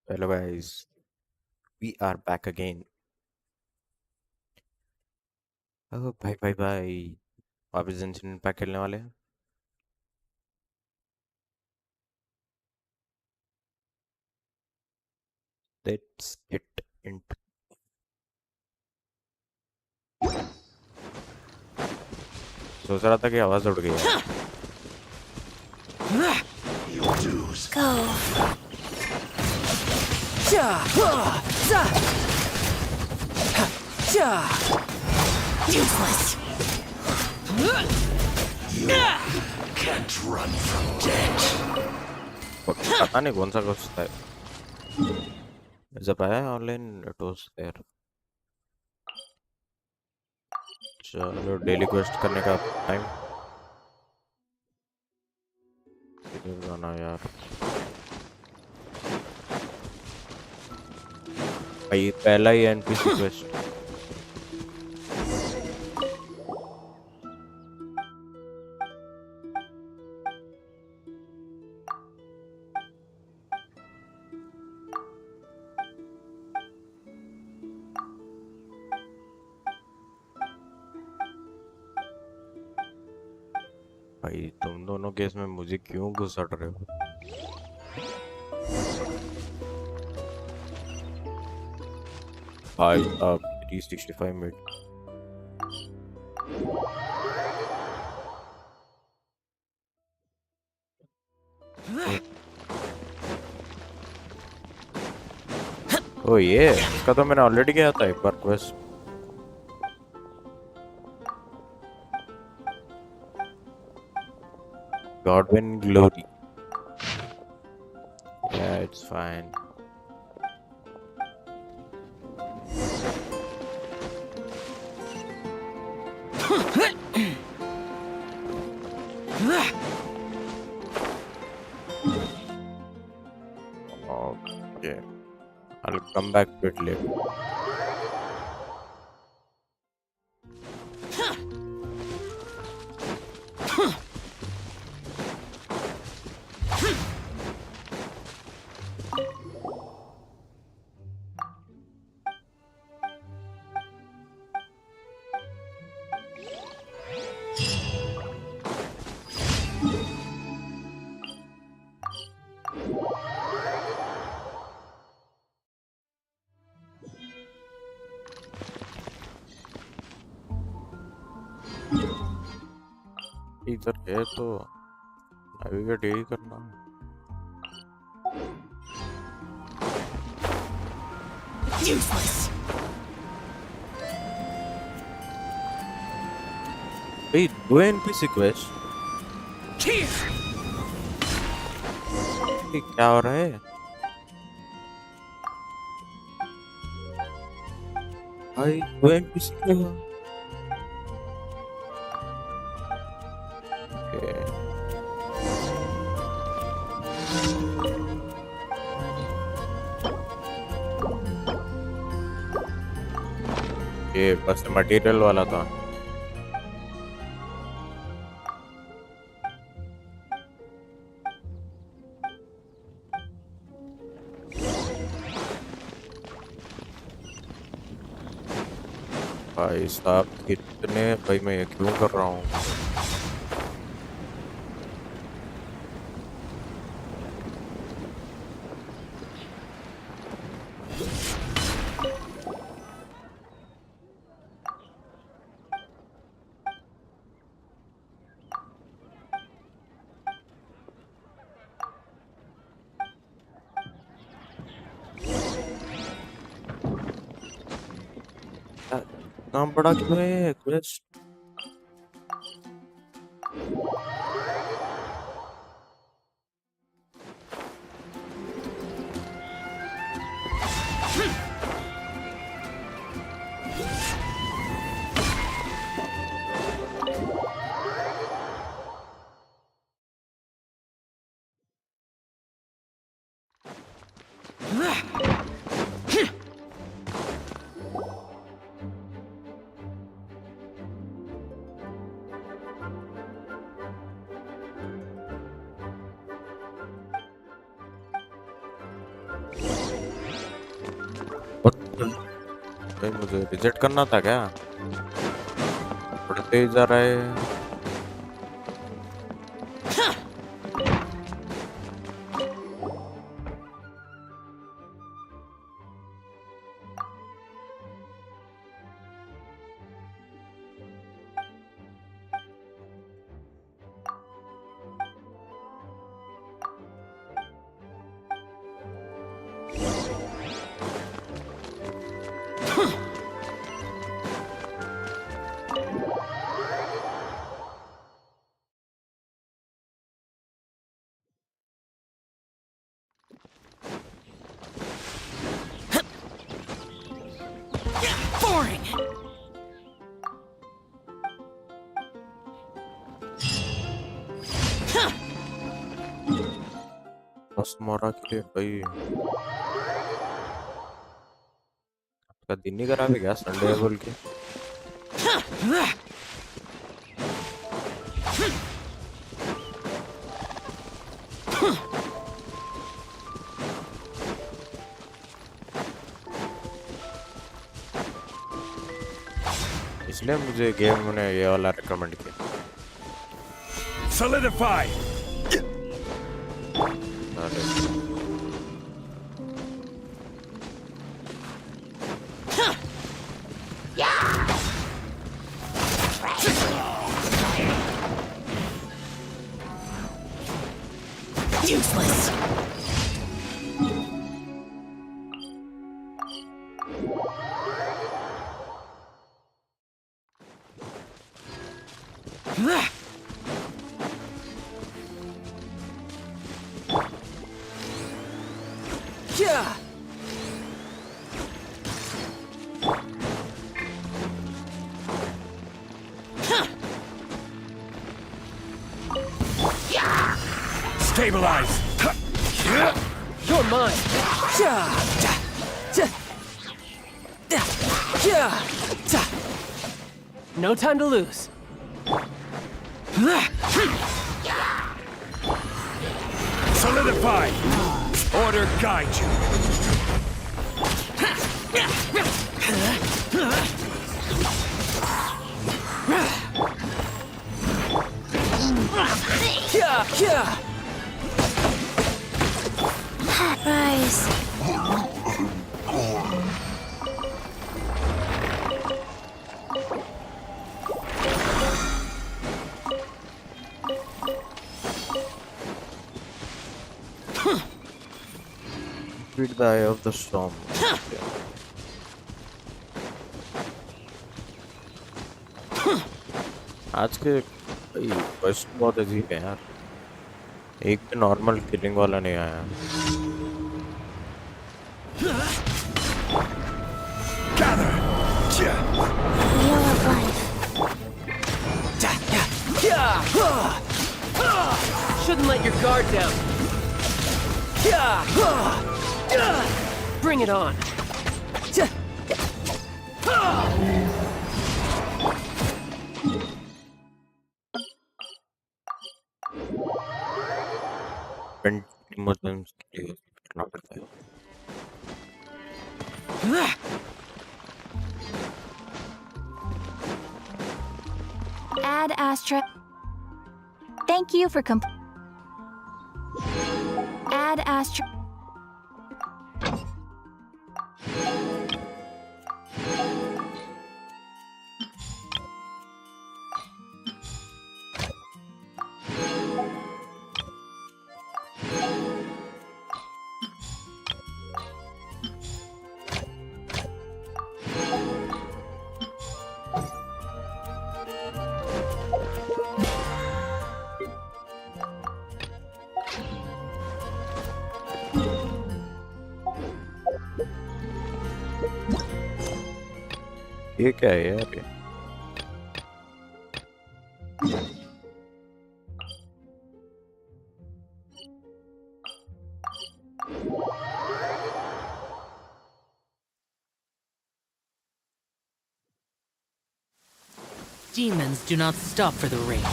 Hello guys, we are back again. भाई भाई भाई वापस जेंशिन पैक खेलने वाले हैं. Let's get into. सोच रहा था कि आवाज उड़ गई है. Go. Ja, za, ja. Useless. Can't run from death. पता नहीं कौन सा कुछ था. जब आया ऑनलाइन it was there. चलो डेली क्वेस्ट करने का टाइम. गाना यार. भाई पहला ही एनपीसी क्वेस्ट. भाई तुम दोनों केस में मुझे क्यों घुसड़ रहे हो. भाई अब 365 मिनट. ओ ये इसका तो मैंने ऑलरेडी किया था एक बार quest. Godwin Glory. Yeah, it's fine. Okay. I'll come back to it later. इधर है तो नेविगेट यही करना. Useless. भाई दो एनपीसी क्वेस्ट. Here. क्या हो रहा है. भाई दो एनपीसी क्वेस्ट. ये बस मटेरियल वाला था. भाई साहब कितने भाई मैं ये क्यों कर रहा हूँ. इतना बड़ा क्यों है क्वेस्ट. भाई मुझे रिजेक्ट करना था क्या? बड़ा तेज जा रहा है। Boring. बस मोरा के लिए भाई का दिन नहीं करा भी क्या संडे है बोल के। इसलिए मुझे गेम ने ये वाला रिकमेंड किया। Solidify! अरे Useless. Yeah. Stabilize! You're mine. Yeah. No time to lose. Solidify! Order guide you. Yeah. Rise. Beat the eye of the storm। आज के क्वेस्ट बहुत अजीब है यार। एक भी नॉर्मल किलिंग वाला नहीं आया। Gather! Wheel of life. Shouldn't let your guard down. Bring it on. Emotions के लिए करना पड़ता है। Add Astra. Thank you for Add Astra. ये क्या है यार? Demons do not stop for the rain.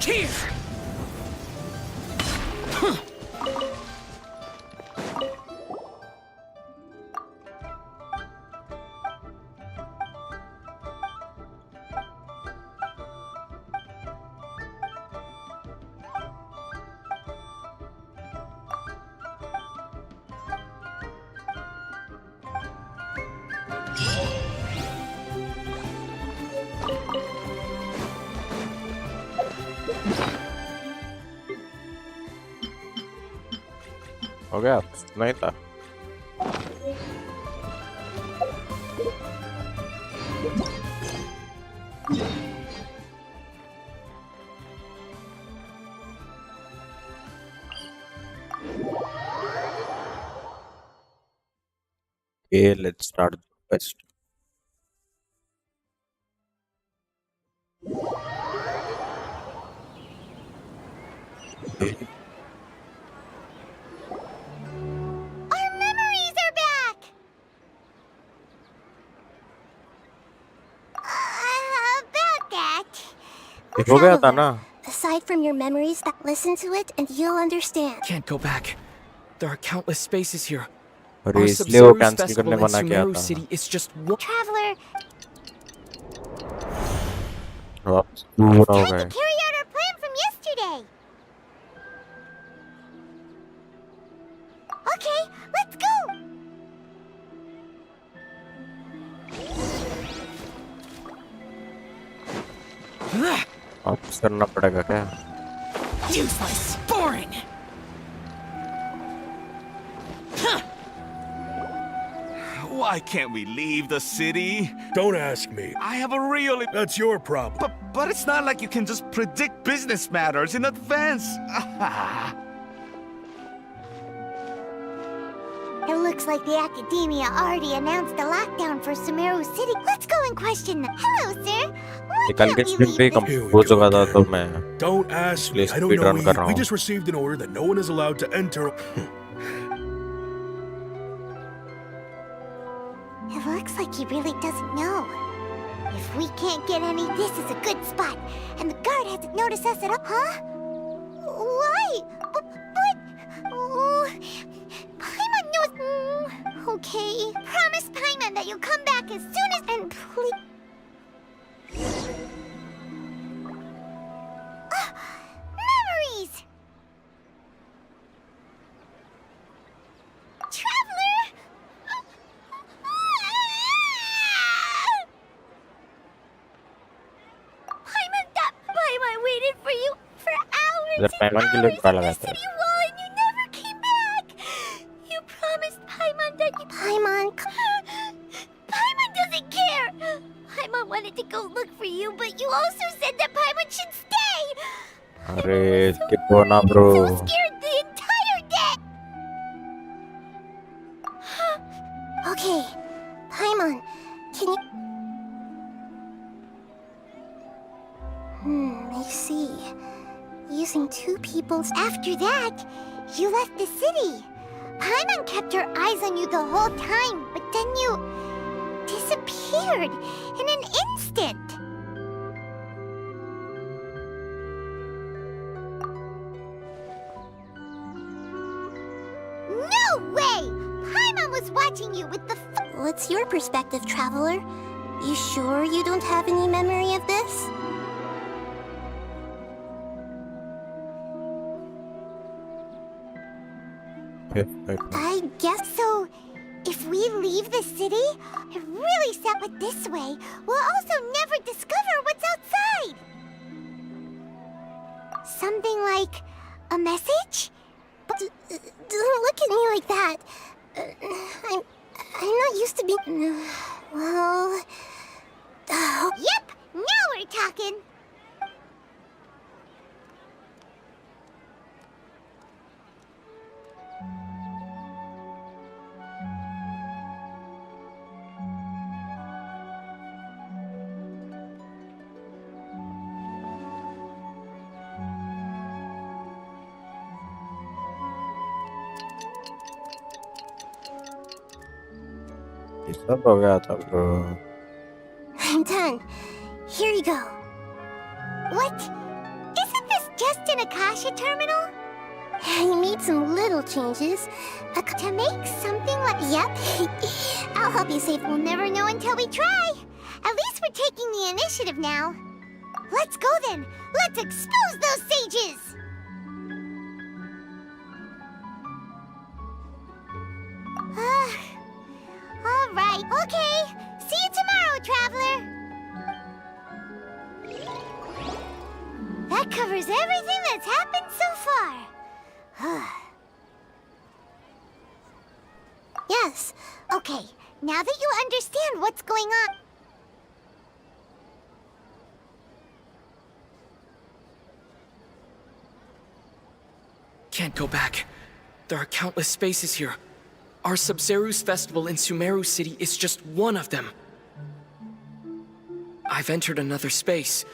Cheers! हो गया नहीं था Okay, let's start the quest. Our memories are back! About that. ये हो गया था ना Aside from your memories, listen to it and you'll understand. Can't go back. There are countless spaces here. अरे Our इसलिए वो Sub-Zero's कैंसिल festival करने in मना किया Sumeru था City is just one. Traveler, वापस पूरा हो time गए to carry out our plan from yesterday. Okay, let's go. वापस करना पड़ेगा क्या Useless, boring. Why can't we leave the city? Don't ask me. I have a real... That's your problem. But it's not like you can just predict business matters in advance. It looks like the Academia already announced the lockdown for Sumeru City. Let's go and question them. Hello, sir. Why कल के can't we stream पे leave come this? Here we हो go चुका था again. तो मैं Don't ask me. Please I don't speed know. run कर रहा We हूँ just received an order that no one is allowed to enter. It looks like he really doesn't know. If we can't get any, this is a good spot. And the guard hasn't noticed us at all. Huh? Why? But oh, Paimon knows. Okay. Promise Paimon that you'll come back as soon as. And please. Memories! Traveler! Paimon waited for you for hours इधर and पैमान के लिए hours बुरा at लगा the था city wall and you never came back. You promised Paimon that you... Paimon doesn't care. Paimon wanted to go look for you, but you also said that Paimon should stay. अरे skip हो ना bro So scared the entire day. Okay, Paimon, can you... I see. Using two people's... After that, you left the city. Paimon kept her eyes on you the whole time, but then you... disappeared in an instant. No way! Paimon was watching you with the... What's your perspective, Traveler? You sure you don't have any memory of this? I guess so. If we leave the city, it really set it this way. We'll also never discover what's outside. Something like a message? Don't look at me like that. I'm not used to being... Well... Yep, now we're talking. ये सब हो गया था bro I'm done. Here you go. What? Isn't this just an Akasha terminal? He made some little changes. To make something like... Yep. I'll help you save. We'll never know until we try. At least we're taking the initiative now. Let's go then. Let's expose those sages! All right. Okay. See you tomorrow, Traveler. That covers everything that's happened so far. Yes. Okay. Now that you understand what's going on... Can't go back. There are countless spaces here. Our Sumeru's festival in Sumeru City is just one of them. I've entered another space.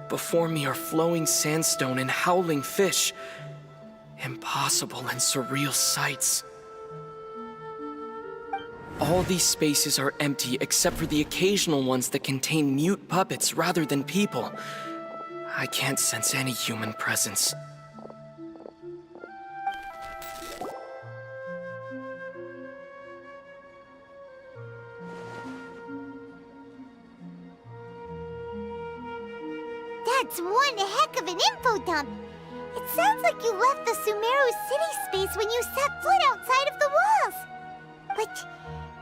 Before me are flowing sandstone and howling fish. Impossible and surreal sights. All these spaces are empty except for the occasional ones that contain mute puppets rather than people. I can't sense any human presence. That's one heck of an info dump. It sounds like you left the Sumeru city space when you set foot outside of the walls. But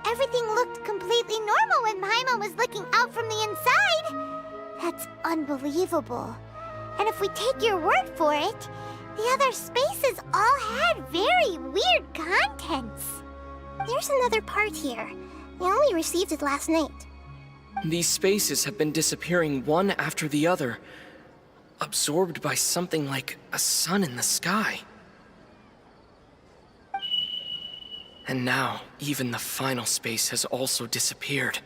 everything looked completely normal when Paimon was looking out from the inside. That's unbelievable. And if we take your word for it, the other spaces all had very weird contents. There's another part here. We only received it last night. These spaces have been disappearing one after the other, absorbed by something like a sun in the sky. And now, even the final space has also disappeared.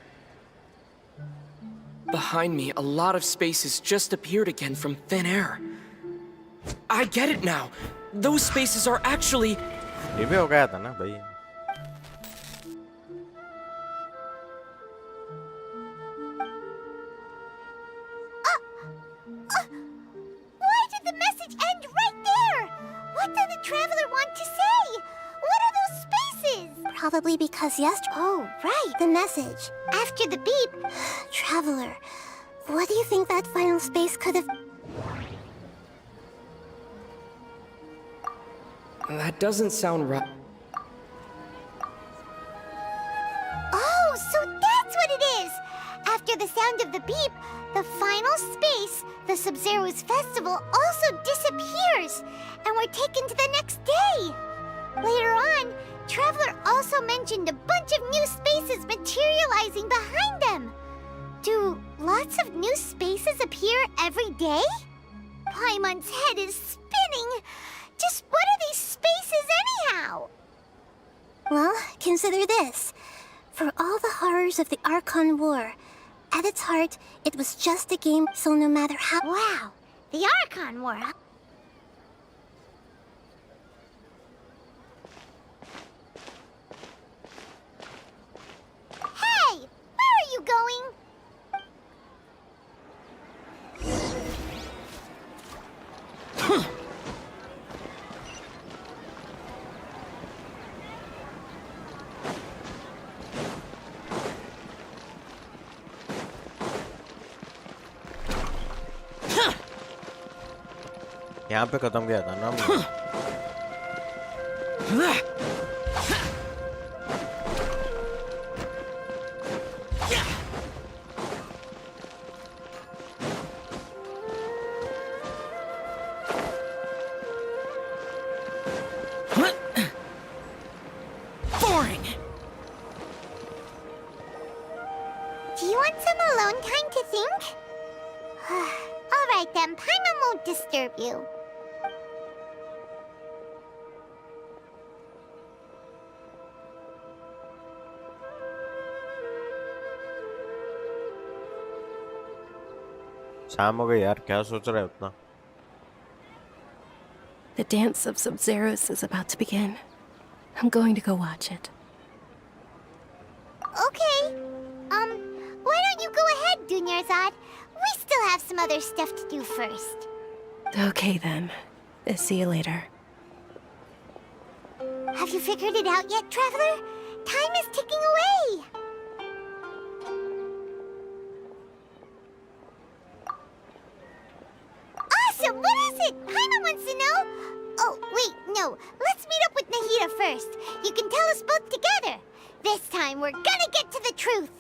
Behind me, a lot of spaces just appeared again from thin air. I get it now! Those spaces are actually... ये भी हो गया था ना भाई. Why did the message end right there? What did the Traveler want to say? What are those spaces? Probably because yesterday... Oh, right, the message. After the beep... Traveler, what do you think that final space could have... That doesn't sound right. Oh, so that's what it is! After the sound of the beep, the final space, the Sumeru's festival, also disappears, and we're taken to the next day. Later on, Traveler also mentioned a bunch of new spaces materializing behind them. Do lots of new spaces appear every day? Paimon's head is spinning. Just what are these spaces anyhow? Well, consider this. For all the horrors of the Archon War, at its heart, it was just a game, so no matter how... Wow, the Archon War, huh? Hey! Where are you going? यहाँ पे खत्म गया था ना. Boring! Do you want some alone time to think? All right then, Paimon won't disturb you. शाम हो गई यार, क्या सोच रहे हो उतना? The dance of Sub-Zeros is about to begin. I'm going to go watch it. Okay. Why don't you go ahead, Dunyarzad? We still have some other stuff to do first. Okay then. See you later. Have you figured it out yet, Traveler? Time is ticking away! Awesome! What is it? Paimon wants to know! Oh, wait, no. Let's meet up with Nahida first. You can tell us both together. This time, we're gonna get to the truth.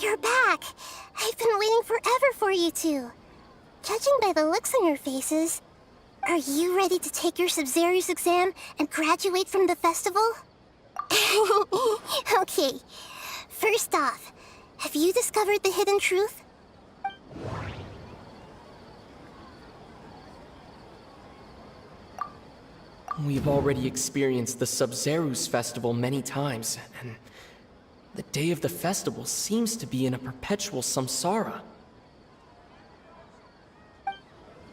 You're back. I've been waiting forever for you two. Judging by the looks on your faces, are you ready to take your Sumeru's exam and graduate from the festival? Okay. First off, have you discovered the hidden truth? We've already experienced the Sub-Zeru's festival many times, and the day of the festival seems to be in a perpetual samsara.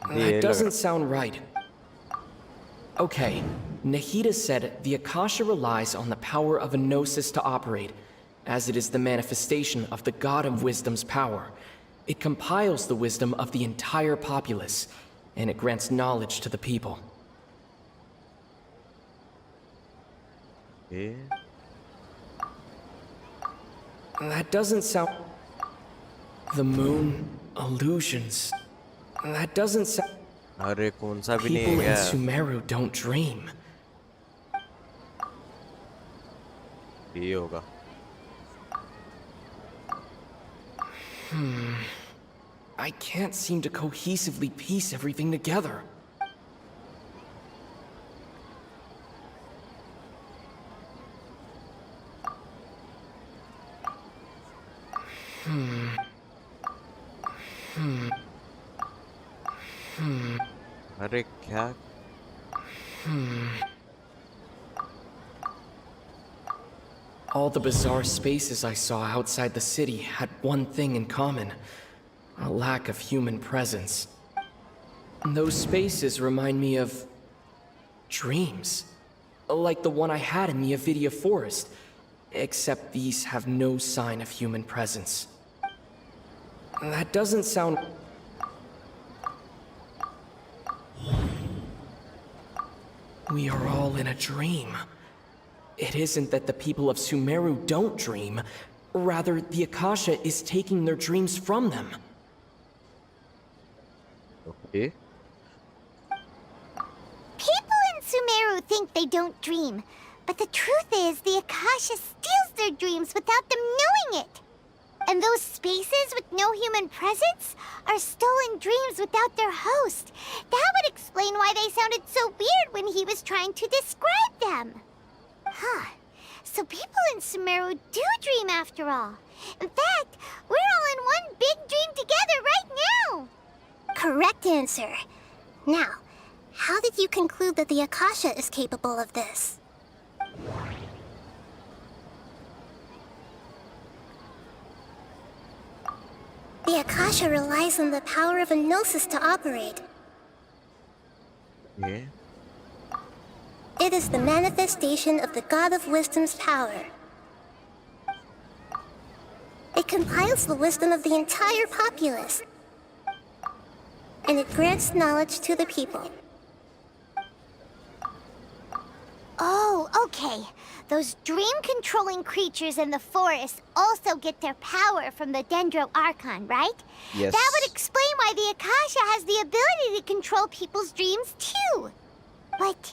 That doesn't sound right. Okay, Nahida said the Akasha relies on the power of a gnosis to operate, as it is the manifestation of the God of Wisdom's power. It compiles the wisdom of the entire populace, and it grants knowledge to the people. Yeah. That doesn't sound... The moon, illusions... That doesn't sound... अरे कौन सा भी नहीं People है in क्या? Sumeru don't dream. ये होगा. I can't seem to cohesively piece everything together. अरे क्या? All the bizarre spaces I saw outside the city had one thing in common: a lack of human presence. Those spaces remind me of... dreams. Like the one I had in the Avidia Forest, except these have no sign of human presence. That doesn't sound... We are all in a dream. It isn't that the people of Sumeru don't dream. Rather, the Akasha is taking their dreams from them. Okay. People in Sumeru think they don't dream, but the truth is the Akasha steals their dreams without them knowing it. And those spaces with no human presence are stolen dreams without their host. That would explain why they sounded so weird when he was trying to describe them. Huh. So people in Sumeru do dream after all. In fact, we're all in one big dream together right now. Correct answer. Now, how did you conclude that the Akasha is capable of this? The Akasha relies on the power of a gnosis to operate. Yeah. It is the manifestation of the God of Wisdom's power. It compiles the wisdom of the entire populace, and it grants knowledge to the people. Oh, okay. Those dream-controlling creatures in the forest also get their power from the Dendro Archon, right? Yes. That would explain why the Akasha has the ability to control people's dreams, too. But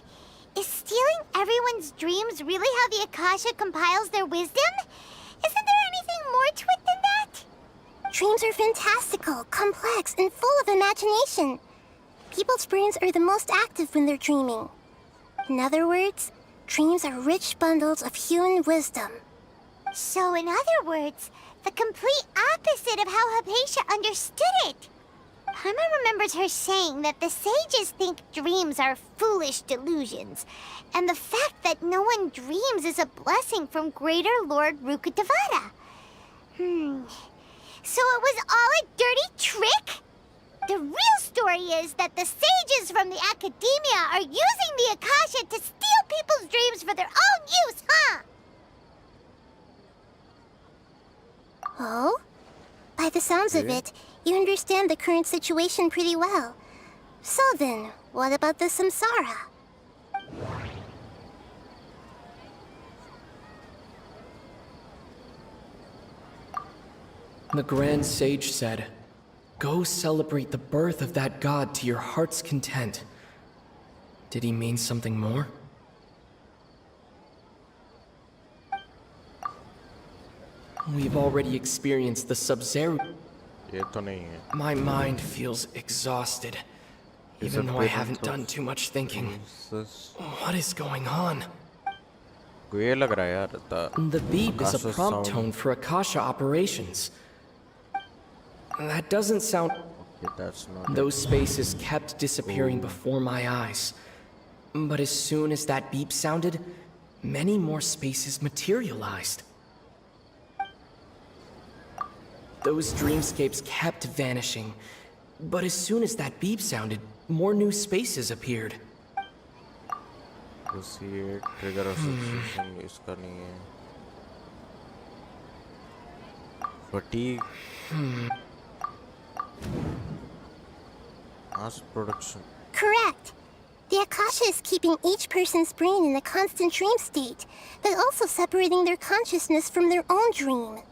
is stealing everyone's dreams really how the Akasha compiles their wisdom? Isn't there anything more to it than that? Dreams are fantastical, complex, and full of imagination. People's brains are the most active when they're dreaming. In other words, dreams are rich bundles of human wisdom. So in other words, the complete opposite of how Hypatia understood it. Paimon remembers her saying that the sages think dreams are foolish delusions, and the fact that no one dreams is a blessing from Greater Lord Rukkhadevata. So it was all a dirty trick? The real story is that the sages from the academia are using the Akasha to steal people's dreams for their own use, huh? Oh? By the sounds of it, you understand the current situation pretty well. So then, what about the samsara? The Grand Sage said, "Go celebrate the birth of that god to your heart's content." Did he mean something more? We've already experienced the Sub-Zero. ये तो नहीं है. My mind feels exhausted, even though I haven't done too much thinking. What is going on? को ये लग रहा है यार. The beep is a Akasha prompt sound. tone for Akasha operations. That doesn't sound... Okay, that's not. Those spaces kept disappearing before my eyes. But as soon as that beep sounded, many more spaces materialized. Those dreamscapes kept vanishing. But as soon as that beep sounded, more new spaces appeared. ये trigger of substitution इसका नहीं है. Fatigue. Mass production. Correct. The Akasha is keeping each person's brain in a constant dream state, but also separating their consciousness from their own dream.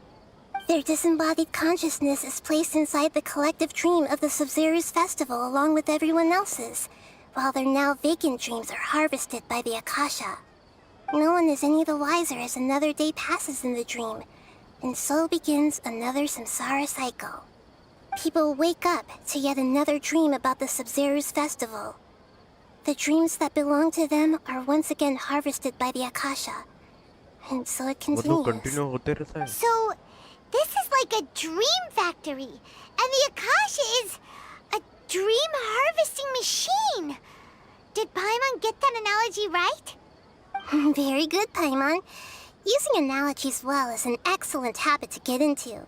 Their disembodied consciousness is placed inside the collective dream of the Sub-Zero's festival along with everyone else's, while their now vacant dreams are harvested by the Akasha. No one is any the wiser as another day passes in the dream, and so begins another samsara cycle. People wake up to yet another dream about the Sub-Zero's festival. The dreams that belong to them are once again harvested by the Akasha, and so it वो तो continues. continue होते रहता है. So, this is like a dream factory, and the Akasha is a dream harvesting machine. Did Paimon get that analogy right? Very good, Paimon. Using analogies well is an excellent habit to get into.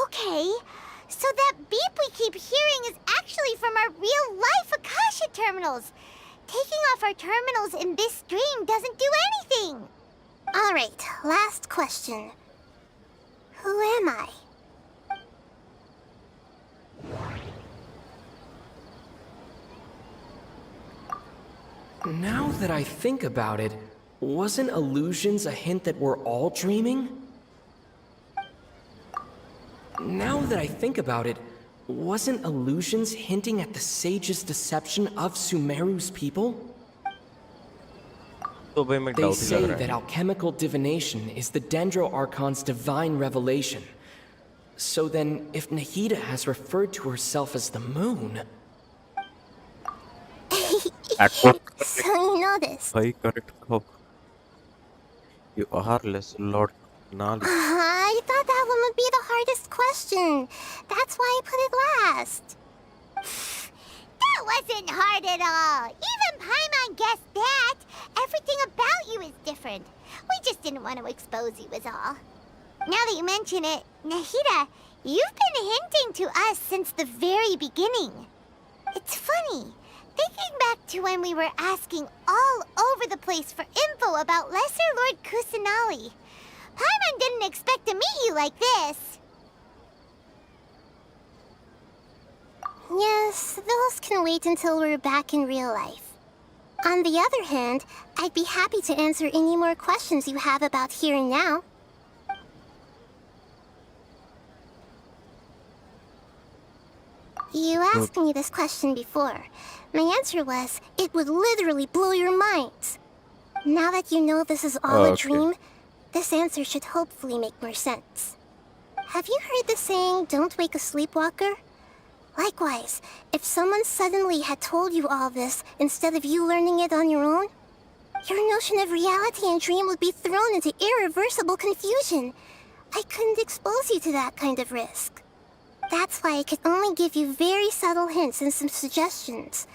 Okay, so that beep we keep hearing is actually from our real-life Akasha terminals. Taking off our terminals in this dream doesn't do anything. All right, last question. Who am I? Now that I think about it, wasn't illusions a hint that we're all dreaming? Now that I think about it, wasn't illusions hinting at the sage's deception of Sumeru's people? तो भाई मैं They doubt he say लग रहा that है. alchemical divination is the Dendro Archon's divine revelation. So then, if Nahida has referred to herself as the moon... So you know this. भाई correct हो. You are less Lord Nali. I thought that one would be the hardest question. That's why I put it last. That wasn't hard at all. Even Paimon guessed that. Everything about you is different. We just didn't want to expose you is all. Now that you mention it, Nahida, you've been hinting to us since the very beginning. It's funny. Thinking back to when we were asking all over the place for info about Lesser Lord Kusanali, Paimon didn't expect to meet you like this. Yes, those can wait until we're back in real life. On the other hand, I'd be happy to answer any more questions you have about here and now. You asked me this question before. My answer was, it would literally blow your minds. Now that you know this is all a dream, this answer should hopefully make more sense. Have you heard the saying, don't wake a sleepwalker? Likewise, if someone suddenly had told you all this instead of you learning it on your own, your notion of reality and dream would be thrown into irreversible confusion. I couldn't expose you to that kind of risk. That's why I could only give you very subtle hints and some suggestions.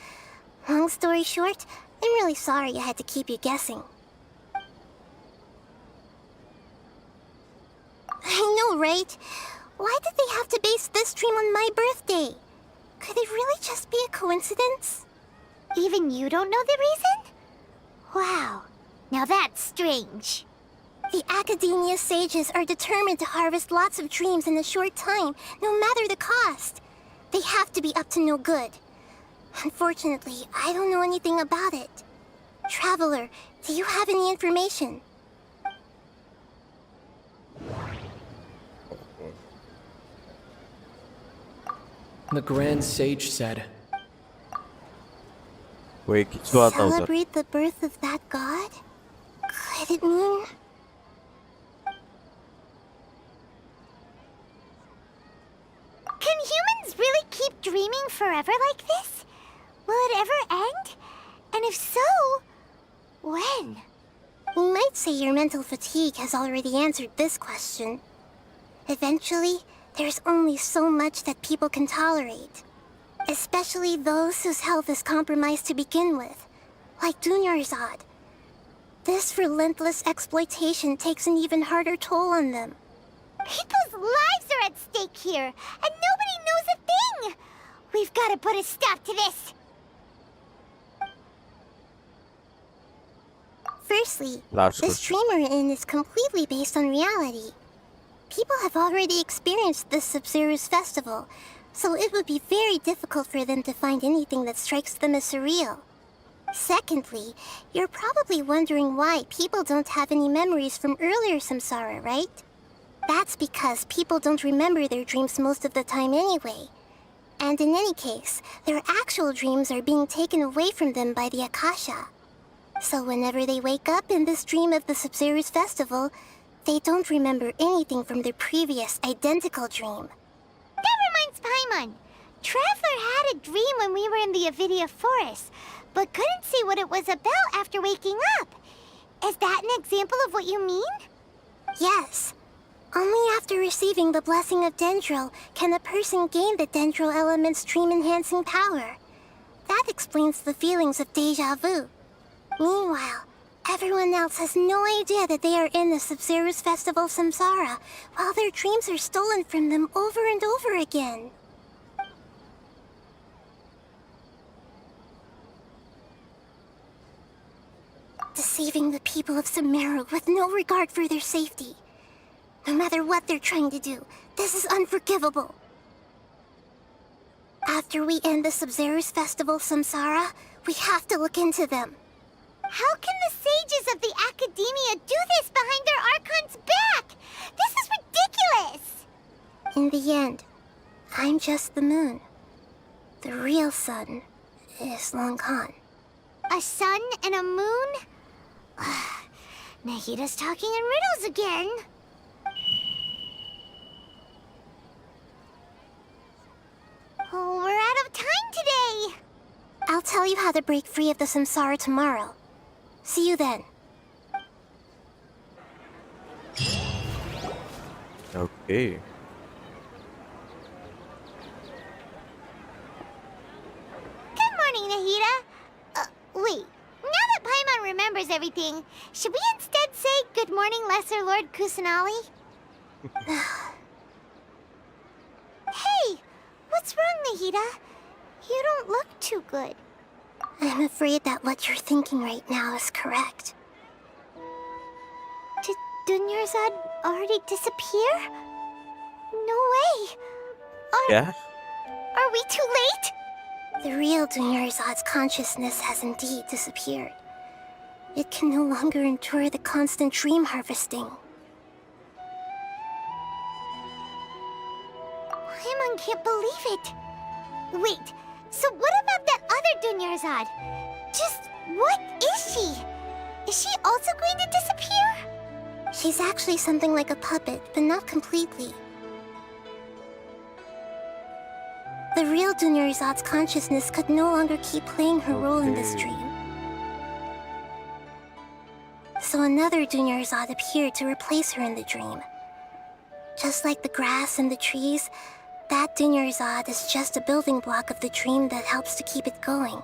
Long story short, I'm really sorry I had to keep you guessing. I know, right? Why did they have to base this dream on my birthday? Could it really just be a coincidence? Even you don't know the reason? Wow, now that's strange. The Academia sages are determined to harvest lots of dreams in a short time, no matter the cost. They have to be up to no good. Unfortunately, I don't know anything about it. Traveler, do you have any information? The Grand Sage said, कोई खिंचवा था उधर. Celebrate the birth of that god? Could it mean... Can humans really keep dreaming forever like this? Will it ever end? And if so, when? We might say your mental fatigue has already answered this question. Eventually, there's only so much that people can tolerate. Especially those whose health is compromised to begin with, like Dunyarzad. This relentless exploitation takes an even harder toll on them. People's lives are at stake here, and nobody knows a thing! We've got to put a stop to this! Firstly, Last this question. dream we're in is completely based on reality. People have already experienced this Sumeru's festival, so it would be very difficult for them to find anything that strikes them as surreal. Secondly, you're probably wondering why people don't have any memories from earlier samsara, right? That's because people don't remember their dreams most of the time anyway. And in any case, their actual dreams are being taken away from them by the Akasha. So whenever they wake up in this dream of the Sumeru's festival, they don't remember anything from their previous identical dream. That reminds Paimon. Traveler had a dream when we were in the Avidia forest, but couldn't see what it was about after waking up. Is that an example of what you mean? Yes. Only after receiving the blessing of Dendro can a person gain the Dendro element's dream-enhancing power. That explains the feelings of deja vu. Meanwhile, everyone else has no idea that they are in the Sumeru's festival samsara, while their dreams are stolen from them over and over again. Deceiving the people of Sumeru with no regard for their safety. No matter what they're trying to do, this is unforgivable. After we end the Sumeru's festival samsara, we have to look into them. How can the sages of the Academia do this behind their Archon's back? This is ridiculous! In the end, I'm just the moon. The real sun is long gone. A sun and a moon? Nahida's talking in riddles again. Oh, we're out of time today! I'll tell you how to break free of the samsara tomorrow. See you then. Okay. Good morning, Nahida. Wait. Now that Paimon remembers everything, should we instead say good morning, Lesser Lord Kusanali? Hey! What's wrong, Nahida? You don't look too good. I'm afraid that what you're thinking right now is correct. Did Dunyarzad already disappear? No way! Yeah. Are we too late? The real Dunyarzad's consciousness has indeed disappeared. It can no longer endure the constant dream harvesting. Paimon can't believe it. Wait, so what about that other Dunyarzad? Just what is she? Is she also going to disappear? She's actually something like a puppet, but not completely. The real Dunyarzad's consciousness could no longer keep playing her role in this dream. So another Dunyarzad appeared to replace her in the dream. Just like the grass and the trees, that Dunyarzad is just a building block of the dream that helps to keep it going.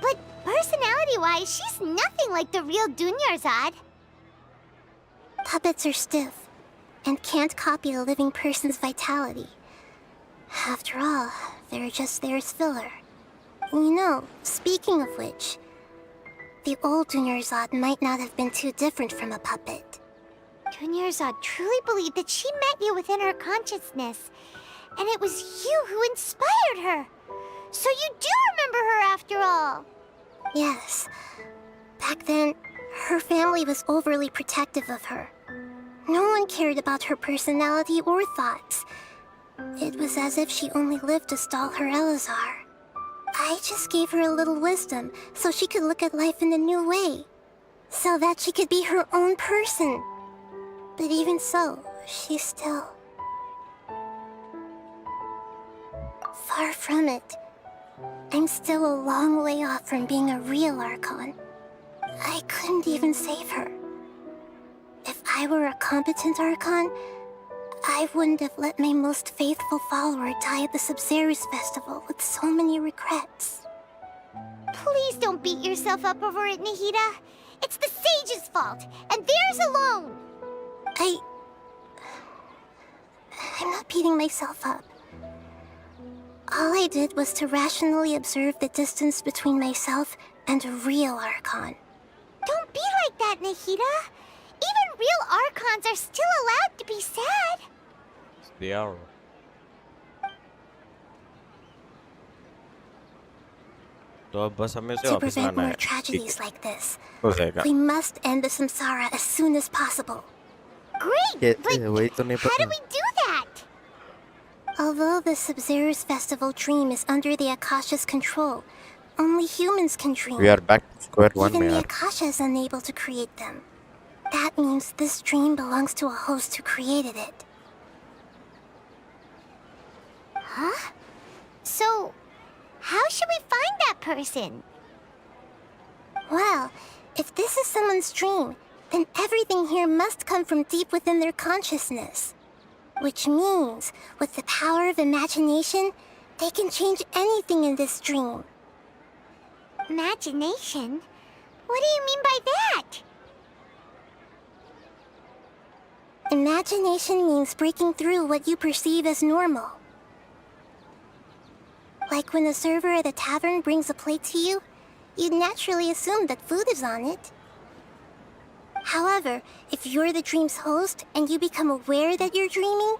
But personality-wise, she's nothing like the real Dunyarzad. Puppets are stiff and can't copy a living person's vitality. After all, they're just there as filler. You know, speaking of which, the old Dunyarzad might not have been too different from a puppet. Dunyarzad truly believed that she met you within her consciousness, and it was you who inspired her. So you do remember her after all. Yes. Back then, her family was overly protective of her. No one cared about her personality or thoughts. It was as if she only lived to stall her Elazar. I just gave her a little wisdom so she could look at life in a new way. So that she could be her own person. But even so, she's still... far from it. I'm still a long way off from being a real Archon. I couldn't even save her. If I were a competent Archon, I wouldn't have let my most faithful follower die at the Sumeru's festival with so many regrets. Please don't beat yourself up over it, Nahida. It's the sage's fault, and theirs alone. I'm not beating myself up. All I did was to rationally observe the distance between myself and a real Archon. Don't be like that, Nahida. Even real Archons are still allowed to be sad. They are. तो अब बस हमें से To वापस prevent आना more है. tragedies like this, हो जाएगा. we must end the samsara as soon as possible. Great, but वही तो नहीं how do पता. we do that? Although the Sumeru's festival dream is under the Akasha's control, only humans can dream. We are back to square one Even में the यार. Akasha is unable to create them. That means this dream belongs to a host who created it. Huh? So, how should we find that person? Well, if this is someone's dream, then everything here must come from deep within their consciousness. Which means, with the power of imagination, they can change anything in this dream. Imagination? What do you mean by that? Imagination means breaking through what you perceive as normal. Like when a server at a tavern brings a plate to you, you'd naturally assume that food is on it. However, if you're the dream's host and you become aware that you're dreaming,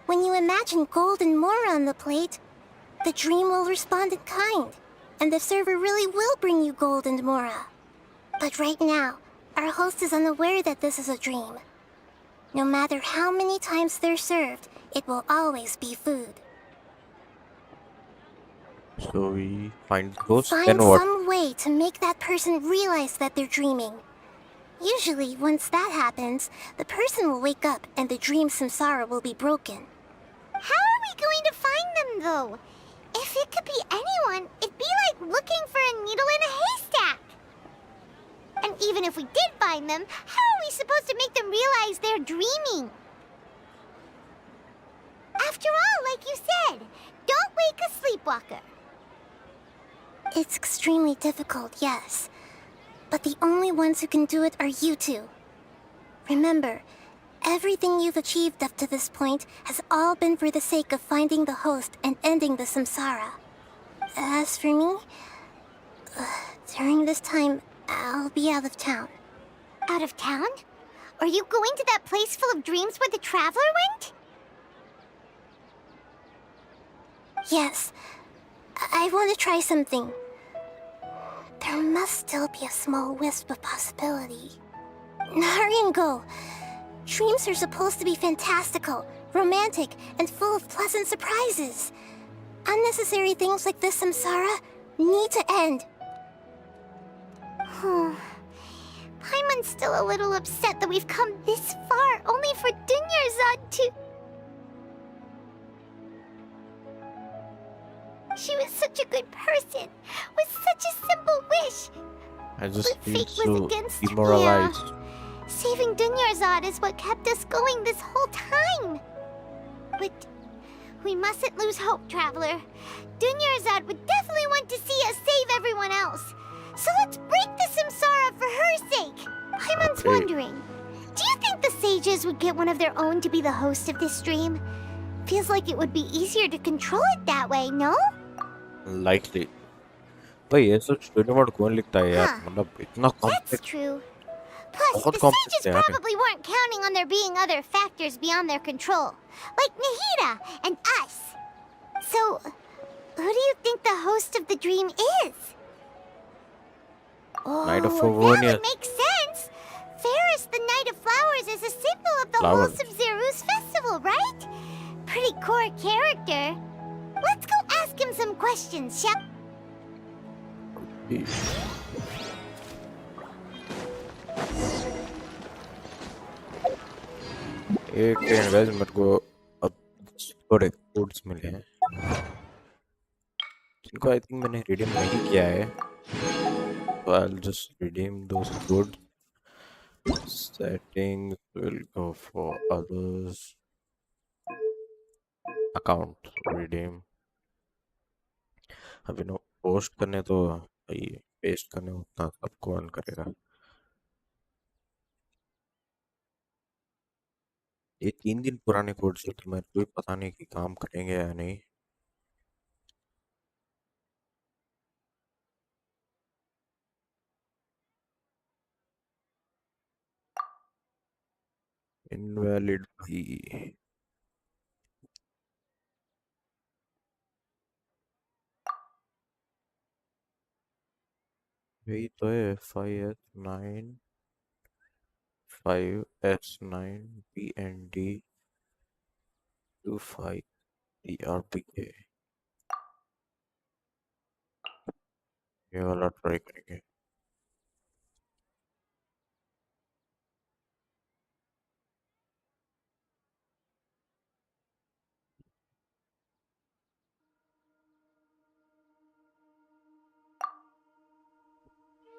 when you imagine gold and more on the plate, the dream will respond in kind, and the server really will bring you gold and mora. But right now, our host is unaware that this is a dream. No matter how many times they're served, it will always be food. So we find ghosts. Find Then what? some way to make that person realize that they're dreaming. Usually, once that happens, the person will wake up and the dream samsara will be broken. How are we going to find them, though? If it could be anyone, it'd be like looking for a needle in a haystack. And even if we did find them, how are we supposed to make them realize they're dreaming? After all, like you said, don't wake a sleepwalker. It's extremely difficult, yes. But the only ones who can do it are you two. Remember, everything you've achieved up to this point has all been for the sake of finding the host and ending the samsara. As for me, during this time, I'll be out of town. Out of town? Are you going to that place full of dreams where the traveler went? Yes, I want to try something. There must still be a small wisp of possibility. Hurry and go. Dreams are supposed to be fantastical, romantic, and full of pleasant surprises. Unnecessary things like this samsara need to end. Paimon's still a little upset that we've come this far only for Dunyarzad to... She was such a good person, with such a simple wish. I just But feel fate was so against demoralized. Yeah. Saving Dunyarzad is what kept us going this whole time. But We mustn't lose hope, Traveler. Dunyarzad would definitely want to see us save everyone else. So let's break the Samsara for her sake. Paimon's Hey. wondering, do you think the sages would get one of their own to be the host of this stream? Feels like it would be easier to control it that way, no? Likely. भाई ये सब story mode कौन लिखता है यार? Huh. मतलब इतना That's complex, true. Plus, बहुत the कॉम्प्लेक्स sages है यार. probably weren't counting on there being other factors beyond their control, like Nahida and us. So, who do you think the host of the dream is? Knight of Oh, that Favonius. would make sense. Ferris, the Knight of Flowers, is a symbol of the Flowers. whole Sumeru's festival, right? Pretty core character. Let's go ask him some questions, shall एक train guys मेरे को अब थोड़े codes मिले हैं जिनको I think मैंने redeem नहीं किया है, तो I'll just redeem those codes. Settings will go for others, account redeem. अभी नो पोस्ट करने तो ये पेस्ट करने उतना सबको ऑन करेगा. ये 3 दिन पुराने कोड से तो मेरे को भी पता नहीं कि काम करेंगे या नहीं. इनवैलिड भाई. यही तो है 5S9 5S9 BND 25 ERPK. ये वाला ट्राई करेंगे.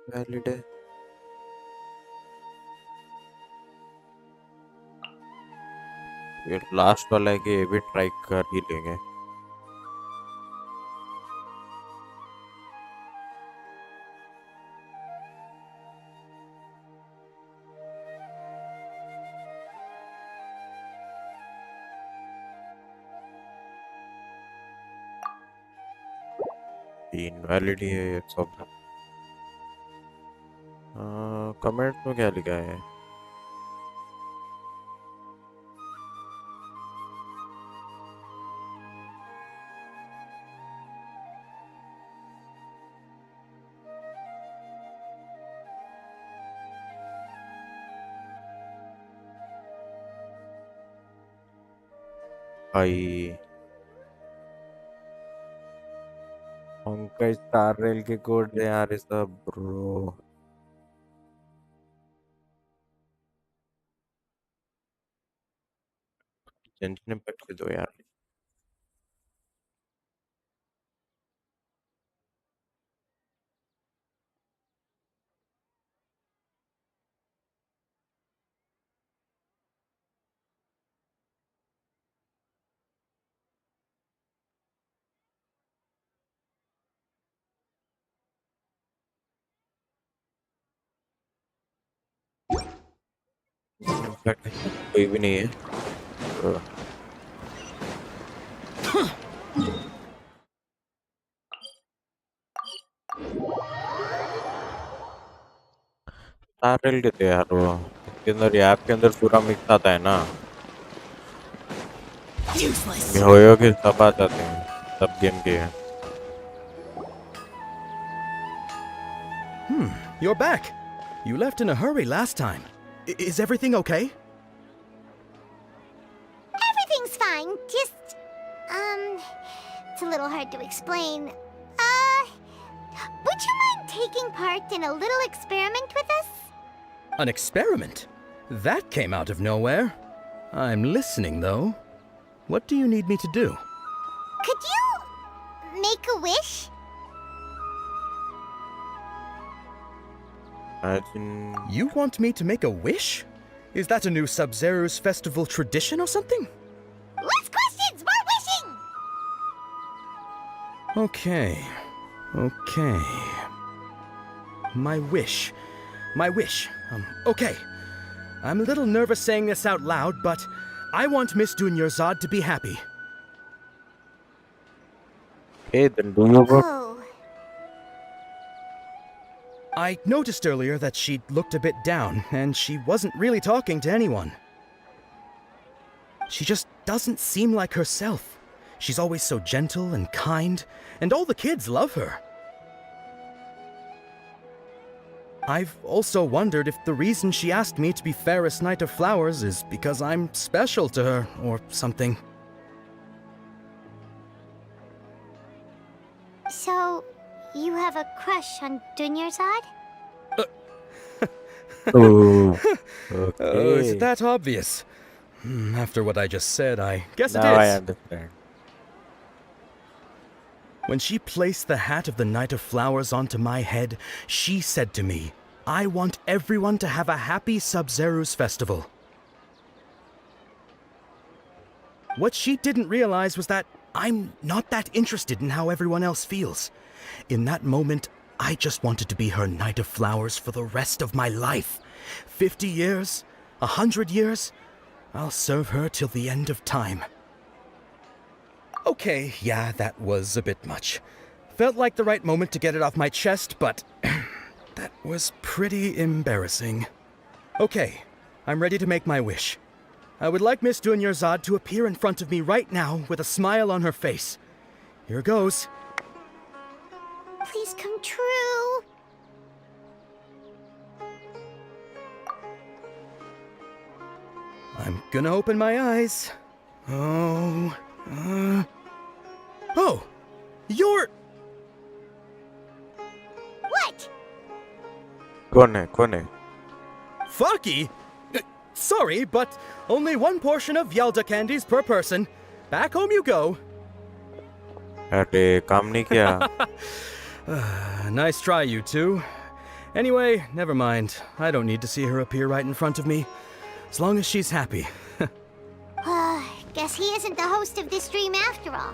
वैलिड है. ये लास्ट वाला है कि ये भी ट्राई कर ही लेंगे. इनवैलिड ही है ये सब. कमेंट में क्या लिखा है? भाई उनका स्टार रेल के कोड है यार ये सब ब्रो. टेंशन पट के दो यार. इनफैक्ट कोई भी नहीं है. तो स्टार रेल के थे यार वो. इसके अंदर ये ऐप के अंदर पूरा मिक्स आता है ना. ये होयो के सब आ जाते हैं, सब गेम के हैं. You're back. You left in a hurry last time. Is everything okay? Everything's fine. Just, it's a little hard to explain. Would you mind taking part in a little experiment with us? An experiment? That came out of nowhere. I'm listening, though. What do you need me to do? Could you make a wish? Imagine You want me to make a wish? Is that a new Sub-Zero's festival tradition or something? Less questions, more wishing! Okay. Okay. My wish. My wish. Okay. I'm a little nervous saying this out loud, but I want Miss Dunyarzad to be happy. Hey, then do your work. Oh, I noticed earlier that she looked a bit down, and she wasn't really talking to anyone. She just doesn't seem like herself. She's always so gentle and kind, and all the kids love her. I've also wondered if the reason she asked me to be Fairest Knight of Flowers is because I'm special to her, or something. so you have a crush on Dunyarzad? Oh, Oh, okay. is that obvious? After what I just said, I guess it Now I is. understand. When she placed the hat of the Knight of Flowers onto my head, she said to me, I want everyone to have a happy Sub-Zeru's festival. What she didn't realize was that I'm not that interested in how everyone else feels. In that moment, I just wanted to be her Knight of Flowers for the rest of my life. 50 years, 100 years, I'll serve her till the end of time. Okay, yeah, that was a bit much. Felt like the right moment to get it off my chest, but that was pretty embarrassing. Okay, I'm ready to make my wish. I would like Miss Dunyarzad to appear in front of me right now with a smile on her face. Here goes. Please come true. I'm gonna open my eyes. Oh, Oh! You're... What? Kone. Faki? Sorry, but only one portion of Yelda candies per person. Back home you go. अरे काम नहीं किया. Nice try, you two. Anyway, never mind. I don't need to see her appear right in front of me. As long as she's happy. Guess he isn't the host of this dream after all.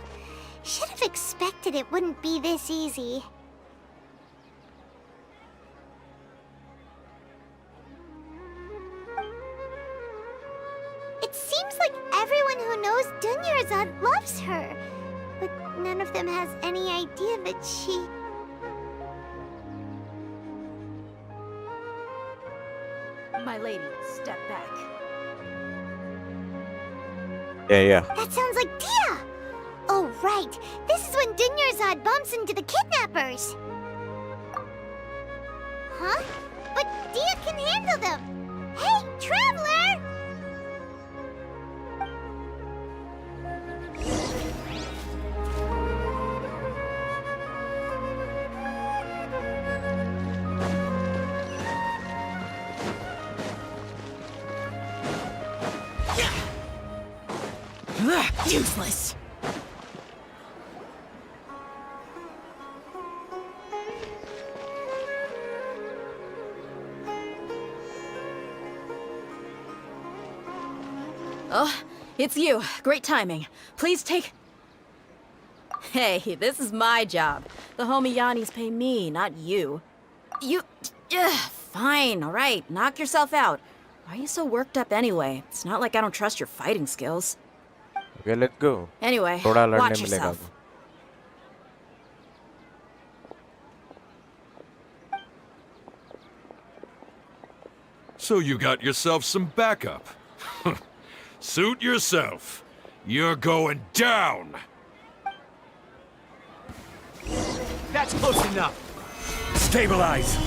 Should have expected it wouldn't be this easy. It seems like everyone who knows Dunyarzad loves her, but none of them has any idea that she... My lady, step back. Yeah. That sounds like Dia! Oh, right. This is when Dunyarzad bumps into the kidnappers. Huh? But Dia can handle them. Hey, Traveler! Useless. Oh, it's you. Great timing. Please take... Hey, this is my job. The homie Yannis pay me, not you. You... fine, all right. Knock yourself out. Why are you so worked up anyway? It's not like I don't trust your fighting skills. Okay, let's go. Anyway, थोड़ा लड़ने watch मिलेगा. yourself. So you got yourself some backup. Suit yourself. You're going down. That's close enough. Stabilize.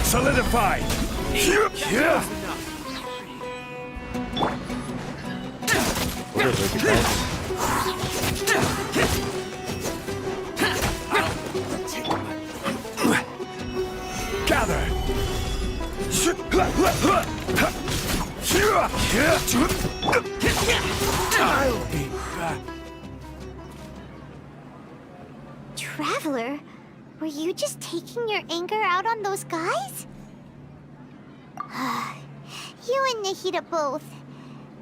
Solidify. Gather. I'll be back. Traveler, were you just taking your anger out on those guys? You and Nahida both.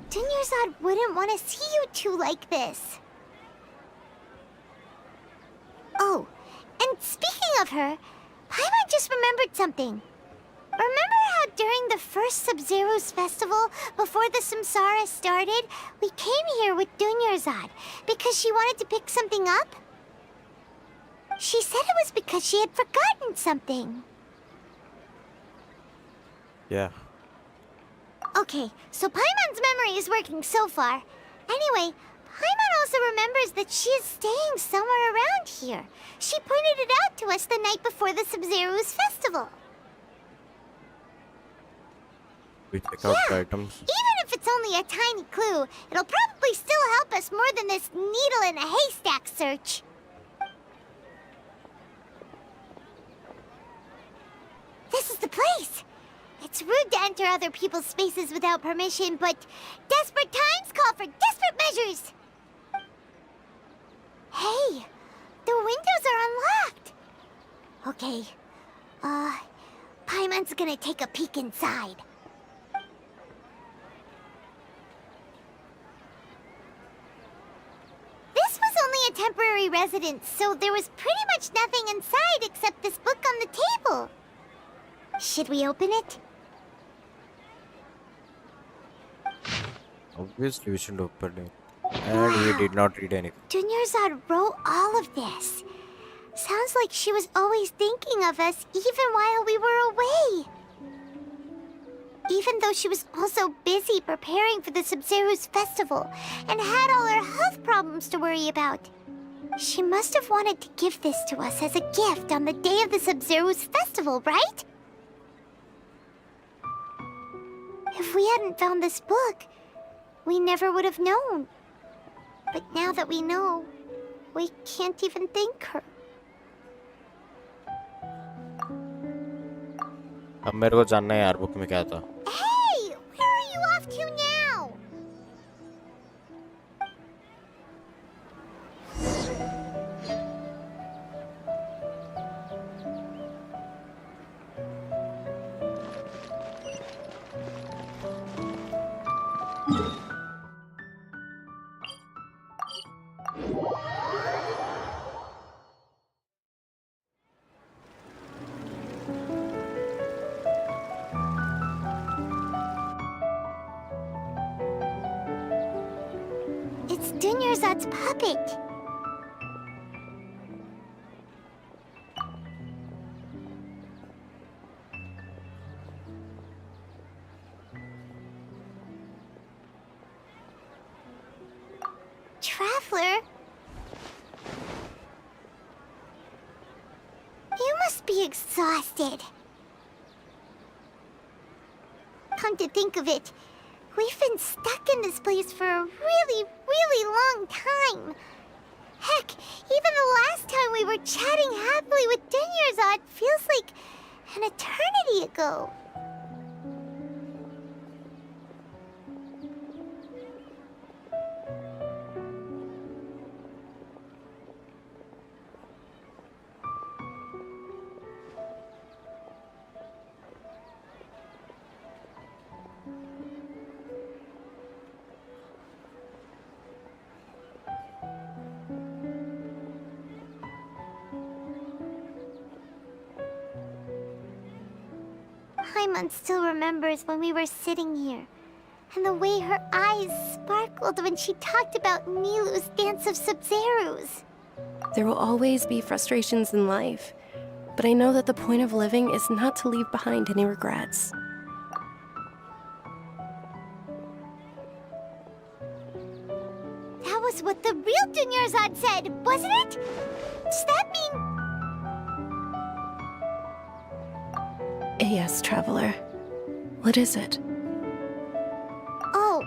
Dunyarzad wouldn't want to see you two like this. Oh, and speaking of her, Paimon just remembered something. Remember how during the first Sub-Zero's festival, before the Samsara started, we came here with Dunyarzad because she wanted to pick something up? She said it was because she had forgotten something. Yeah. Okay, so Paimon's memory is working so far. Anyway, Paimon also remembers that she is staying somewhere around here. She pointed it out to us the night before the Sub-Zero's festival. We check out the items. Even if it's only a tiny clue, it'll probably still help us more than this needle in a haystack search. This is the place! It's rude to enter other people's spaces without permission, but desperate times call for desperate measures! Hey! The windows are unlocked! Okay, Paimon's gonna take a peek inside. This was only a temporary residence, so there was pretty much nothing inside except this book on the table. Should we open it? Obviously, we should open it. And we did not read anything. Dunyarzad wrote all of this. Sounds like she was always thinking of us even while we were away. Even though she was also busy preparing for the Sub-Zero's festival and had all her health problems to worry about. She must have wanted to give this to us as a gift on the day of the Sub-Zero's festival, right? If we hadn't found this book, we never would have known. But now that we know, we can't even thank her. अब मेरे को जानना है यार book में क्या था. Hey! Where are you off to now? It's Dunyarzad's puppet. Traveler? You must be exhausted. Come to think of it, we've been stuck in this place for a really, really long time. Heck, even the last time we were chatting happily with Dunyarzad feels like an eternity ago. Paimon still remembers when we were sitting here, and the way her eyes sparkled when she talked about Nilu's dance of Sub-Zerus. There will always be frustrations in life, but I know that the point of living is not to leave behind any regrets. That was what the real Dunyarzad said, wasn't it? Does that mean... Yes, Traveler. What is it? Oh,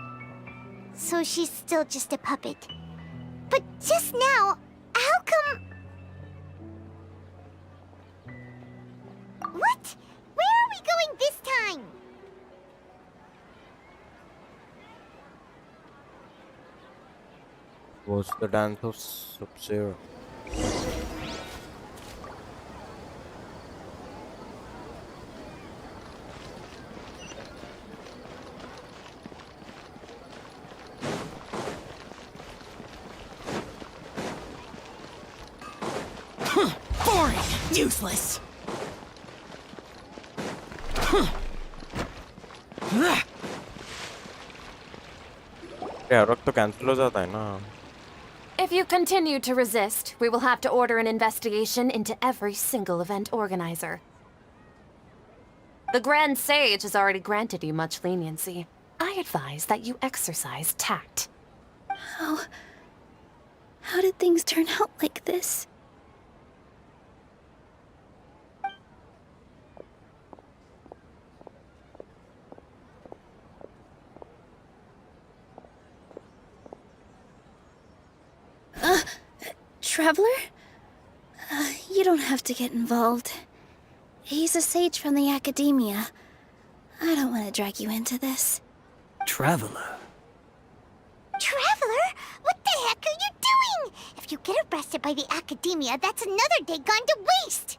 so she's still just a puppet. But just now, how come... What? Where are we going this time? Was the dance of Sub-Zero. Useless. यार वक्त तो cancel हो जाता है ना. If you continue to resist, we will have to order an investigation into every single event organizer. The Grand Sage has already granted you much leniency. I advise that you exercise tact. How did things turn out like this? Traveler? You don't have to get involved. He's a sage from the academia. I don't want to drag you into this. Traveler? Traveler? What the heck are you doing? If you get arrested by the academia, that's another day gone to waste!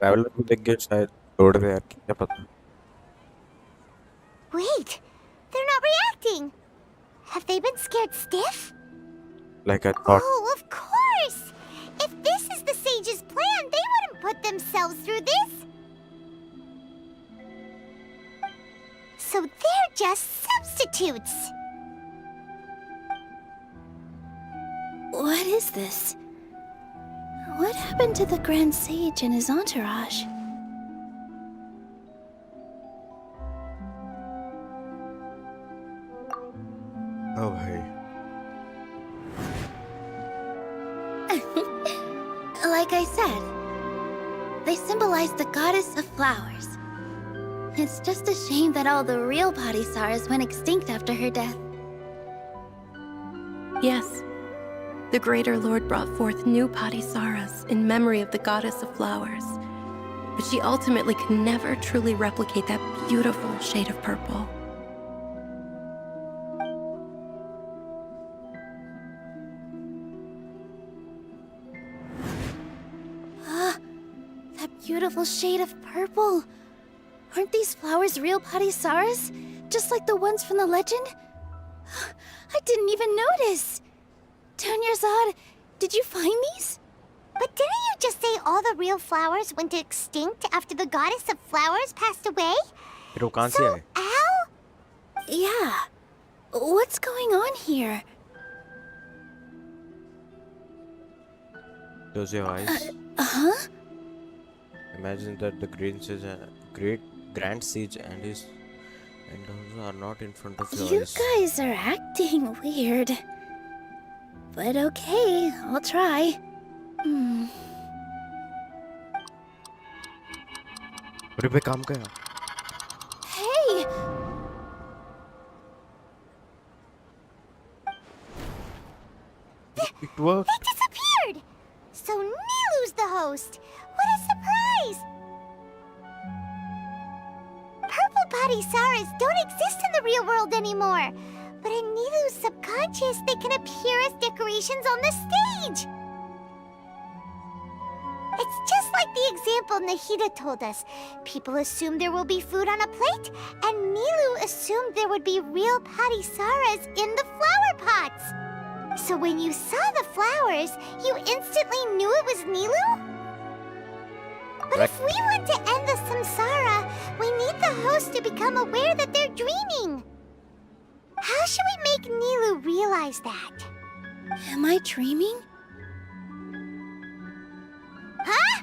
Traveller को देख के शायद छोड़ दे यार, क्या पता. Wait, they're not reacting! Have they been scared stiff? Like I thought. Oh, of course! If this is the sage's plan, they wouldn't put themselves through this! So they're just substitutes! What is this? What happened to the Grand Sage and his entourage? Oh भाई. Like I said, they symbolize the goddess of flowers. It's just a shame that all the real Padisars went extinct after her death. Yes. The Greater Lord brought forth new Padisaras in memory of the goddess of flowers. But she ultimately could never truly replicate that beautiful shade of purple. That beautiful shade of purple. Aren't these flowers real Padisaras? Just like the ones from the legend? I didn't even notice. Tanyarzad, did you find these? But didn't you just say all the real flowers went extinct after the goddess of flowers passed away? फिर वो कहाँ से आए? Al? Yeah. What's going on here? Those your eyes. Huh? Imagine that the great Grand Sage and his those are not in front of your You eyes. guys are acting weird. But okay, I'll try. अरे बे काम क्या? Hey! It worked. It disappeared! So Nilu's the host! What a surprise! Purple Padisaras don't exist in the real world anymore. But in Nilu's subconscious, they can appear as decorations on the stage. It's just like the example Nahida told us. People assumed there will be food on a plate, and Nilu assumed there would be real Padisaras in the flower pots. So when you saw the flowers, you instantly knew it was Nilu? But if we want to end the samsara, we need the host to become aware that they're dreaming. How should we make Nilu realize that? Am I dreaming? Huh?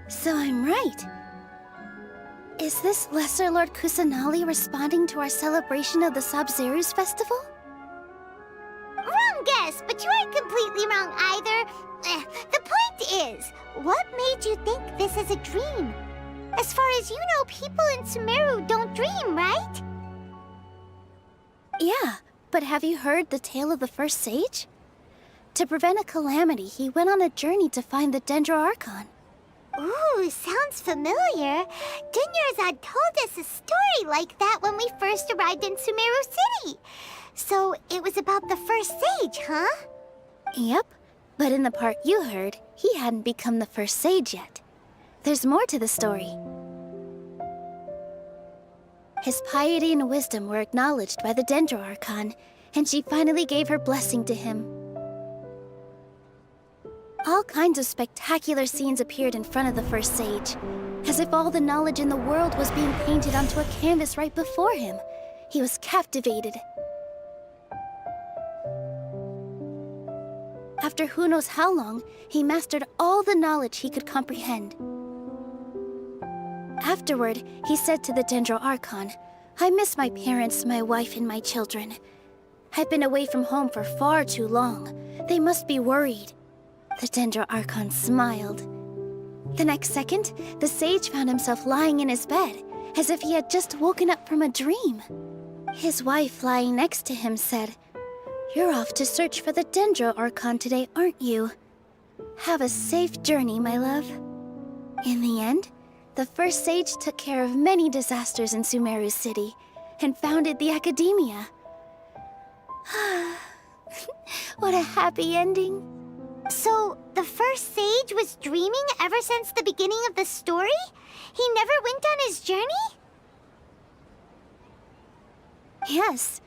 So I'm right. Is this Lesser Lord Kusanali responding to our celebration of the Sabzerus festival? Wrong guess, but you aren't completely wrong either. The point is, what made you think this is a dream? As far as you know, people in Sumeru don't dream, right? Yeah, but have you heard the tale of the first sage? To prevent a calamity, he went on a journey to find the Dendro Archon. Ooh, sounds familiar. Dunyarzad told us a story like that when we first arrived in Sumeru City. So it was about the first sage, huh? Yep, but in the part you heard, he hadn't become the first sage yet. there's more to the story. His piety and wisdom were acknowledged by the Dendro Archon, and she finally gave her blessing to him. All kinds of spectacular scenes appeared in front of the first sage, as if all the knowledge in the world was being painted onto a canvas right before him. He was captivated. After who knows how long, he mastered all the knowledge he could comprehend. Afterward, he said to the Dendro Archon, "I miss my parents, my wife, and my children. I've been away from home for far too long. They must be worried." The Dendro Archon smiled. The next second, the sage found himself lying in his bed, as if he had just woken up from a dream. His wife, lying next to him, said, "You're off to search for the Dendro Archon today, aren't you? Have a safe journey, my love." In the end, the first sage took care of many disasters in Sumeru City and founded the Academia. What a happy ending. So, the first sage was dreaming ever since the beginning of the story? He never went on his journey? Yes,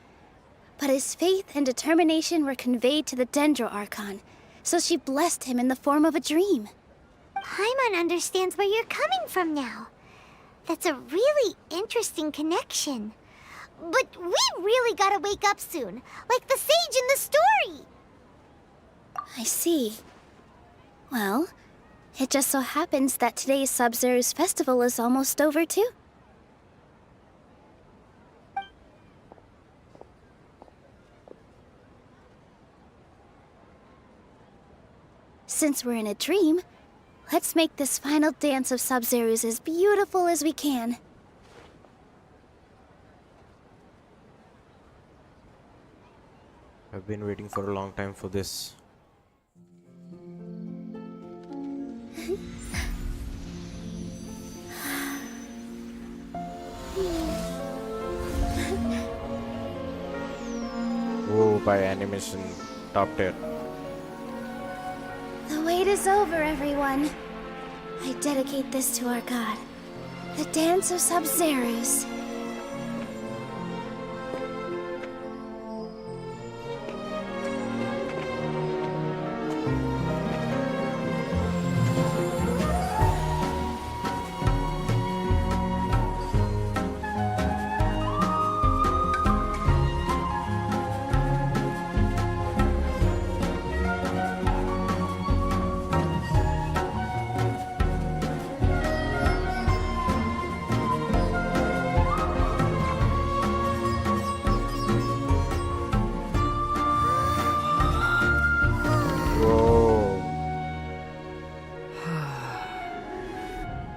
but his faith and determination were conveyed to the Dendro Archon, so she blessed him in the form of a dream. Paimon understands where you're coming from now. That's a really interesting connection. But we really gotta wake up soon, like the sage in the story! I see. Well, it just so happens that today's Sub-Zero's festival is almost over too. Since we're in a dream, let's make this final dance of Sub-Zero's as beautiful as we can. I've been waiting for a long time for this. Whoa, by animation, top tier. The wait is over, everyone. I dedicate this to our god, the Dance of Sub-Zero's.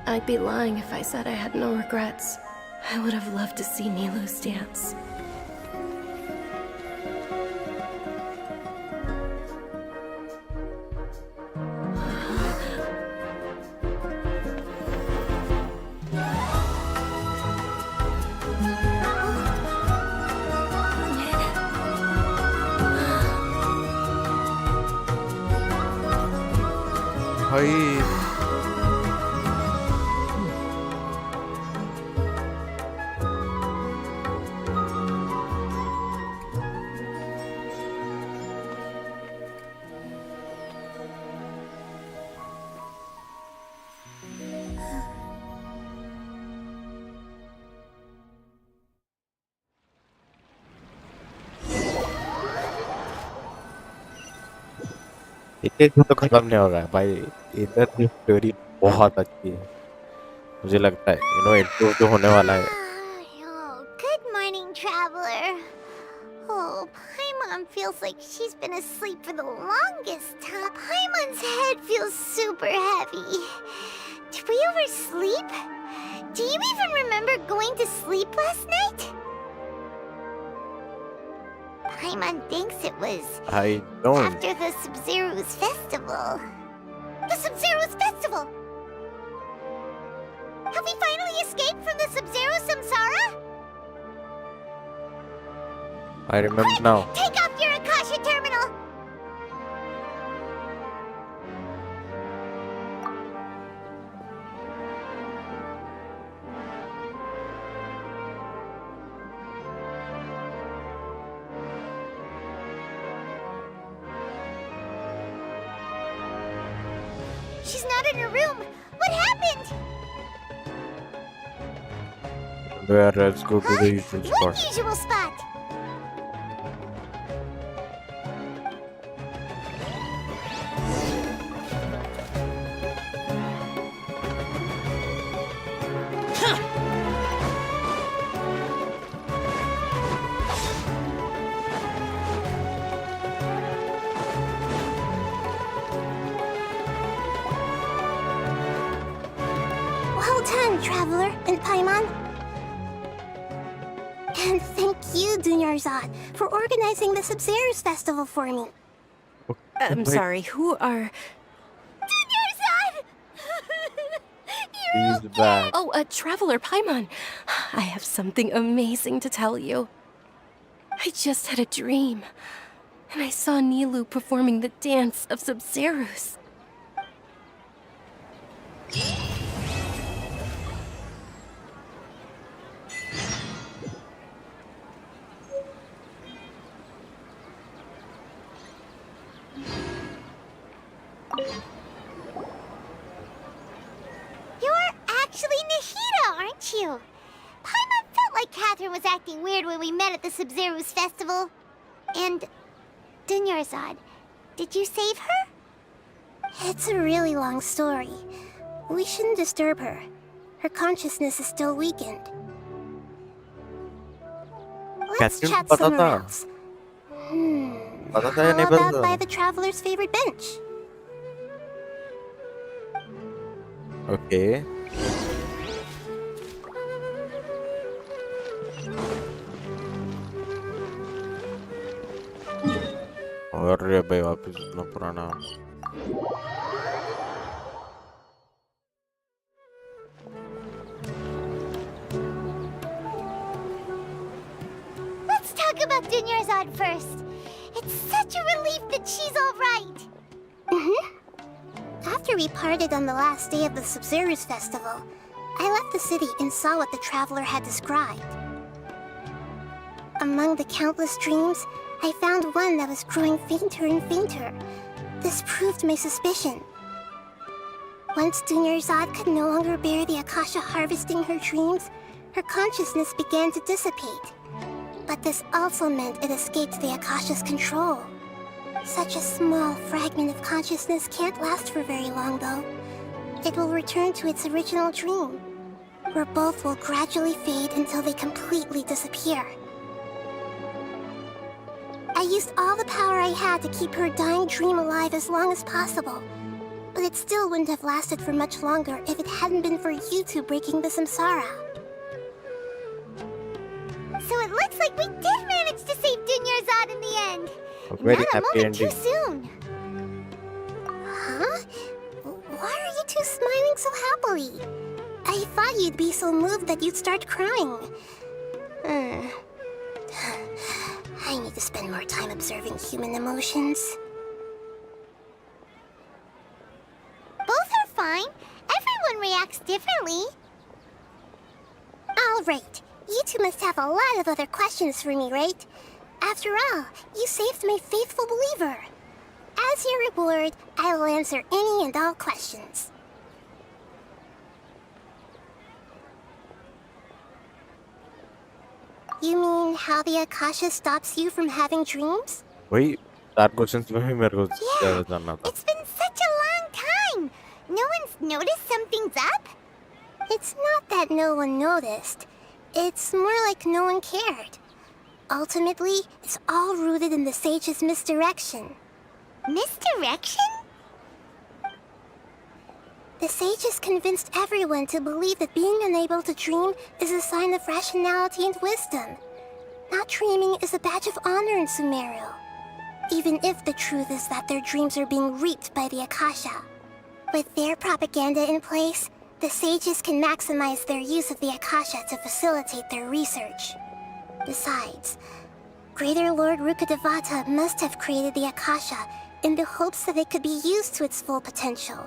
I'd be lying if I said I had no regrets. I would have loved to see Nilou's dance. Hi. इतने तो खत्म नहीं होगा भाई इधर की story बहुत अच्छी है मुझे लगता है इंट्रो जो होने वाला है Good morning, traveler. Oh, Paimon feels like she's been asleep for the longest time. Paimon's head feels super heavy. Did we oversleep? Do you even remember going to sleep last night? Paimon thinks it was I don't after the Sub-Zero's festival. The Sub-Zero's festival! Have we finally escaped from the Sub-Zero samsara? I remember Quick, now take off your Akasha terminal! She's not in her room. What happened? Where? Let's go to the usual What spot. usual spot? Well done, Traveler and Paimon. And thank you, Dunyarzad, for organizing the Sumeru's festival for me. I'm Wait. sorry, who are... He's back. Oh, Traveler Paimon. I have something amazing to tell you. I just had a dream, and I saw Nilou performing the dance of Sumeru's. You're actually Nahida, aren't you? Paimon felt like Catherine was acting weird when we met at the Sumeru's festival. And Dunyarzad, did you save her? It's a really long story. We shouldn't disturb her. Her consciousness is still weakened. Let's Catherine chat को पता somewhere था? else. पता था या How नहीं about पता by था? the Traveler's favorite bench? Okay. अरे भाई वापस इतना पुराना. Let's talk about Dunyarzad first. It's such a relief that she's all right. After we parted on the last day of the Sumeru's festival, I left the city and saw what the Traveler had described. Among the countless dreams, I found one that was growing fainter and fainter. This proved my suspicion. Once Dunyarzad could no longer bear the Akasha harvesting her dreams, her consciousness began to dissipate. But this also meant it escaped the Akasha's control. Such a small fragment of consciousness can't last for very long, though. It will return to its original dream, where both will gradually fade until they completely disappear. I used all the power I had to keep her dying dream alive as long as possible, but it still wouldn't have lasted for much longer if it hadn't been for you two breaking the samsara. So it looks like we did manage to save Dunyarzad in the end. Very Not a happy moment too ending. soon. Huh? Why are you two smiling so happily? I thought you'd be so moved that you'd start crying. I need to spend more time observing human emotions. Both are fine. Everyone reacts differently. All right. You two must have a lot of other questions for me, right? After all, you saved my faithful believer. As your reward, I will answer any and all questions. You mean how the Akasha stops you from having dreams? वही 4 questions में भी मेरे को Yeah, ज़्यादा जानना था. it's been such a long time. No one's noticed something's up? It's not that no one noticed. It's more like no one cared. Ultimately, it's all rooted in the sage's misdirection. Misdirection? The sages convinced everyone to believe that being unable to dream is a sign of rationality and wisdom. Not dreaming is a badge of honor in Sumeru. Even if the truth is that their dreams are being reaped by the Akasha. With their propaganda in place, the sages can maximize their use of the Akasha to facilitate their research. Besides, Greater Lord Rukkhadevata must have created the Akasha in the hopes that it could be used to its full potential.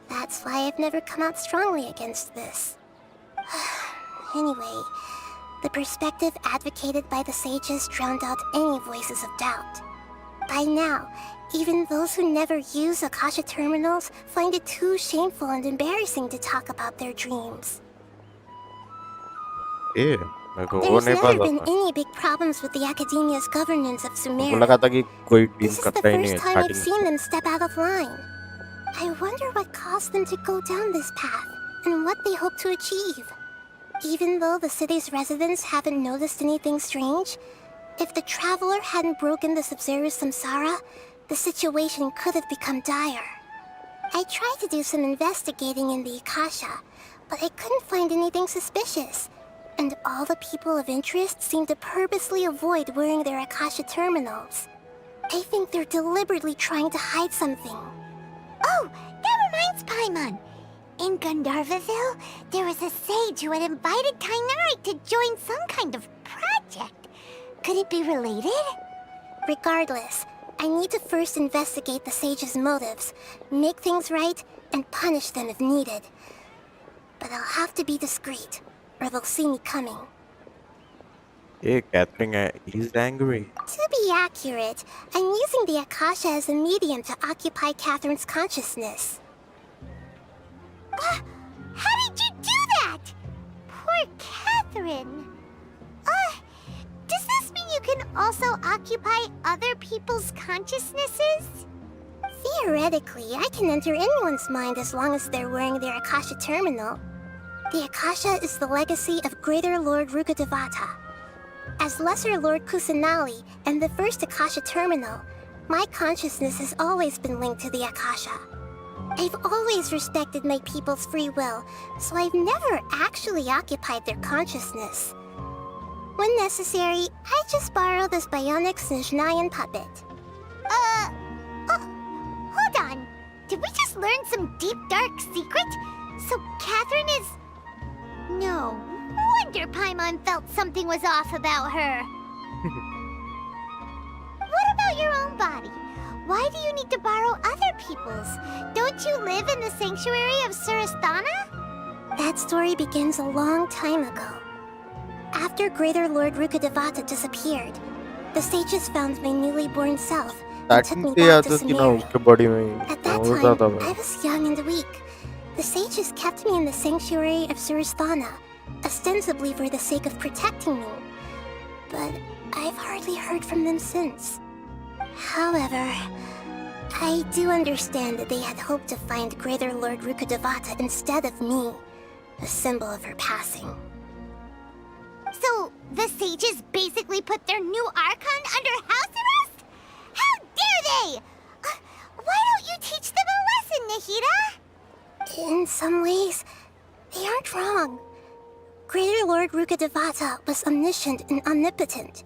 That's why I've never come out strongly against this. Anyway, the perspective advocated by the sages drowned out any voices of doubt. By now, even those who never use Akasha terminals find it too shameful and embarrassing to talk about their dreams. ये मेरे को वो There's नहीं never पता been था. any big problems with the Academia's governance of मेरे को Sumeru. लगा था कि कोई टीम This is the करता ही नहीं first है time I've स्टार्टिंग seen में. them step out of line. I wonder what caused them to go down this path, and what they hope to achieve. Even though the city's residents haven't noticed anything strange, if the traveler hadn't broken the Sumeru samsara, the situation could have become dire. I tried to do some investigating in the Akasha, but I couldn't find anything suspicious. And all the people of interest seem to purposely avoid wearing their Akasha terminals. I think they're deliberately trying to hide something. Oh, that reminds Paimon. In Gandharvaville, there was a sage who had invited Tainari to join some kind of project. Could it be related? Regardless, I need to first investigate the sage's motives, make things right, and punish them if needed. But I'll have to be discreet, or they'll see me coming. ये Catherine है. He's angry. To be accurate, I'm using the Akasha as a medium to occupy Catherine's consciousness. How did you do that? Poor Catherine. Does this mean you can also occupy other people's consciousnesses? Theoretically, I can enter anyone's mind as long as they're wearing their Akasha terminal. The Akasha is the legacy of Greater Lord Rukkhadevata. As Lesser Lord Kusanali and the first Akasha terminal, my consciousness has always been linked to the Akasha. I've always respected my people's free will, so I've never actually occupied their consciousness. When necessary, I just borrow this bionic Snezhnayan puppet. Hold on. Did we just learn some deep, dark secret? So Catherine is... No wonder Paimon felt something was off about her. What about your own body? Why do you need to borrow other people's? Don't you live in the sanctuary of Surasthana? That story begins a long time ago. After Greater Lord Rukkhadevata disappeared, the sages found my newly born self and took me Technically back to आता कि ना Sumeru. उसके body में At that हो time, जाता I है. was young and weak. The sages kept me in the sanctuary of Surasthana, ostensibly for the sake of protecting me. But I've hardly heard from them since. However, I do understand that they had hoped to find Greater Lord Rukkhadevata instead of me, a symbol of her passing. So, the sages basically put their new Archon under house arrest? How dare they! Why don't you teach them a lesson, Nahida? In some ways, they aren't wrong. Greater Lord Rukkhadevata was omniscient and omnipotent.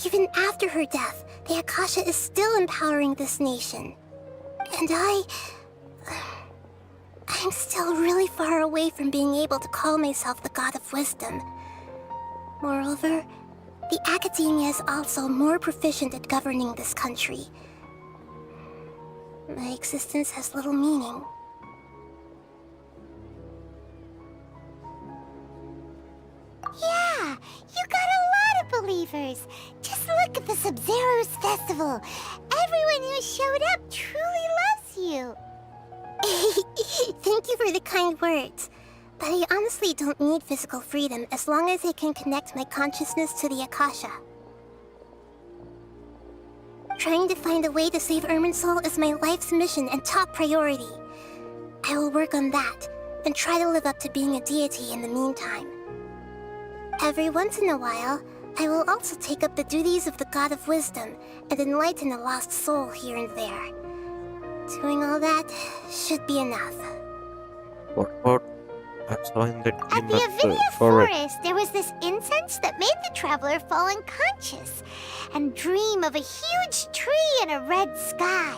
Even after her death, the Akasha is still empowering this nation. And I'm still really far away from being able to call myself the God of Wisdom. Moreover, the Academia is also more proficient at governing this country. My existence has little meaning. Yeah, you got a lot of believers. Just look at the Sub-Zero's festival. Everyone who showed up truly loves you. Thank you for the kind words. But I honestly don't need physical freedom as long as I can connect my consciousness to the Akasha. Trying to find a way to save Irminsul is my life's mission and top priority. I will work on that, and try to live up to being a deity in the meantime. Every once in a while, I will also take up the duties of the God of Wisdom and enlighten a lost soul here and there. Doing all that should be enough. What about I saw in the At the Avinia Forest, there was this incense that made the traveler fall unconscious and dream of a huge tree and a red sky.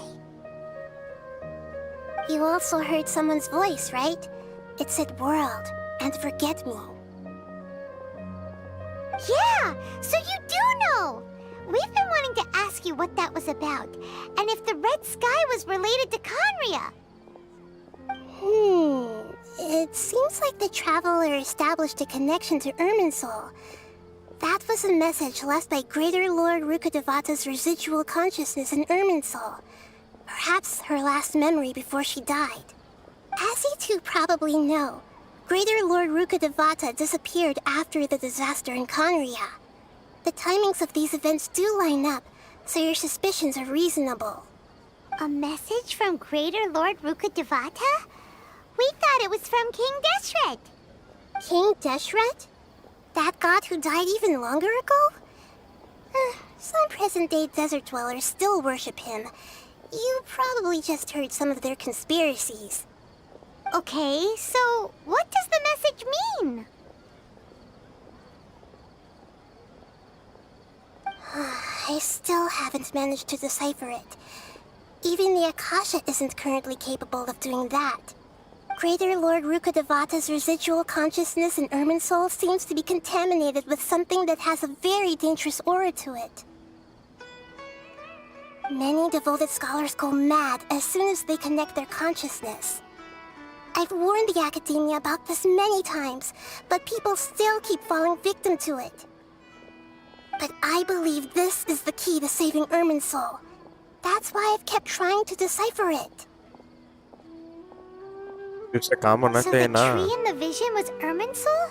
You also heard someone's voice, right? It said world and forget me. Yeah, so you do know! We've been wanting to ask you what that was about, and if the red sky was related to Conria. It seems like the traveler established a connection to Irminsul. That was a message left by Greater Lord Rukkhadevata's residual consciousness in Irminsul. Perhaps her last memory before she died. As you two probably know, Greater Lord Rukkhadevata disappeared after the disaster in Conria. The timings of these events do line up, so your suspicions are reasonable. A message from Greater Lord Rukkhadevata? We thought it was from King Deshret. King Deshret? That god who died even longer ago? Some present-day desert dwellers still worship him. You probably just heard some of their conspiracies. Okay, so what does the message mean? I still haven't managed to decipher it. Even the Akasha isn't currently capable of doing that. Greater Lord Rukkhadevata's residual consciousness in Irminsul seems to be contaminated with something that has a very dangerous aura to it. Many devoted scholars go mad as soon as they connect their consciousness. I've warned the Academia about this many times, but people still keep falling victim to it. But I believe this is the key to saving Irminsul. That's why I've kept trying to decipher it. उससे काम होना So चाहिए the ना. tree in the vision was Irminsul?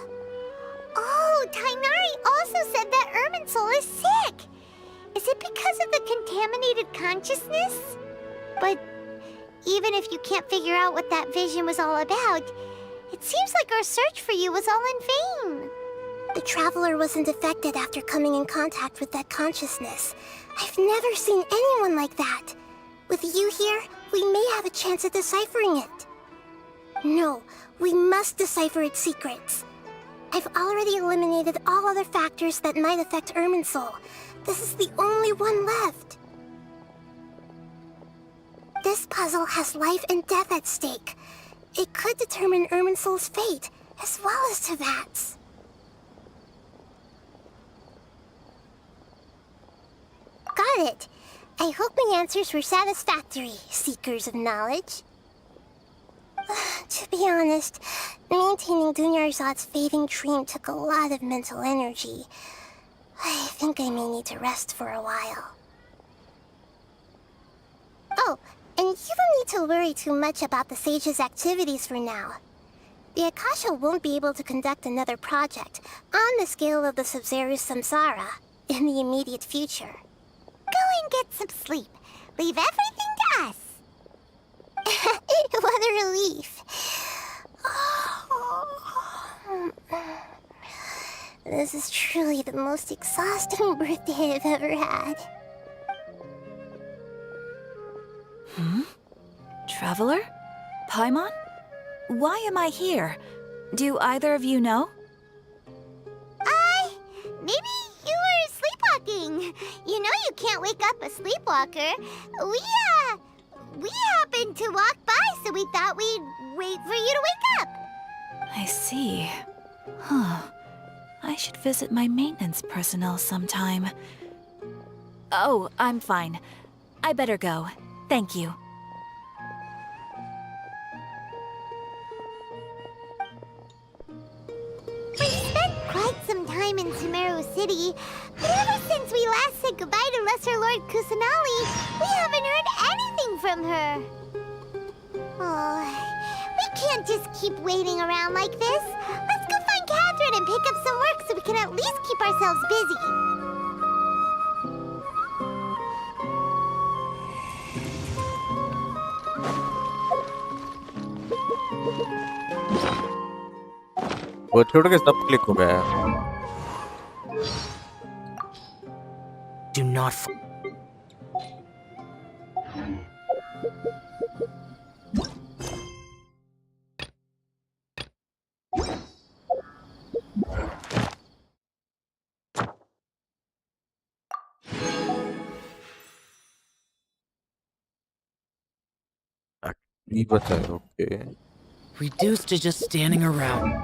Oh, Tainari also said that Irminsul is sick. Is it because of the contaminated consciousness? But even if you can't figure out what that vision was all about, it seems like our search for you was all in vain. The Traveler wasn't affected after coming in contact with that consciousness. I've never seen anyone like that. With you here, we may have a chance at deciphering it. No, we must decipher its secrets. I've already eliminated all other factors that might affect Irminsul. This is the only one left. This puzzle has life and death at stake. It could determine Irminsul's fate, as well as Tevat's. Got it. I hope my answers were satisfactory, seekers of knowledge. To be honest, maintaining Dunyarzad's fading dream took a lot of mental energy. I think I may need to rest for a while. Oh, and you don't need to worry too much about the Sage's activities for now. The Akasha won't be able to conduct another project on the scale of the Sub-Zero Samsara in the immediate future. Go and get some sleep. Leave everything to us. What a relief. This is truly the most exhausting birthday I've ever had. Traveler? Paimon? Why am I here? Do either of you know? Maybe you were sleepwalking. You know you can't wake up a sleepwalker. We happened to walk by, so we thought we'd wait for you to wake up. I see. Huh. I should visit my maintenance personnel sometime. Oh, I'm fine. I better go. Thank you. We spent quite some time in Sumeru City, but ever since we last said goodbye to Lesser Lord Kusanali, we haven't heard anything from her. Oh, we can't just keep waiting around like this. Let's go find Catherine and pick up some work so we can at least keep ourselves busy. वो छोड़ के सब click हो गया है. Do not. ये बताए. Okay. Reduced to just standing around.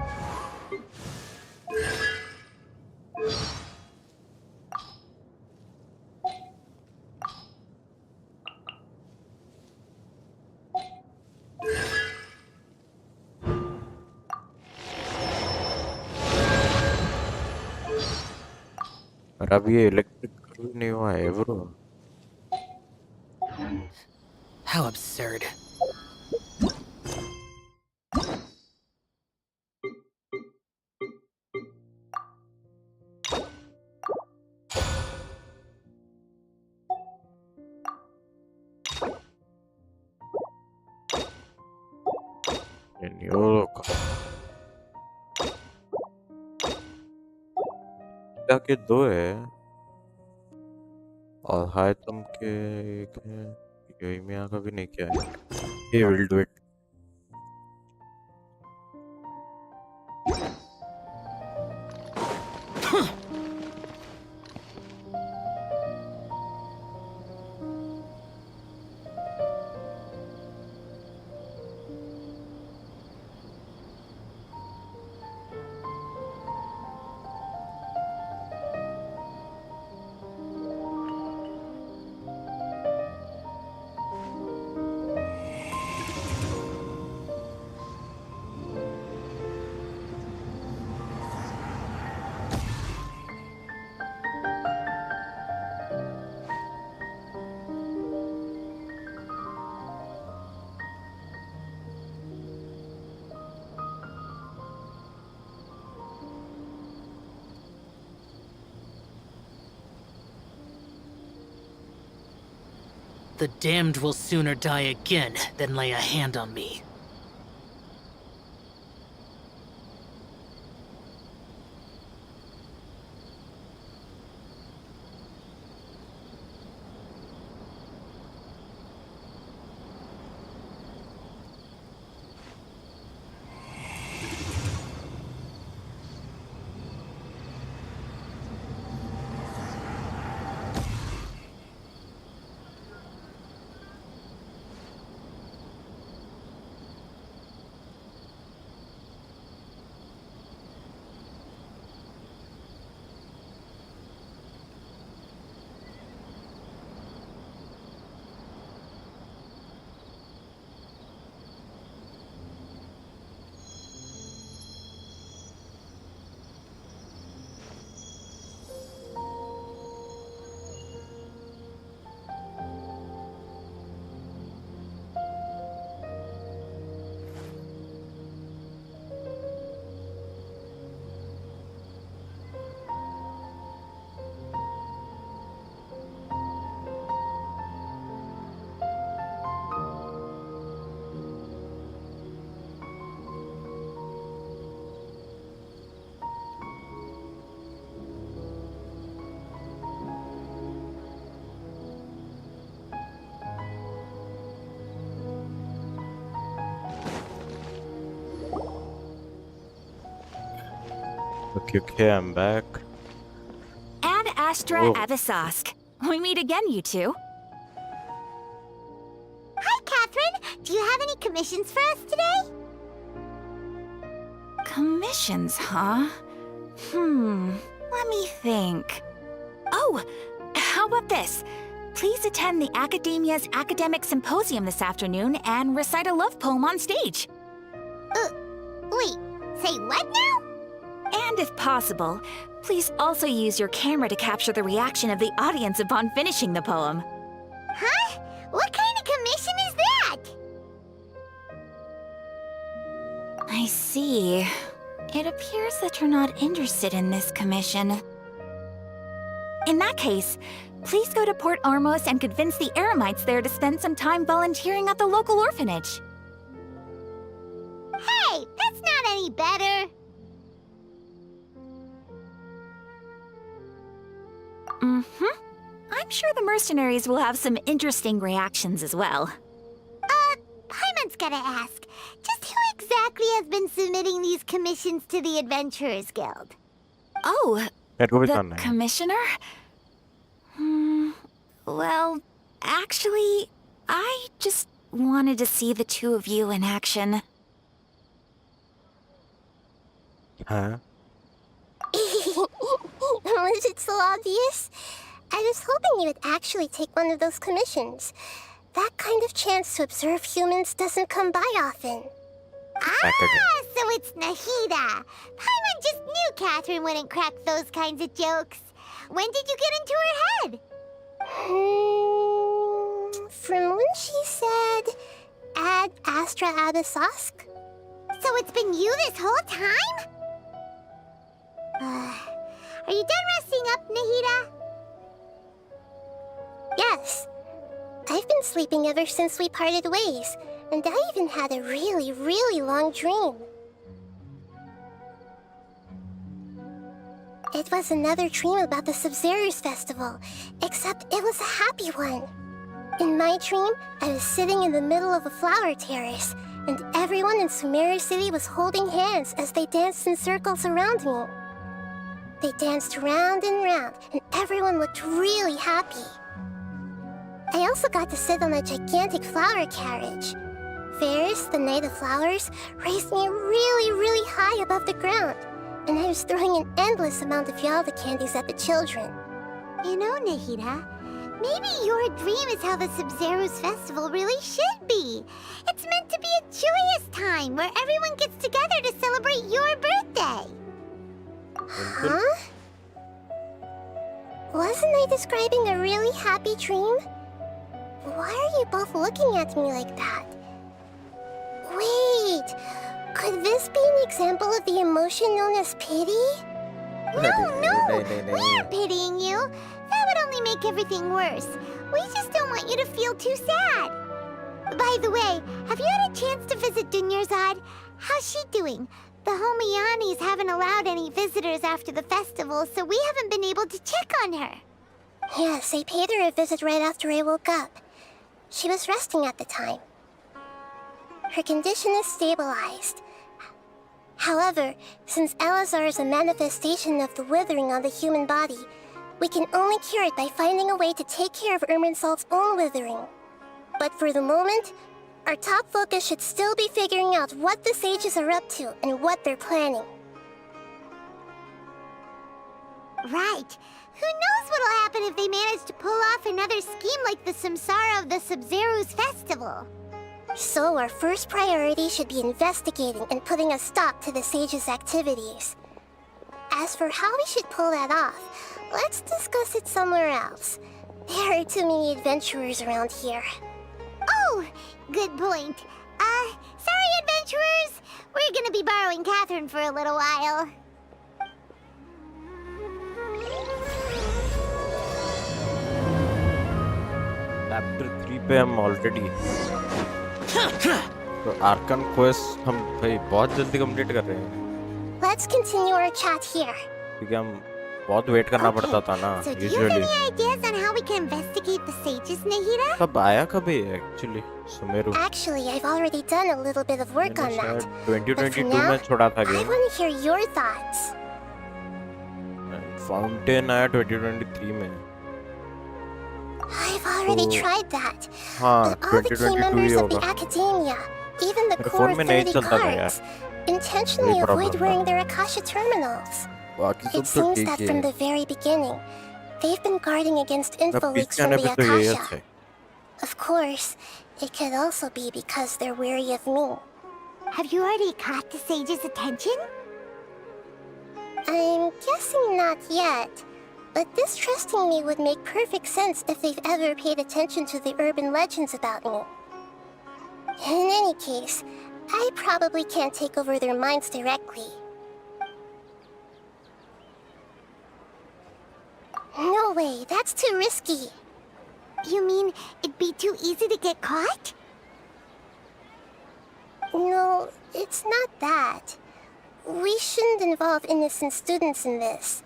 और अब ये इलेक्ट्रिक भी नहीं हुआ है ब्रो. How absurd. नहीं होगा. क्या के दो है और हाय तुम के एक है. यही में आगा भी नहीं किया है. ये will do it. The damned will sooner die again than lay a hand on me. Okay, I'm back. Ad Astra Oh. Avisask. We meet again, you two. Hi, Catherine. Do you have any commissions for us today? Commissions, huh? Let me think. Oh, how about this? Please attend the Academia's Academic Symposium this afternoon and recite a love poem on stage. Wait, say what now? And if possible, please also use your camera to capture the reaction of the audience upon finishing the poem. Huh? What kind of commission is that? I see. It appears that you're not interested in this commission. In that case, please go to Port Ormos and convince the Eremites there to spend some time volunteering at the local orphanage. Hey, that's not any better. I'm sure the mercenaries will have some interesting reactions as well. Paimon's gotta ask. Just who exactly has been submitting these commissions to the Adventurers Guild? Oh, मेरे को भी the करना है. commissioner? Well, actually, I just wanted to see the two of you in action. हाँ. Was it so obvious? I was hoping you would actually take one of those commissions. That kind of chance to observe humans doesn't come by often. So it's Nahida. Paimon just knew Catherine wouldn't crack those kinds of jokes. When did you get into her head? From when she said, Ad Astra Abyssosk? So it's been you this whole time? Are you done resting up, Nahida? Yes. I've been sleeping ever since we parted ways, and I even had a really, really long dream. It was another dream about the Sumeru's festival, except it was a happy one. In my dream, I was sitting in the middle of a flower terrace, and everyone in Sumeru City was holding hands as they danced in circles around me. They danced round and round, and everyone looked really happy. I also got to sit on a gigantic flower carriage. Ferris, the Knight of Flowers, raised me really, really high above the ground, and I was throwing an endless amount of Yalda candies at the children. You know, Nahida, maybe your dream is how the Sumeru's festival really should be. It's meant to be a joyous time where everyone gets together to celebrate your birthday. Huh? Wasn't I describing a really happy dream? Why are you both looking at me like that? Wait, could this be an example of the emotion known as pity? No, we aren't pitying you. That would only make everything worse. We just don't want you to feel too sad. By the way, have you had a chance to visit Dunyarzad? How's she doing? The Homiyanis haven't allowed any visitors after the festival, so we haven't been able to check on her. Yes, I paid her a visit right after I woke up. She was resting at the time. Her condition is stabilized. However, since Elazar is a manifestation of the withering on the human body, we can only cure it by finding a way to take care of Irminsul's own withering. But for the moment, our top focus should still be figuring out what the sages are up to and what they're planning. Right. Who knows what'll happen if they manage to pull off another scheme like the Samsara of the Sumeru's festival? So our first priority should be investigating and putting a stop to the sages' activities. As for how we should pull that off, let's discuss it somewhere else. There are too many adventurers around here. Oh, good point. Sorry, adventurers. We're gonna be borrowing Catherine for a little while. Chapter 3 पे हम already तो Archon quest हम भाई बहुत जल्दी complete कर रहे हैं Let's continue our chat here. क्योंकि हम बहुत वेट करना पड़ता था ना So do you have usually any ideas on how we can investigate the sages, Nahida? कब आया कभी actually Sumeru Actually, I've already done a little bit of work on that. But for 2022 now, में छोड़ा था I game want to hear your thoughts. Fountain आया 2023 में I've already तो tried that. हाँ But all the key 2022 members he of the होगा academia, even the मेरे core phone में नहीं 30 चलता था यार guards, intentionally वही avoid प्रॉब्लम wearing था their Akasha terminals. बाकी It सब तो seems ठीक that ही from है the very beginning, they've been guarding against अब info leaks पीछे from आने the पे तो यही Akasha. अच्छा है Of course, it could also be because they're wary of me. Have you already caught the sages' attention? I'm guessing not yet, but distrusting me would make perfect sense if they've ever paid attention to the urban legends about me. In any case, I probably can't take over their minds directly. No way, that's too risky. You mean it'd be too easy to get caught? No, it's not that. We shouldn't involve innocent students in this.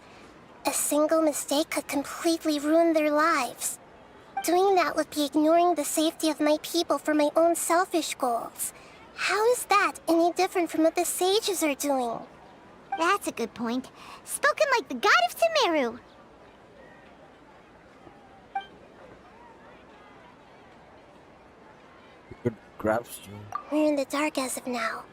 A single mistake could completely ruin their lives. Doing that would be ignoring the safety of my people for my own selfish goals. How is that any different from what the sages are doing? That's a good point. Spoken like the god of Sumeru. you could grab you We're in the dark as of now.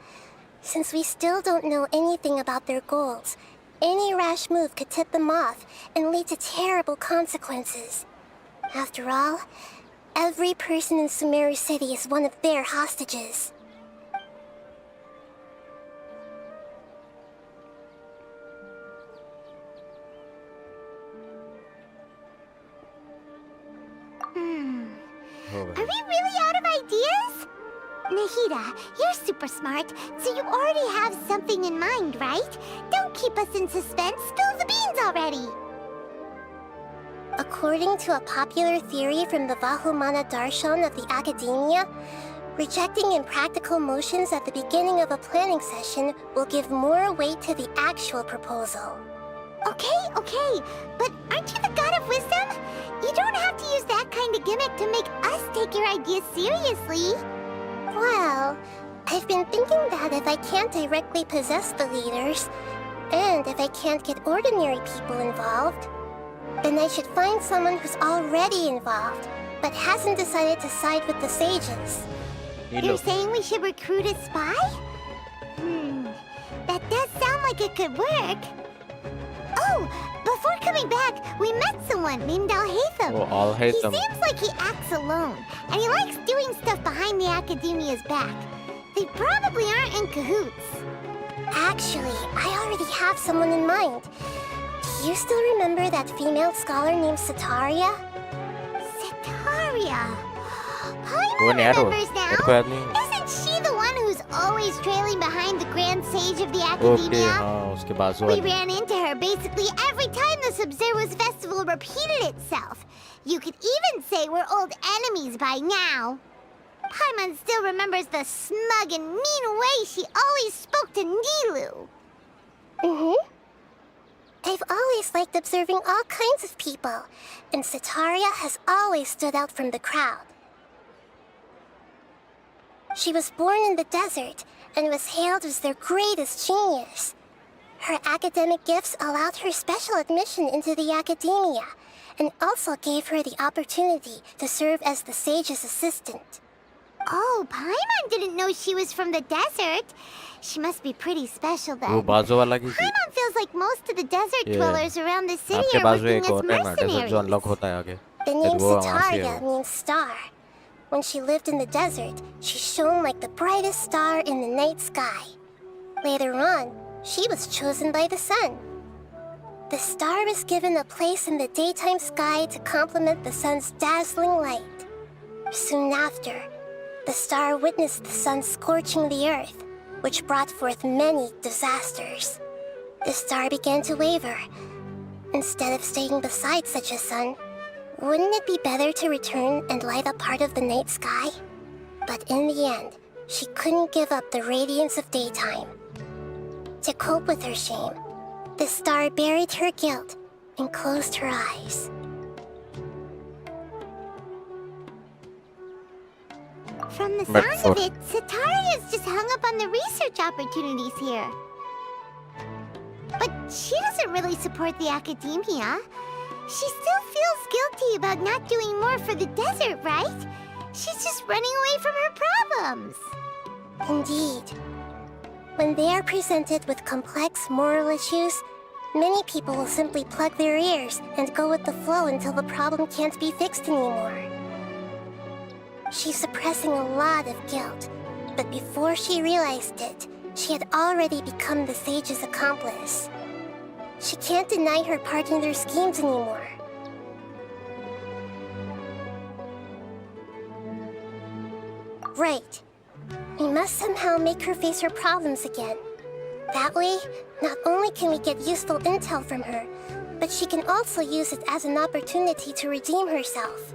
Since we still don't know anything about their goals, any rash move could tip them off and lead to terrible consequences. After all, every person in Sumeru City is one of their hostages. Are we really out of ideas? Nahida, you're super smart, so you already have something in mind, right? Don't keep us in suspense. Spill the beans already. According to a popular theory from the Vahumana Darshan of the Academia, rejecting impractical motions at the beginning of a planning session will give more weight to the actual proposal. Okay, but aren't you the god of wisdom? You don't have to use that kind of gimmick to make us take your ideas seriously. Well, I've been thinking that if I can't directly possess the leaders, and if I can't get ordinary people involved, then I should find someone who's already involved, but hasn't decided to side with the sages. You're saying we should recruit a spy? That does sound like it could work. Oh, before coming back, we met someone named Al-Haytham. Oh, Al-Haytham. He seems like he acts alone, and he likes doing stuff behind the Academia's back. They probably aren't in cahoots. Actually, I already have someone in mind. Do you still remember that female scholar named Setaria? Setaria. Paimon वो narrow remembers now. मेरे को याद नहीं Isn't she the one who's always trailing behind the Grand Sage of the okay Academia? हाँ उसके बाजू We वाली ran into her basically every time the Sub-Zero's festival repeated itself. You could even say we're old enemies by now. Paimon still remembers the smug and mean way she always spoke to Nilu. I've always liked observing all kinds of people, and Setaria has always stood out from the crowd. She was born in the desert and was hailed as their greatest genius. Her academic gifts allowed her special admission into the Academia, and also gave her the opportunity to serve as the sage's assistant. Oh, Paimon didn't know she was from the desert. She must be pretty special then. वो बाजू वाला की थी Paimon feels like most of the desert Yeah. dwellers around the city आपके are बाजू working एक और है as ना डेजर्ट जो अनलॉक mercenaries. होता है आगे The name वो वहाँ से Setaria है means star. When she lived in the desert, she shone like the brightest star in the night sky. Later on, she was chosen by the sun. The star was given a place in the daytime sky to complement the sun's dazzling light. Soon after, the star witnessed the sun scorching the earth, which brought forth many disasters. The star began to waver. Instead of staying beside such a sun, wouldn't it be better to return and light up part of the night sky? But in the end, she couldn't give up the radiance of daytime. To cope with her shame, the star buried her guilt and closed her eyes. From the Metaphor. sound of it, Setaria's just hung up on the research opportunities here. But she doesn't really support the Academia. She still feels guilty about not doing more for the desert, right? She's just running away from her problems. Indeed. When they are presented with complex moral issues, many people will simply plug their ears and go with the flow until the problem can't be fixed anymore. She's suppressing a lot of guilt, but before she realized it, she had already become the sage's accomplice. She can't deny her part in their schemes anymore. Right. We must somehow make her face her problems again. That way, not only can we get useful intel from her, but she can also use it as an opportunity to redeem herself.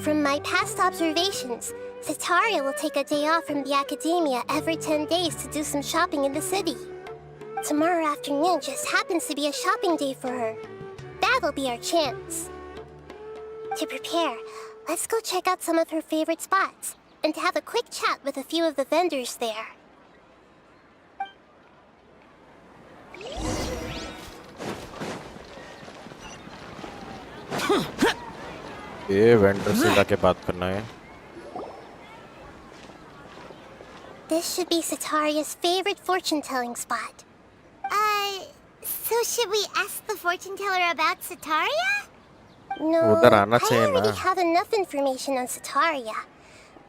From my past observations, Setaria will take a day off from the Academia every 10 days to do some shopping in the city. Tomorrow afternoon just happens to be a shopping day for her. That'll be our chance. To prepare, let's go check out some of her favorite spots, and have a quick chat with a few of the vendors there. ये vendor से जाके बात करना है This should be Setaria's favorite fortune-telling spot. So should we ask the fortune teller about Setaria? No, उधर आना I चाहिए already ना have enough information on Setaria.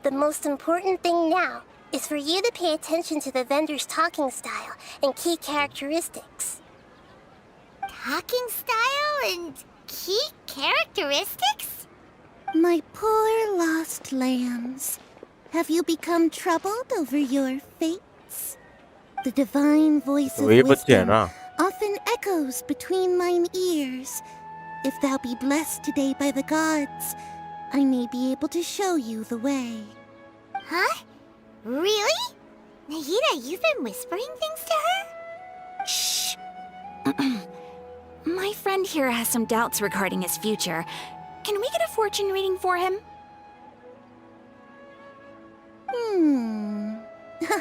The most important thing now is for you to pay attention to the vendor's talking style and key characteristics. Talking style and key characteristics? My poor lost lambs. Have you become troubled over your fates? The divine voice of वही बच्चे हैं wisdom ना? often echoes between mine ears. If thou be blessed today by the gods, I may be able to show you the way. Huh? Really? Nahida, you've been whispering things to her? Shh. My friend here has some doubts regarding his future. Can we get a fortune reading for him?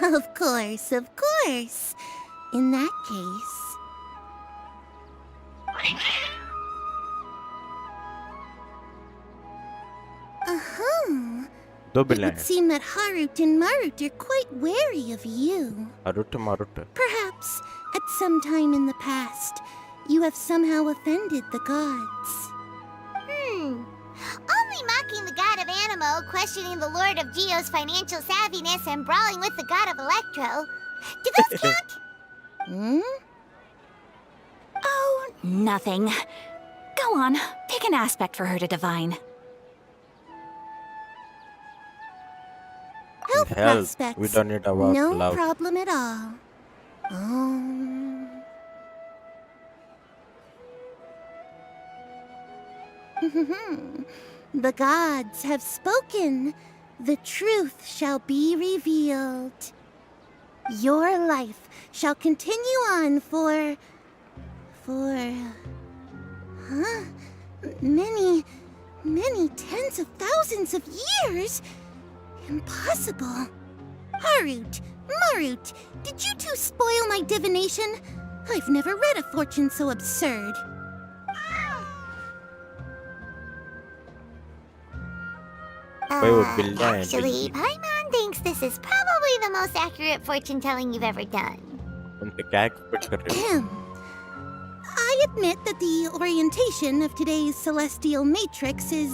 Of course, of course. In that case... दो It बिल्ला would हैं. seem that Harut and Marut are quite wary of you. Harut Marut. Perhaps, at some time in the past, you have somehow offended the gods. Only mocking the god of Animo, questioning the lord of Geo's financial savviness, and brawling with the god of Electro. Do those count? Oh, nothing. Go on, pick an aspect for her to divine. Health Health. prospects. We don't need about No love. problem at all. The gods have spoken. The truth shall be revealed. Your life shall continue on for... many tens of thousands of years? Impossible. Harut, Marut, did you two spoil my divination? I've never read a fortune so absurd. Actually, Paimon thinks this is probably the most accurate fortune telling you've ever done. उनसे क्या expect कर रहे हो? I admit that the orientation of today's celestial matrix is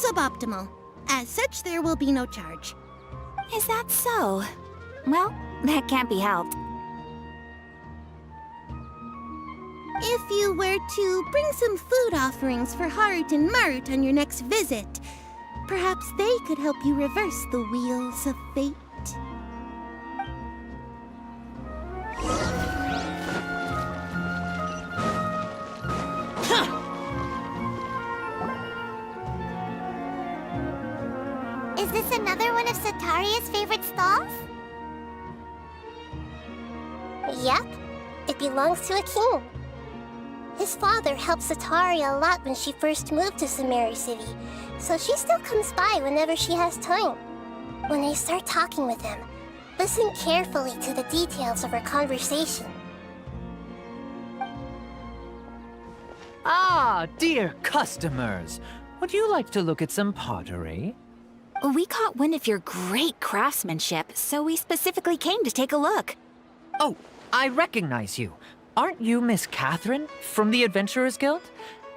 suboptimal. As such, there will be no charge. Is that so? Well, that can't be helped. If you were to bring some food offerings for Harut and Marut on your next visit, perhaps they could help you reverse the wheels of fate. Is this another one of Sataria's favorite stalls? Yep. It belongs to a king. His father helped Sataria a lot when she first moved to Sumeru City, so she still comes by whenever she has time. When I start talking with him, listen carefully to the details of our conversation. Ah, dear customers. Would you like to look at some pottery? We caught wind of your great craftsmanship, so we specifically came to take a look. Oh, I recognize you. Aren't you Miss Catherine from the Adventurers Guild?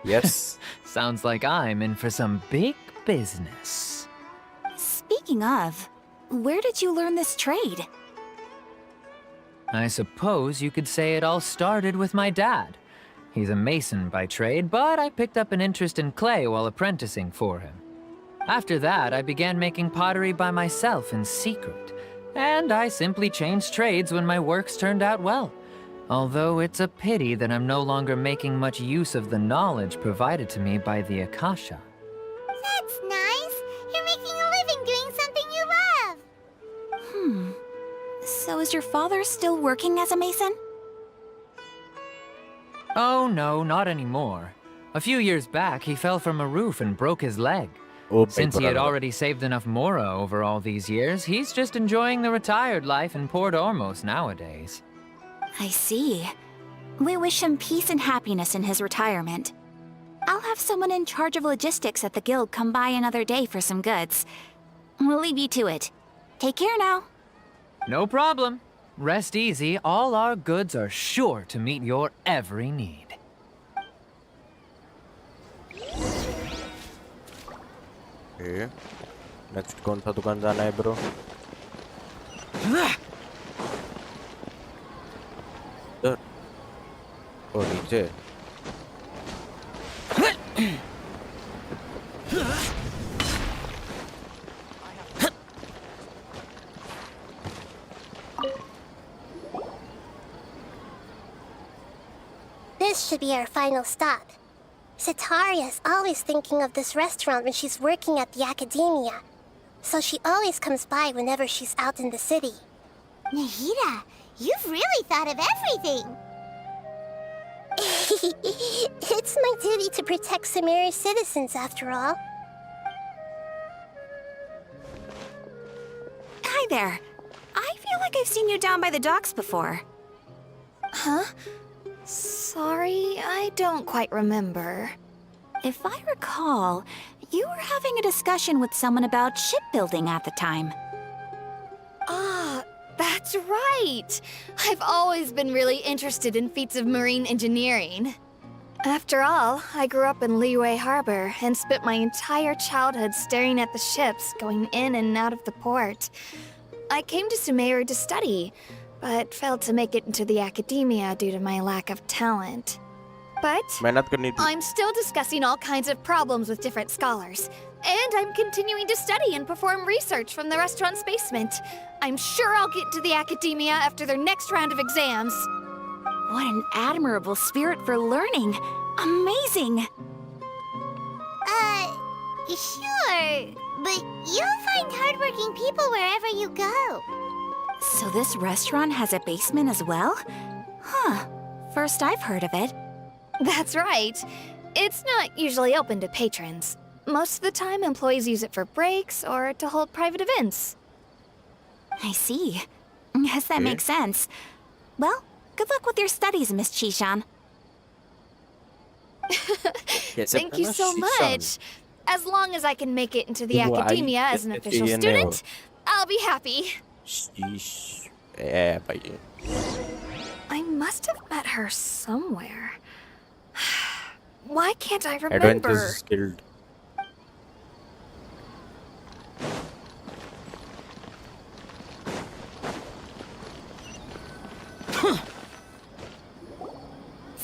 Yes. Sounds like I'm in for some big business. Speaking of, where did you learn this trade? I suppose you could say it all started with my dad. He's a mason by trade, but I picked up an interest in clay while apprenticing for him. After that, I began making pottery by myself in secret, and I simply changed trades when my works turned out well. Although it's a pity that I'm no longer making much use of the knowledge provided to me by the Akasha. That's nice. You're making a living doing something you love. So is your father still working as a mason? Oh no, not anymore. A few years back, he fell from a roof and broke his leg. Oh, Since he had already saved enough Mora over all these years, he's just enjoying the retired life in Port Ormos nowadays. I see. We wish him peace and happiness in his retirement. I'll have someone in charge of logistics at the guild come by another day for some goods. We'll leave you to it. Take care now. No problem. Rest easy, all our goods are sure to meet your every need. Okay. Next कौन सा दुकान जाना है bro? ओ नीचे This should be our final stop. Sitaria's always thinking of this restaurant when she's working at the academia, so she always comes by whenever she's out in the city. Nahida, you've really thought of everything! It's my duty to protect Sumeru's citizens, after all. Hi there. I feel like I've seen you down by the docks before. Huh? Sorry, I don't quite remember. If I recall, you were having a discussion with someone about shipbuilding at the time. Ah, that's right! I've always been really interested in feats of marine engineering. After all, I grew up in Liyue Harbor and spent my entire childhood staring at the ships going in and out of the port. I came to Sumeru to study, but failed to make it into the academia due to my lack of talent. But मेहनत करनी थी. I'm still discussing all kinds of problems with different scholars. And I'm continuing to study and perform research from the restaurant's basement. I'm sure I'll get to the academia after their next round of exams. What an admirable spirit for learning. Amazing. Sure. But you'll find hardworking people wherever you go. So this restaurant has a basement as well? Huh. First I've heard of it. That's right. It's not usually open to patrons. Most of the time, employees use it for breaks or to hold private events. I see. Yes, that makes sense. Well, good luck with your studies, Miss Chishan. Thank you so much. As long as I can make it into the Why academia as an is it official in student, I'll be happy. Sheesh. Yeah, भाई. I must have met her somewhere. Why can't I remember? Adventure skilled.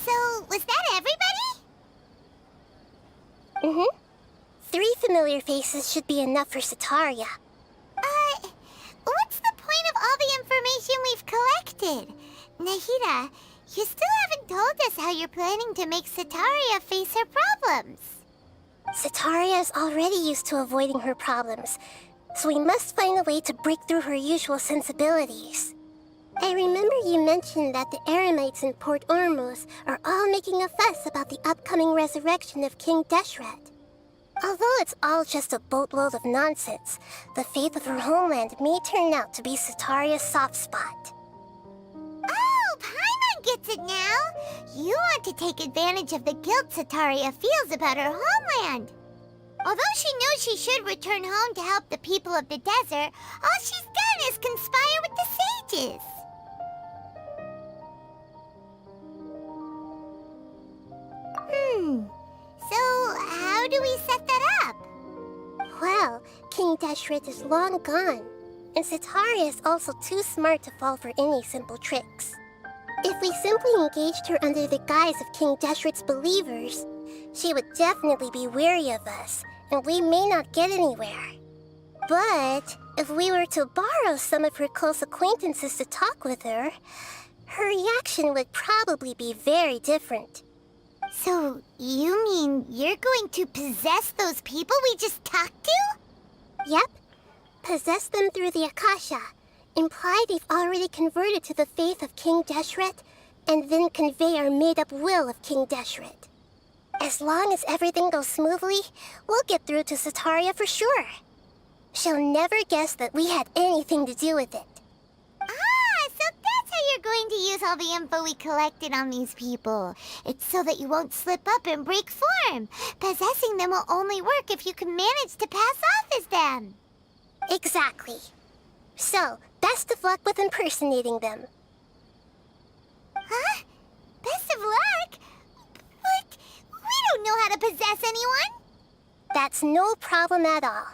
So, was that everybody? Mm-hmm. 3 familiar faces should be enough for Sitaria. What's the point of all the information we've collected? Nahida, you still haven't told us how you're planning to make Sitaria face her problems. Sitaria is already used to avoiding her problems, so we must find a way to break through her usual sensibilities. I remember you mentioned that the Eremites in Port Ormuz are all making a fuss about the upcoming resurrection of King Deshret. Although it's all just a boatload of nonsense, the fate of her homeland may turn out to be Sitaria's soft spot. Oh, Paimon gets it now! You want to take advantage of the guilt Sitaria feels about her homeland. Although she knows she should return home to help the people of the desert, all she's done is conspire with the sages. So how do we set that up? Well, King Deshret is long gone, and Sitaria is also too smart to fall for any simple tricks. If we simply engaged her under the guise of King Deshret's believers, she would definitely be wary of us, and we may not get anywhere. But if we were to borrow some of her close acquaintances to talk with her, her reaction would probably be very different. So, you mean you're going to possess those people we just talked to? Yep. Possess them through the Akasha. Imply they've already converted to the faith of King Deshret, and then convey our made-up will of King Deshret. As long as everything goes smoothly, we'll get through to Sitaria for sure. She'll never guess that we had anything to do with it. So that's how you're going to use all the info we collected on these people. It's so that you won't slip up and break form. Possessing them will only work if you can manage to pass off as them. Exactly. So, best of luck with impersonating them. Huh? Best of luck? But we don't know how to possess anyone. That's no problem at all.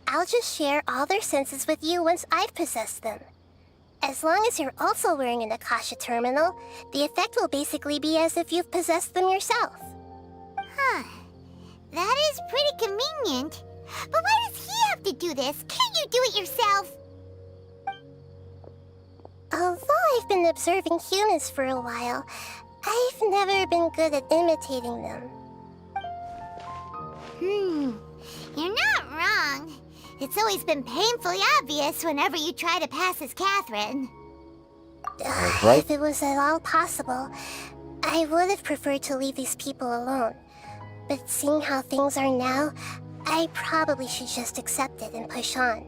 I'll just share all their senses with you once I've possessed them. As long as you're also wearing an Akasha terminal, the effect will basically be as if you've possessed them yourself. Huh. That is pretty convenient. But why does he have to do this? Can't you do it yourself? Although I've been observing humans for a while, I've never been good at imitating them. You're not wrong. It's always been painfully obvious whenever you try to pass as Catherine. Right? If it was at all possible, I would have preferred to leave these people alone. But seeing how things are now, I probably should just accept it and push on.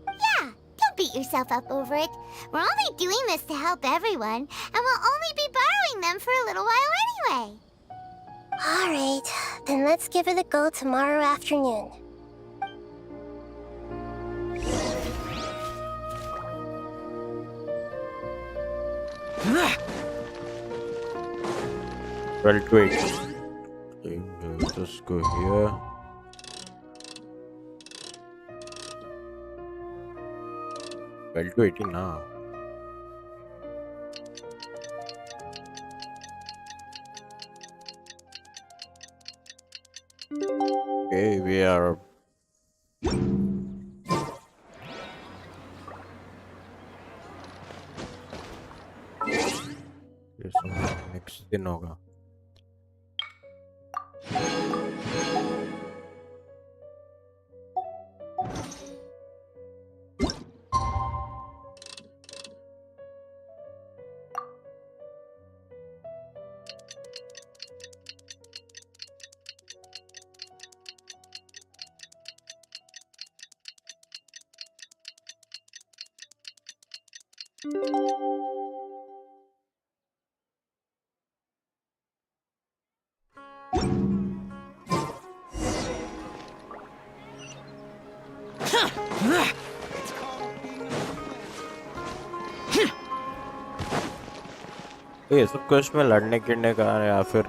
Yeah, don't beat yourself up over it. We're only doing this to help everyone, and we'll only be borrowing them for a little while anyway. Alright, then let's give it a go tomorrow afternoon. Well, wait. Just go here. Well, 18 now. Okay, we are. Next दिन होगा. ये सब कुछ में लड़ने गिरने का या फिर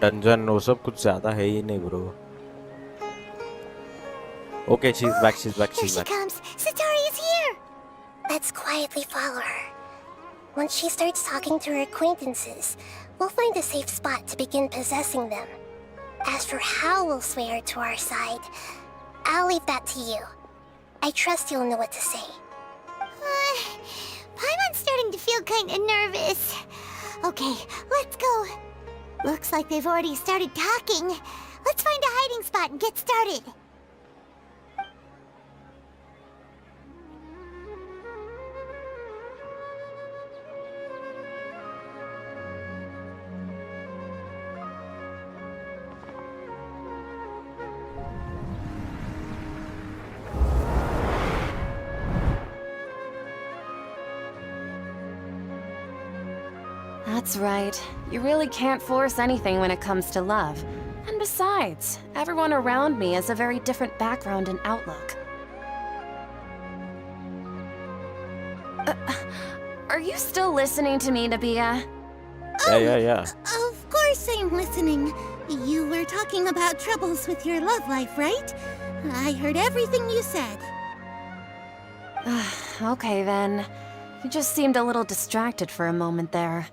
डंजन वो सब कुछ ज्यादा है ही नहीं bro. Okay, she's back. She's back. Here she comes. Satori is here. Let's quietly follow her. Once she starts talking to her acquaintances, we'll find a safe spot to begin possessing them. As for how we'll sway her to our side, I'll leave that to you. I trust you'll know what to say. Paimon's starting to feel kind of nervous. Okay, let's go. Looks like they've already started talking. Let's find a hiding spot and get started. That's right. You really can't force anything when it comes to love. And besides, everyone around me has a very different background and outlook. Are you still listening to me, Nabia? Yeah. Of course I'm listening. You were talking about troubles with your love life, right? I heard everything you said. Okay then. You just seemed a little distracted for a moment there.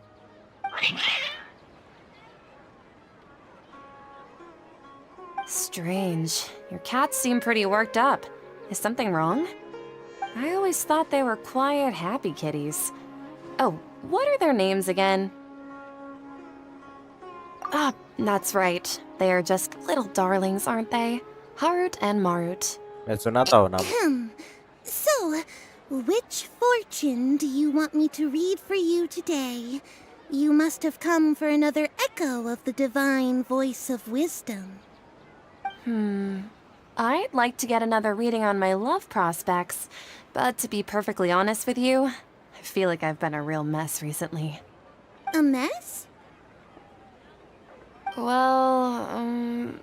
Strange. Your cats seem pretty worked up. Is something wrong? I always thought they were quiet, happy kitties. Oh, what are their names again? Ah, that's right. They are just little darlings, aren't they? Harut and Marut. मैं सुनाता हूँ ना. So, which fortune do you want me to read for you today? You must have come for another echo of the divine voice of wisdom. I'd like to get another reading on my love prospects, but to be perfectly honest with you, I feel like I've been a real mess recently. A mess? Well,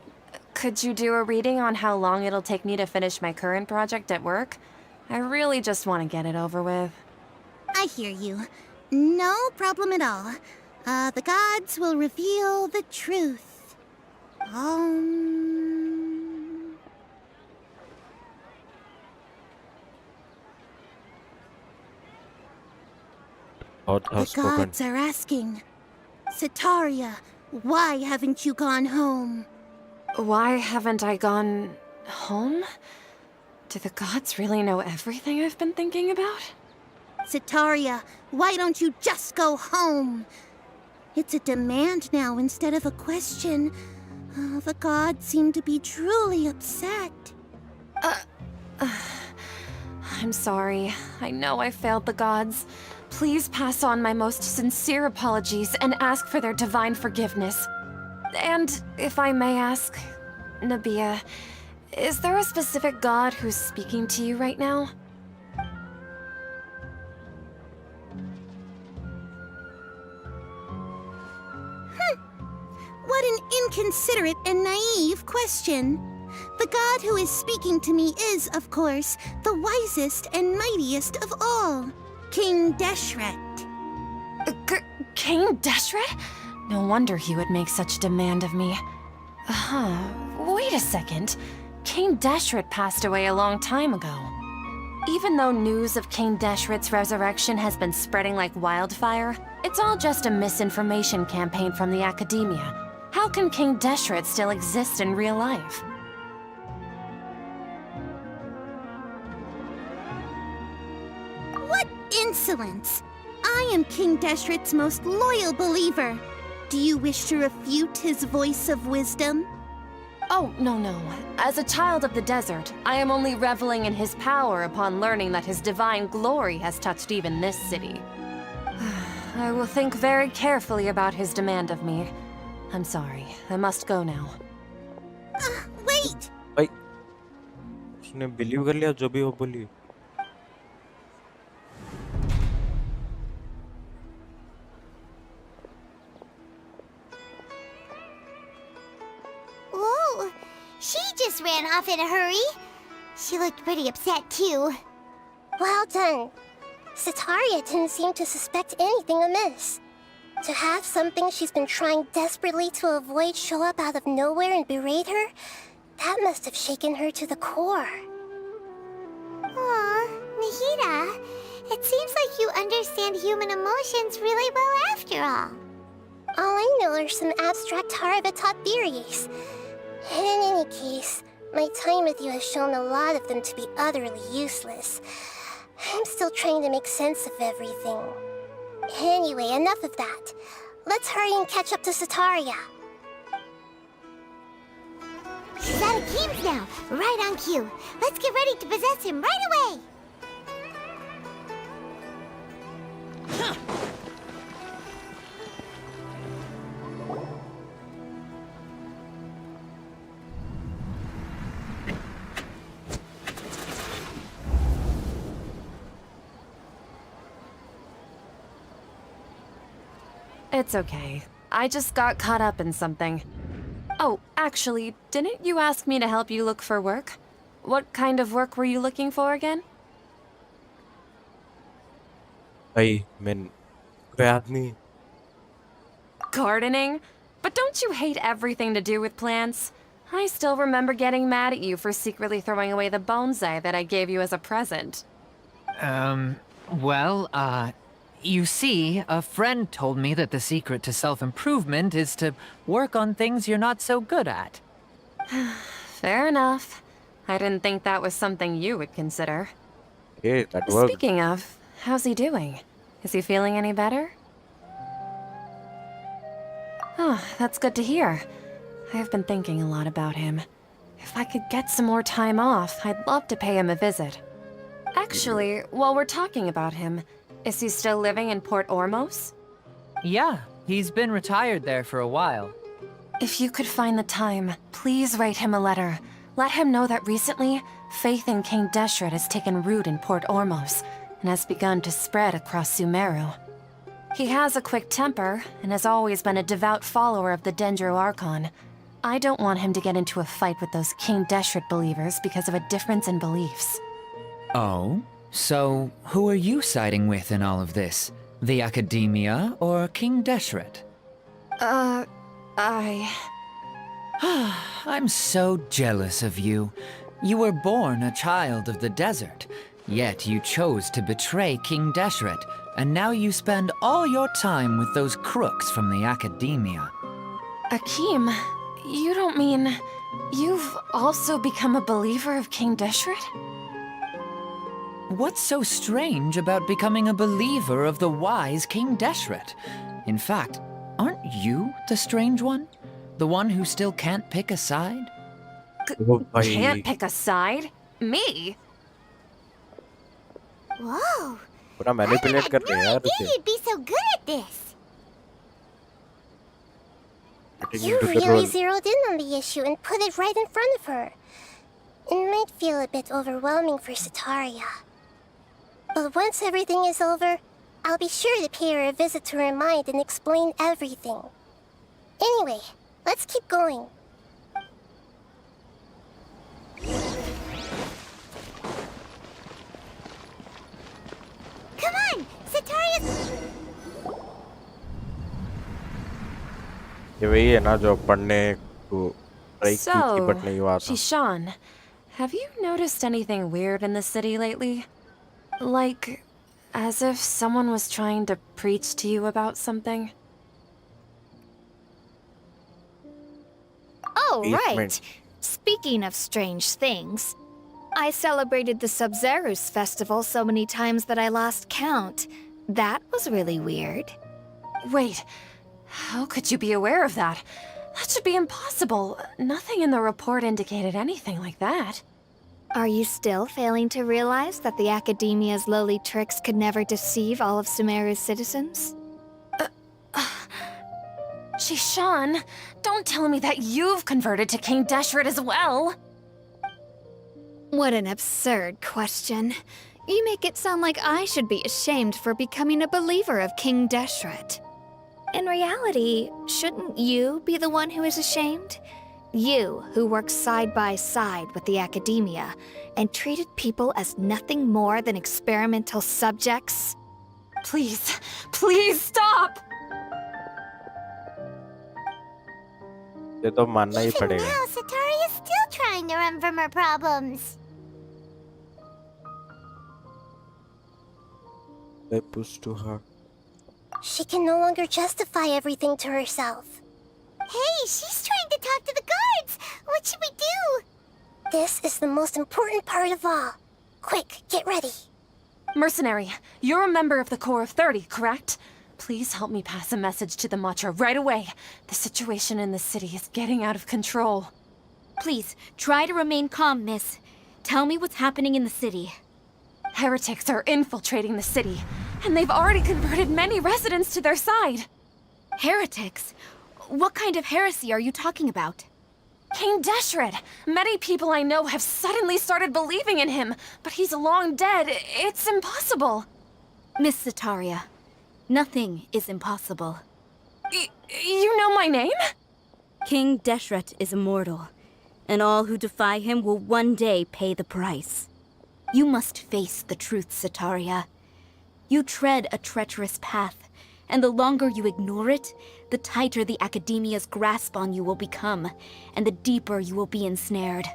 could you do a reading on how long it'll take me to finish my current project at work? I really just want to get it over with. I hear you. No problem at all. The gods will reveal the truth. The gods are asking, Sataria, why haven't you gone home? Why haven't I gone home? Do the gods really know everything I've been thinking about? Setaria, why don't you just go home? It's a demand now instead of a question. The gods seem to be truly upset. I'm sorry. I know I failed the gods. Please pass on my most sincere apologies and ask for their divine forgiveness. And if I may ask, Nabia, is there a specific god who's speaking to you right now? What an inconsiderate and naive question. The god who is speaking to me is, of course, the wisest and mightiest of all, King Deshret. King Deshret? No wonder he would make such demand of me. Wait a second. King Deshret passed away a long time ago. Even though news of King Deshret's resurrection has been spreading like wildfire, it's all just a misinformation campaign from the academia. How can King Deshret still exist in real life? What insolence! I am King Deshret's most loyal believer. Do you wish to refute his voice of wisdom? Oh, no. As a child of the desert, I am only reveling in his power upon learning that his divine glory has touched even this city. I will think very carefully about his demand of me. I'm sorry. I must go now. Wait! भाई उसने believe कर लिया जो भी वो बोली. Whoa! She just ran off in a hurry. She looked pretty upset, too. Well done. Setaria didn't seem to suspect anything amiss. To have something she's been trying desperately to avoid show up out of nowhere and berate her, that must have shaken her to the core. Aw, Nahida, it seems like you understand human emotions really well after all. All I know are some abstract Haravatot theories. And in any case, my time with you has shown a lot of them to be utterly useless. I'm still trying to make sense of everything. Anyway, enough of that. Let's hurry and catch up to Setaria. She's out of games now, right on cue. Let's get ready to possess him right away! It's okay. I just got caught up in something. Oh, actually, didn't you ask me to help you look for work? What kind of work were you looking for again? भाई मैं कोई आदमी. Gardening? But don't you hate everything to do with plants? I still remember getting mad at you for secretly throwing away the bonsai that I gave you as a present. You see, a friend told me that the secret to self-improvement is to work on things you're not so good at. Fair enough. I didn't think that was something you would consider. Hey, that worked. Speaking of, how's he doing? Is he feeling any better? Oh, that's good to hear. I've been thinking a lot about him. If I could get some more time off, I'd love to pay him a visit. Actually, while we're talking about him, is he still living in Port Ormos? Yeah, he's been retired there for a while. If you could find the time, please write him a letter. Let him know that recently, faith in King Deshret has taken root in Port Ormos and has begun to spread across Sumeru. He has a quick temper and has always been a devout follower of the Dendro Archon. I don't want him to get into a fight with those King Deshret believers because of a difference in beliefs. Oh? So, who are you siding with in all of this? The Academia or King Deshret? I'm so jealous of you. You were born a child of the desert, yet you chose to betray King Deshret, and now you spend all your time with those crooks from the Academia. Akeem, you don't mean... You've also become a believer of King Deshret? What's so strange about becoming a believer of the wise King Deshret? In fact, aren't you the strange one? The one who still can't pick a side? Can't pick a side? Me? Whoa! पूरा manipulate कर रहे हैं यार I उसे. you'd be so good at this. Getting You into the really role. zeroed in on the issue and put it right in front of her. It might feel a bit overwhelming for Sataria. But once everything is over, I'll be sure to pay her a visit to her mind and explain everything. Anyway, let's keep going. Come on! Sataria's... ये वही है ना जो पढ़ने को try की थी but नहीं हुआ था. Shishan, have you noticed anything weird in the city lately? Like, as if someone was trying to preach to you about something? Oh, right. Basement. Speaking of strange things, I celebrated the Sub-Zerus festival so many times that I lost count. That was really weird. Wait, how could you be aware of that? That should be impossible. Nothing in the report indicated anything like that. Are you still failing to realize that the Academia's lowly tricks could never deceive all of Sumeru's citizens? Shishan, don't tell me that you've converted to King Deshret as well. What an absurd question. You make it sound like I should be ashamed for becoming a believer of King Deshret. In reality, shouldn't you be the one who is ashamed? You, who worked side by side with the Academia and treated people as nothing more than experimental subjects? Please, please stop! ये तो मानना ही Even पड़ेगा. now, Sataria's still trying to run from her problems. They push to her. She can no longer justify everything to herself. Hey, she's trying to talk to the guards! What should we do? This is the most important part of all. Quick, get ready. Mercenary, you're a member of the Corps of 30, correct? Please help me pass a message to the Matcha right away. The situation in the city is getting out of control. Please, try to remain calm, miss. Tell me what's happening in the city. Heretics are infiltrating the city, and they've already converted many residents to their side. Heretics? What kind of heresy are you talking about? King Deshret! Many people I know have suddenly started believing in him, but he's long dead. It's impossible. Miss Sataria, nothing is impossible. You know my name? King Deshret is immortal, and all who defy him will one day pay the price. You must face the truth, Sataria. You tread a treacherous path, and the longer you ignore it, the tighter the Academia's grasp on you will become, and the deeper you will be ensnared.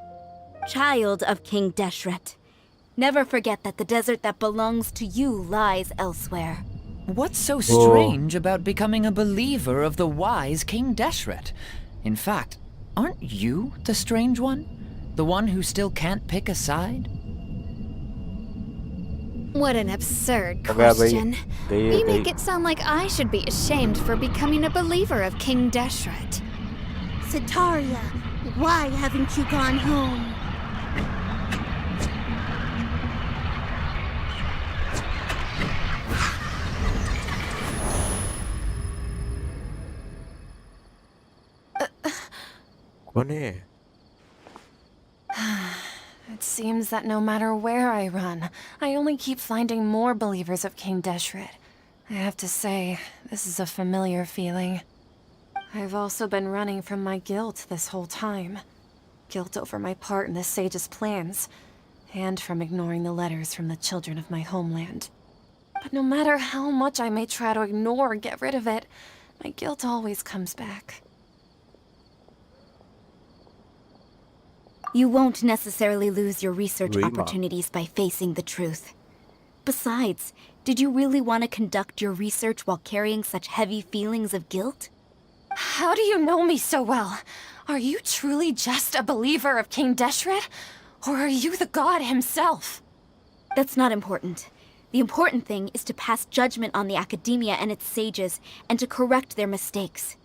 Child of King Deshret, never forget that the desert that belongs to you lies elsewhere. What's so strange about becoming a believer of the wise King Deshret? In fact, aren't you the strange one? The one who still can't pick a side? What an absurd हो गया भाई. question. गई You make गई. it sound like I should be ashamed for becoming a believer of King Deshret. Sataria, why haven't you gone home? कौन है? It seems that no matter where I run, I only keep finding more believers of King Deshret. I have to say, this is a familiar feeling. I've also been running from my guilt this whole time. Guilt over my part in the Sage's plans, and from ignoring the letters from the children of my homeland. But no matter how much I may try to ignore or get rid of it, my guilt always comes back. You won't necessarily lose your research Rima. opportunities by facing the truth. Besides, did you really want to conduct your research while carrying such heavy feelings of guilt? How do you know me so well? Are you truly just a believer of King Deshret? Or are you the god himself? That's not important. The important thing is to pass judgment on the academia and its sages, and to correct their mistakes.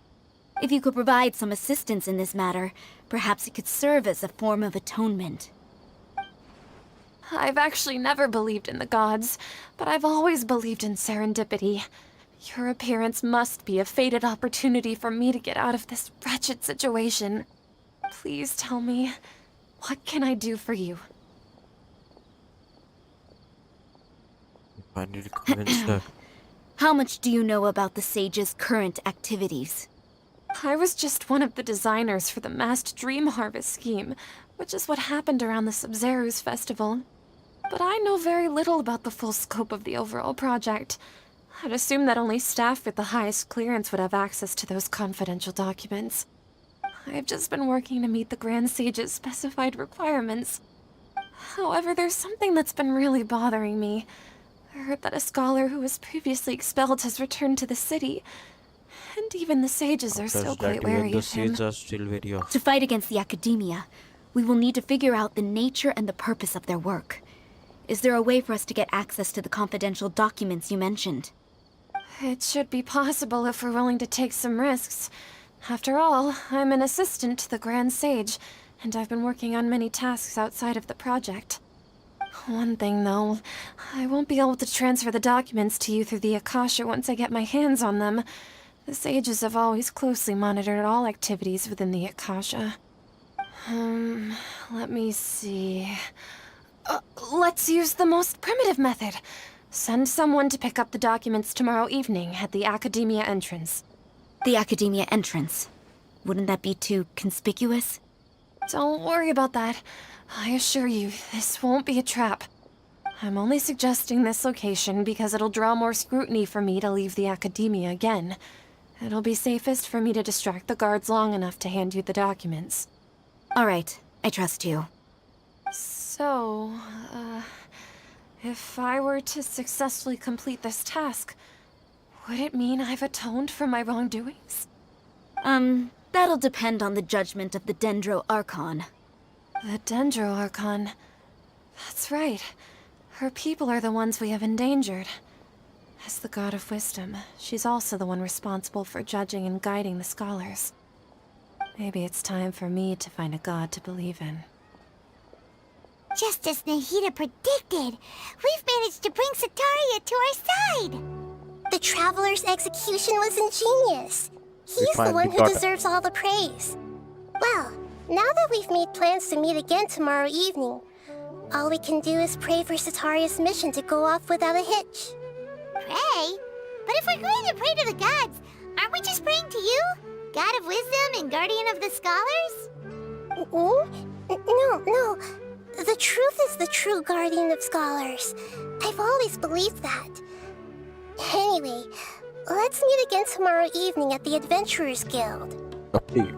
If you could provide some assistance in this matter, perhaps it could serve as a form of atonement. I've actually never believed in the gods, but I've always believed in serendipity. Your appearance must be a fated opportunity for me to get out of this wretched situation. Please tell me, what can I do for you? I need to convince her. How much do you know about the sage's current activities? I was just one of the designers for the masked dream harvest scheme, which is what happened around the Sumeru's festival. But I know very little about the full scope of the overall project. I'd assume that only staff with the highest clearance would have access to those confidential documents. I've just been working to meet the Grand Sage's specified requirements. However, there's something that's been really bothering me. I heard that a scholar who was previously expelled has returned to the city, and even the sages are still quite wary of him. Are still very off. To fight against the academia, we will need to figure out the nature and the purpose of their work. Is there a way for us to get access to the confidential documents you mentioned? It should be possible if we're willing to take some risks. After all, I'm an assistant to the Grand Sage, and I've been working on many tasks outside of the project. One thing, though, I won't be able to transfer the documents to you through the Akasha once I get my hands on them. The sages have always closely monitored all activities within the Akasha. Let me see... let's use the most primitive method. Send someone to pick up the documents tomorrow evening at the Academia entrance. The Academia entrance? Wouldn't that be too conspicuous? Don't worry about that. I assure you, this won't be a trap. I'm only suggesting this location because it'll draw more scrutiny for me to leave the Academia again. It'll be safest for me to distract the guards long enough to hand you the documents. All right, I trust you. So, if I were to successfully complete this task, would it mean I've atoned for my wrongdoings? That'll depend on the judgment of the Dendro Archon. The Dendro Archon. That's right. Her people are the ones we have endangered. As the God of Wisdom, she's also the one responsible for judging and guiding the scholars. Maybe it's time for me to find a god to believe in. Just as Nahida predicted, we've managed to bring Sataria to our side! The Traveler's execution was ingenious. He's the one who deserves all the praise. Well, now that we've made plans to meet again tomorrow evening, all we can do is pray for Sataria's mission to go off without a hitch. Pray? But if we're going to pray to the gods, aren't we just praying to you? God of Wisdom and Guardian of the Scholars? No. The truth is the true Guardian of Scholars. I've always believed that. Anyway, let's meet again tomorrow evening at the Adventurers Guild. Okay.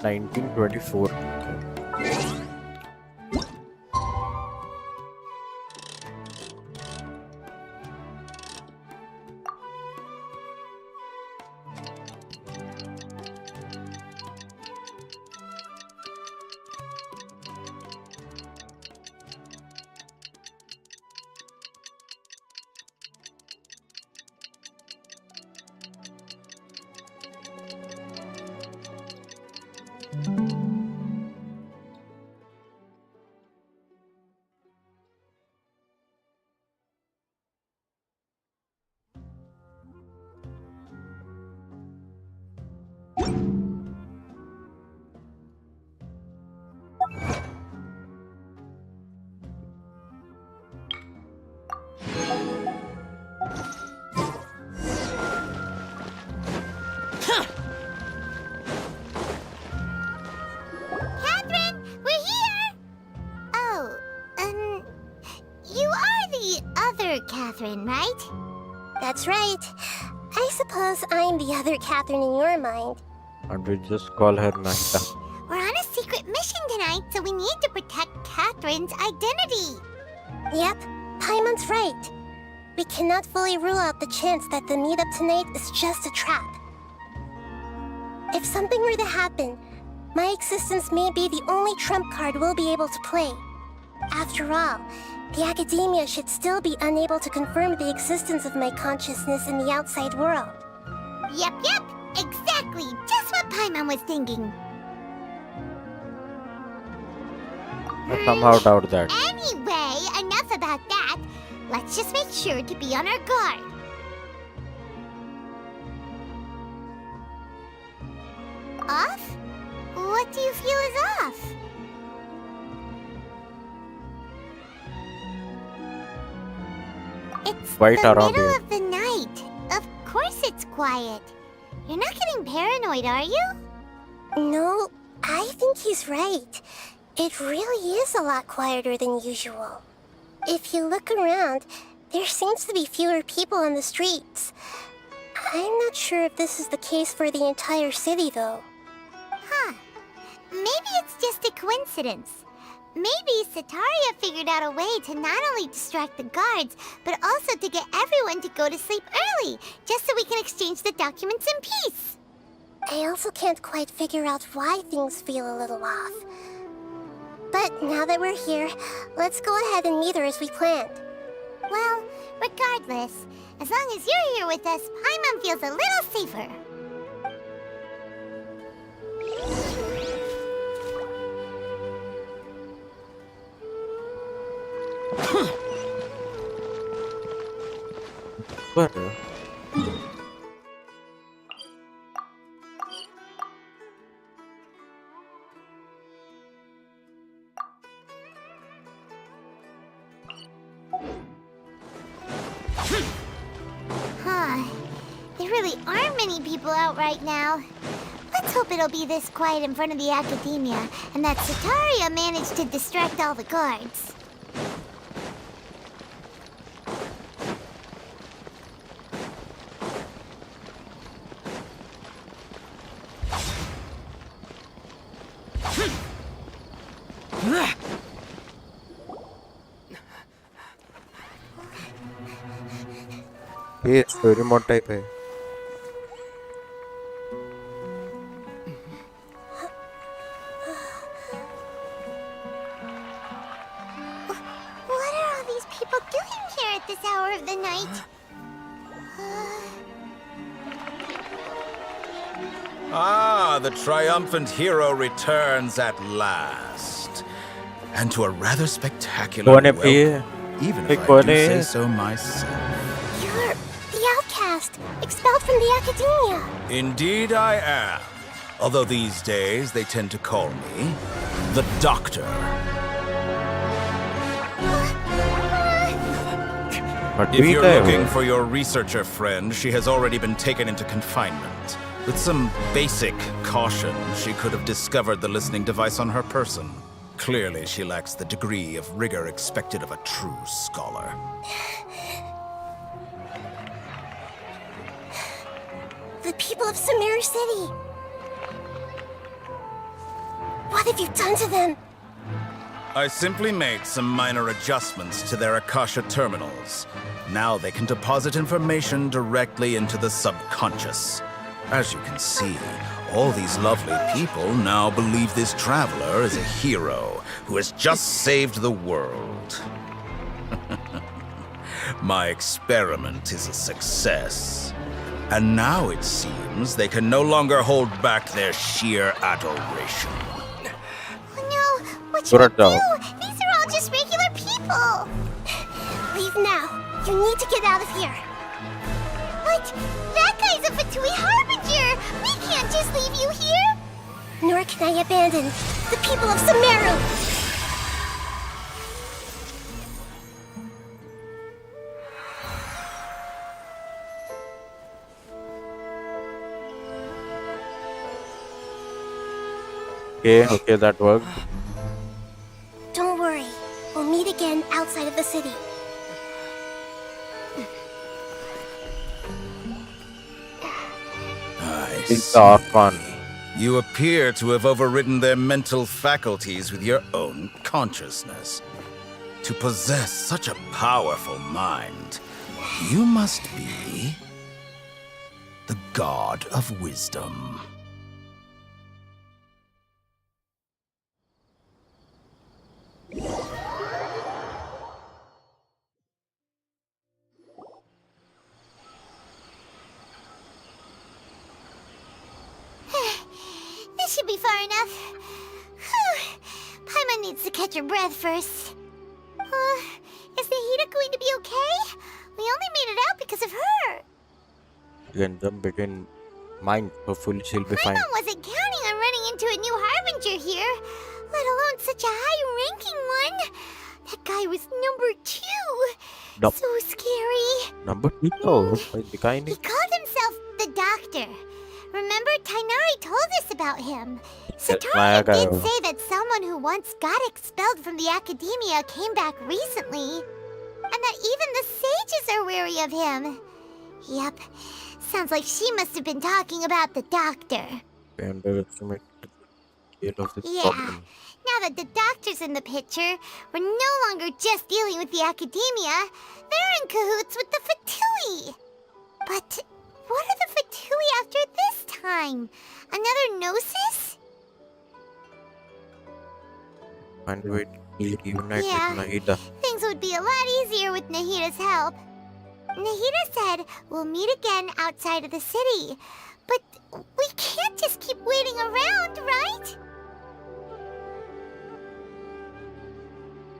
$19.24. Catherine, right? That's right. I suppose I'm the other Catherine in your mind. And we just call her Nahida. We're on a secret mission tonight, so we need to protect Catherine's identity. Yep, Paimon's right. We cannot fully rule out the chance that the meetup tonight is just a trap. If something were to happen, my existence may be the only trump card we'll be able to play. After all, the academia should still be unable to confirm the existence of my consciousness in the outside world. Yep, exactly. Just what Paimon was thinking. I somehow doubt that. Anyway, enough about that. Let's just make sure to be on our guard. Off? What do you feel is off? It's Quiet the around middle here. of the night. Of course it's quiet. You're not getting paranoid, are you? No, I think he's right. It really is a lot quieter than usual. If you look around, there seems to be fewer people on the streets. I'm not sure if this is the case for the entire city, though. Huh. Maybe it's just a coincidence. Maybe Setaria figured out a way to not only distract the guards, but also to get everyone to go to sleep early, just so we can exchange the documents in peace. I also can't quite figure out why things feel a little off. But now that we're here, let's go ahead and meet her as we planned. Well, regardless, as long as you're here with us, Paimon feels a little safer. What? Huh. There really aren't many people out right now. Let's hope it'll be this quiet in front of the academia, and that Setaria managed to distract all the guards. ये story mode type है. What are all these people doing here at this hour of the night? Ah, the triumphant hero returns at last. And to a rather spectacular welcome, even if I do say so myself. You're the outcast, expelled from the academia. Indeed I am. Although these days they tend to call me the Doctor. If you're looking for your researcher friend, she has already been taken into confinement. With some basic caution, she could have discovered the listening device on her person. Clearly, she lacks the degree of rigor expected of a true scholar. The people of Sumeru City. What have you done to them? I simply made some minor adjustments to their Akasha terminals. Now they can deposit information directly into the subconscious. As you can see, all these lovely people now believe this traveler is a hero who has just saved the world. My experiment is a success. And now it seems they can no longer hold back their sheer adoration. Oh no, what should we do? These are all just regular people. Leave now. You need to get out of here. What? That guy's a Fatui Harbinger! We can't just leave you here! Nor can I abandon the people of Sumeru! Okay, that worked. Don't worry. We'll meet again outside of the city. It's the Archon. You appear to have overridden their mental faculties with your own consciousness. To possess such a powerful mind, you must be the god of wisdom. This should be far enough. Whew. Paimon needs to catch her breath first. Is Nahida going to be okay? We only made it out because of her. You can jump between mine. Hopefully she'll be fine. Paimon wasn't counting on running into a new harbinger here, let alone such a high-ranking one. That guy was number 2. Nope. So scary. Number 2? Oh, the kind. He called himself the Doctor. Remember, Tainari told us about him. Satoria did say that someone who once got expelled from the academia came back recently. And that even the sages are wary of him. Yep. Sounds like she must have been talking about the Doctor. Yeah. Now that the Doctor's in the picture, we're no longer just dealing with the academia. They're in cahoots with the Fatui. But what are the Fatui after this time? Another Gnosis? Find a way to reunite Yeah. with Nahida. Things would be a lot easier with Nahida's help. Nahida said we'll meet again outside of the city. But we can't just keep waiting around, right?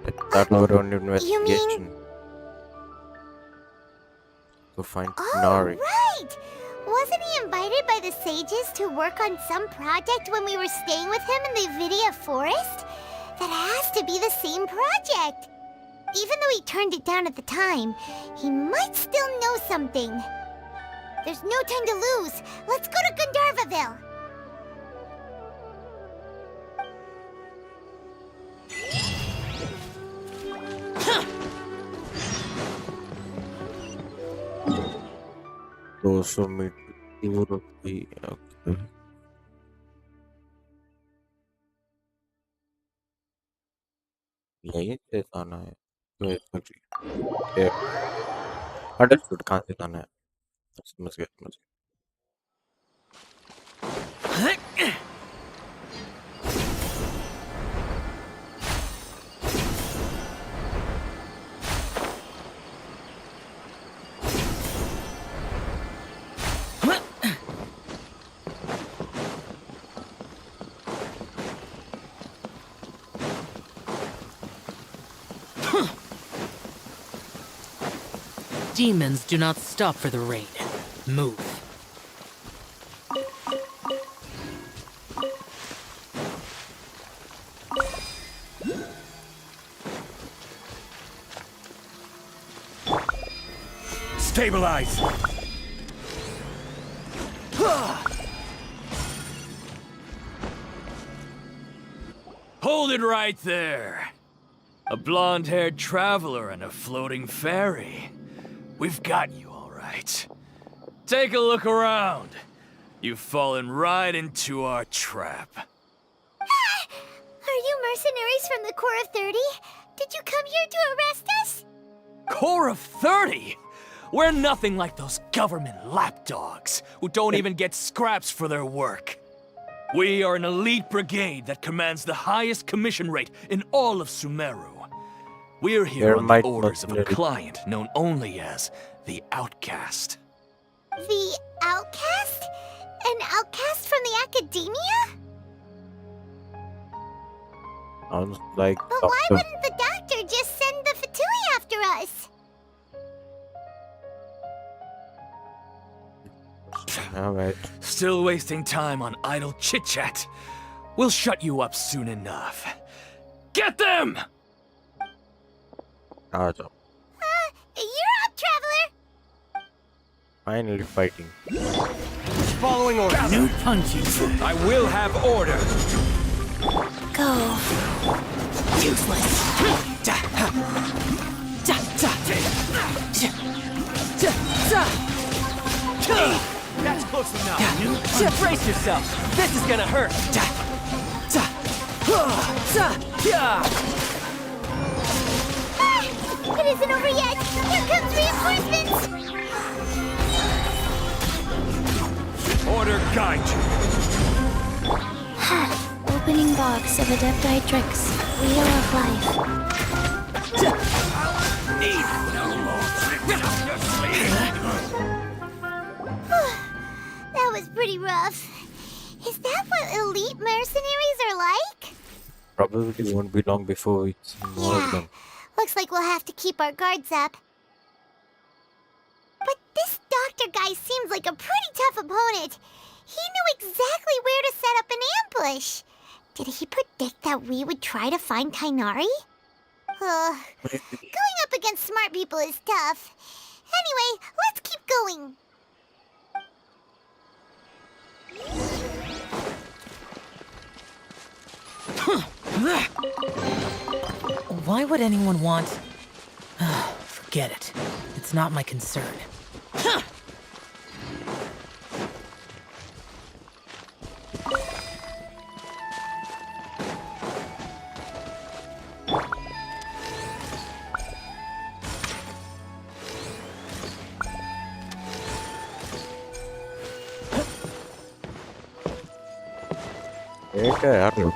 Let's start our own You investigation. To find Oh, Nari. right! Wasn't he invited by the sages to work on some project when we were staying with him in the Vidia Forest? That has to be the same project. Even though he turned it down at the time, he might still know something. There's no time to lose. Let's go to Gandharvaville. Those who meet Europe. Okay. यहीं से जाना है तो ये understood कहाँ से जाना है समझ गया Demons do not stop for the raid. Move. Stabilize! Hold it right there. A blonde-haired traveler and a floating fairy. We've got you, all right. Take a look around. You've fallen right into our trap. Are you mercenaries from the Corps of 30? Did you come here to arrest us? Corps of 30? We're nothing like those government lapdogs who don't even get scraps for their work. We are an elite brigade that commands the highest commission rate in all of Sumeru. We're here on the orders of a client known only as the Outcast. The Outcast? An outcast from the academia? Sounds like But why wouldn't the Doctor just send the Fatui after us? Alright. Still wasting time on idle chit-chat. We'll shut you up soon enough. Get them! You're up, traveler! Finally fighting. Following orders. New punching. I will have order. Go. Useless. That's close enough. Brace yourself. This is gonna hurt. It isn't over yet! Here comes reinforcements! Order guide you. Opening box of Adepti Tricks. Wheel of Life. Need no more tricks up your sleeve. That was pretty rough. Is that what elite mercenaries are like? Probably won't be long before we see more of them. Looks like we'll have to keep our guards up. But this doctor guy seems like a pretty tough opponent. He knew exactly where to set up an ambush. Did he predict that we would try to find Tainari? Going up against smart people is tough. Anyway, let's keep going. Why would anyone want... Forget it. It's not my concern. ये क्या है यार?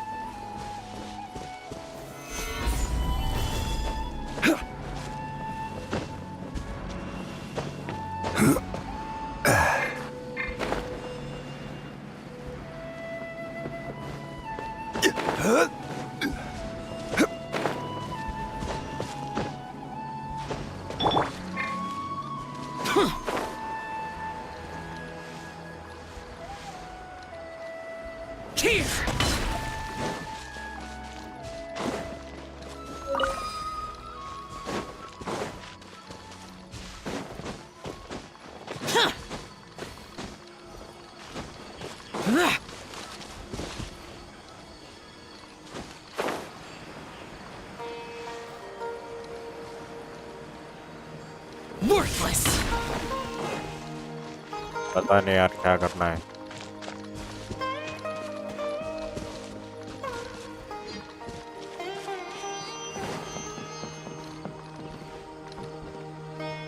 Worthless. पता नहीं यार क्या करना है.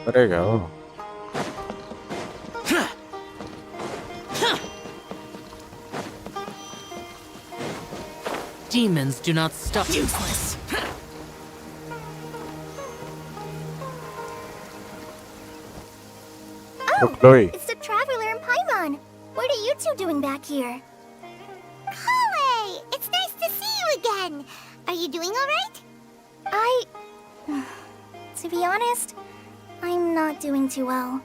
करेगा वो. Demons do not stop. Useless. Oh, Chloe. it's the Traveler and Paimon. What are you two doing back here? Kale, it's nice to see you again. Are you doing all right? To be honest, I'm not doing too well.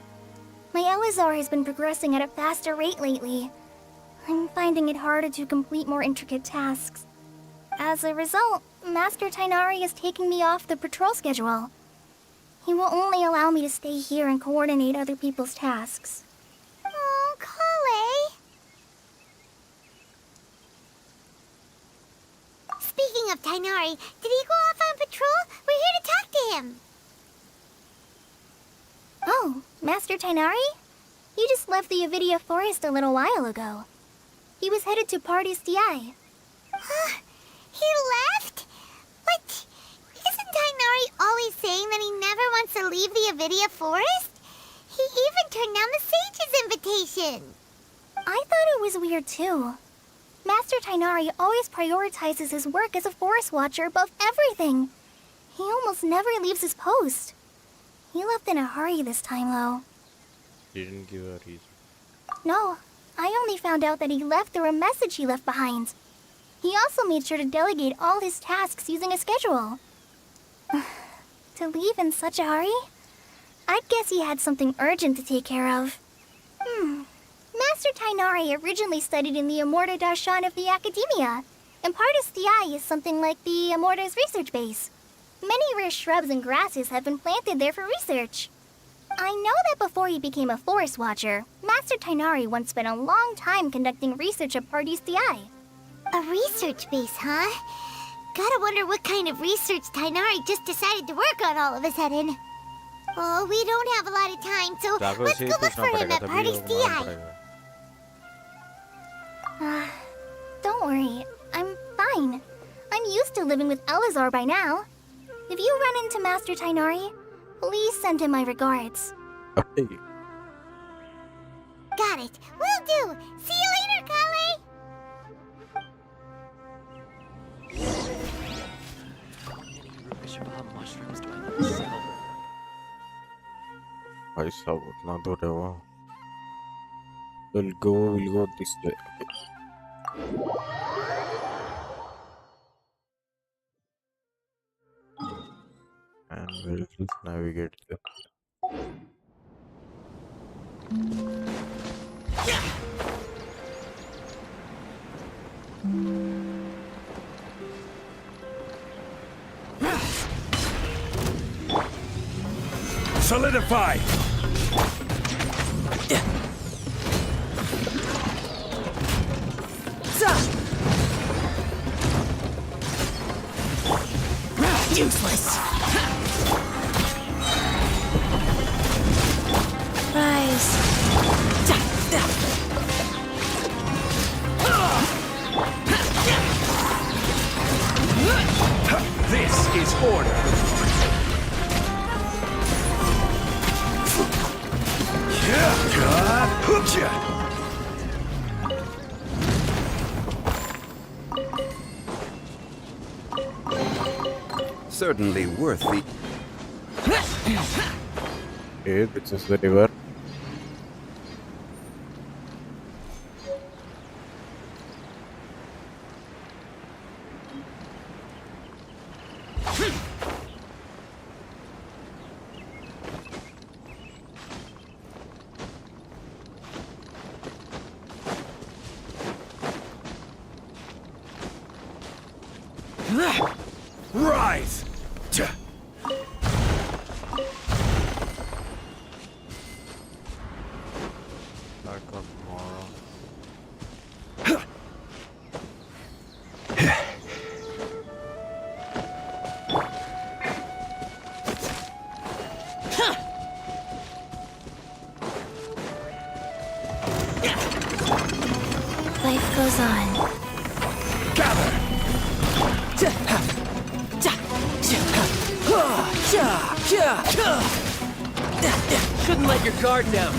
My Elazar has been progressing at a faster rate lately. I'm finding it harder to complete more intricate tasks. As a result, Master Tainari is taking me off the patrol schedule. He will only allow me to stay here and coordinate other people's tasks. Oh, Kale. Speaking of Tainari, did he go off on patrol? We're here to talk to him. Oh, Master Tainari? He just left the Avidia Forest a little while ago. He was headed to Party's DI. He left? But isn't Tainari always saying that he never wants to leave the Avidia Forest? He even turned down the Sage's invitation. I thought it was weird too. Master Tainari always prioritizes his work as a forest watcher above everything. He almost never leaves his post. He left in a hurry this time, though. Didn't give a reason. No, I only found out that he left through a message he left behind. He also made sure to delegate all his tasks using a schedule. To leave in such a hurry? I'd guess he had something urgent to take care of. Master Tainari originally studied in the Amorta Darshan of the Academia, and Partis DI is something like the Amorta's research base. Many rare shrubs and grasses have been planted there for research. I know that before he became a forest watcher, Master Tainari once spent a long time conducting research at Partis DI. A research base, huh? Gotta wonder what kind of research Tainari just decided to work on all of a sudden. Oh, we don't have a lot of time, so let's go look for him at Party's DI. Don't worry, I'm fine. I'm used to living with Elazar by now. If you run into Master Tainari, Please send him my regards. Okay. Got it. Will do. See you later, Kale. भाई साहब उतना दूर है वो. We'll go this way. Okay. And we'll just navigate there. Solidify! Useless. Rise. This is order. Certainly worth the... Okay, this is the river. Rise! Back up tomorrow. Life goes on. Shouldn't let your guard down.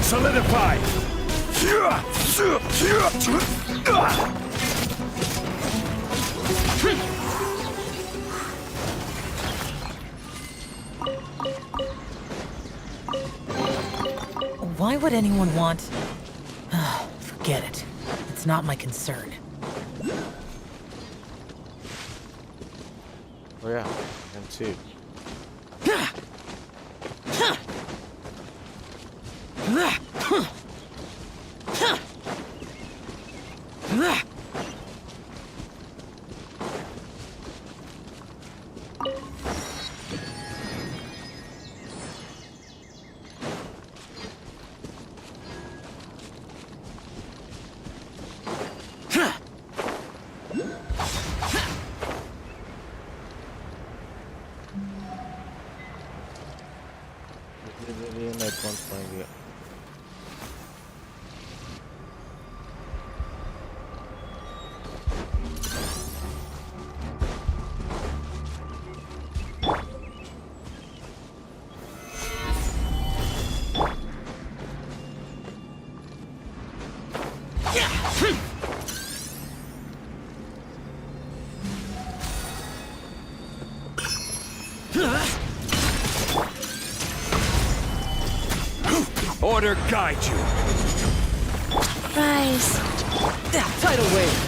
Solidify! Why would anyone want... Forget it. It's not my concern. Oh yeah, I can see it. ये मैं पहुंच पाएंगे. Order guide you. Rise. Tidal wave.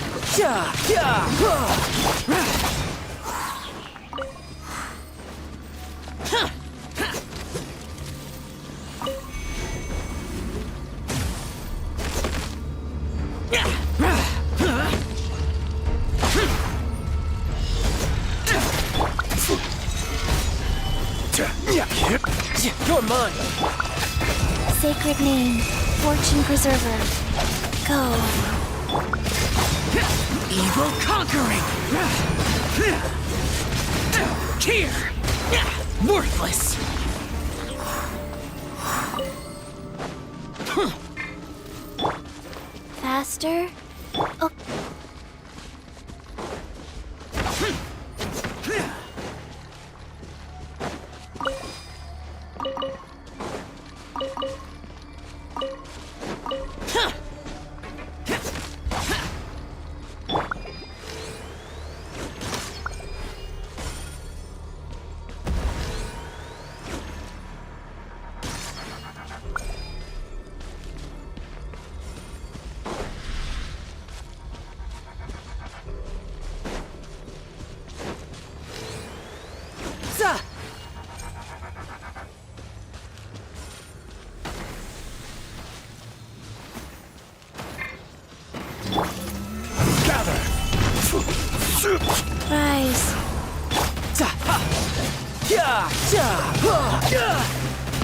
You're mine. Sacred name, Fortune Preserver. Go. Evil conquering. Here. Worthless. Faster. Oh.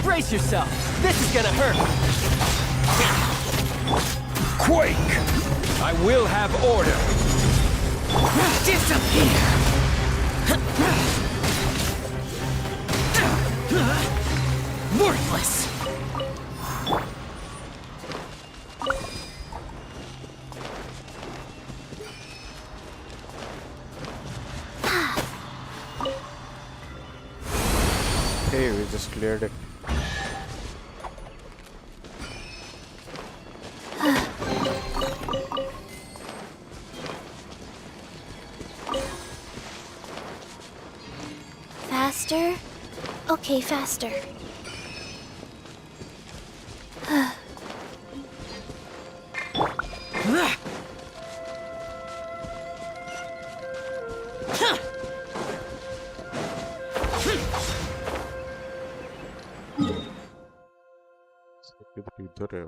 Brace yourself. This is gonna hurt. Quake! I will have order. Disappear. Worthless. Hey, we just cleared it. Faster? Okay, faster. इधर है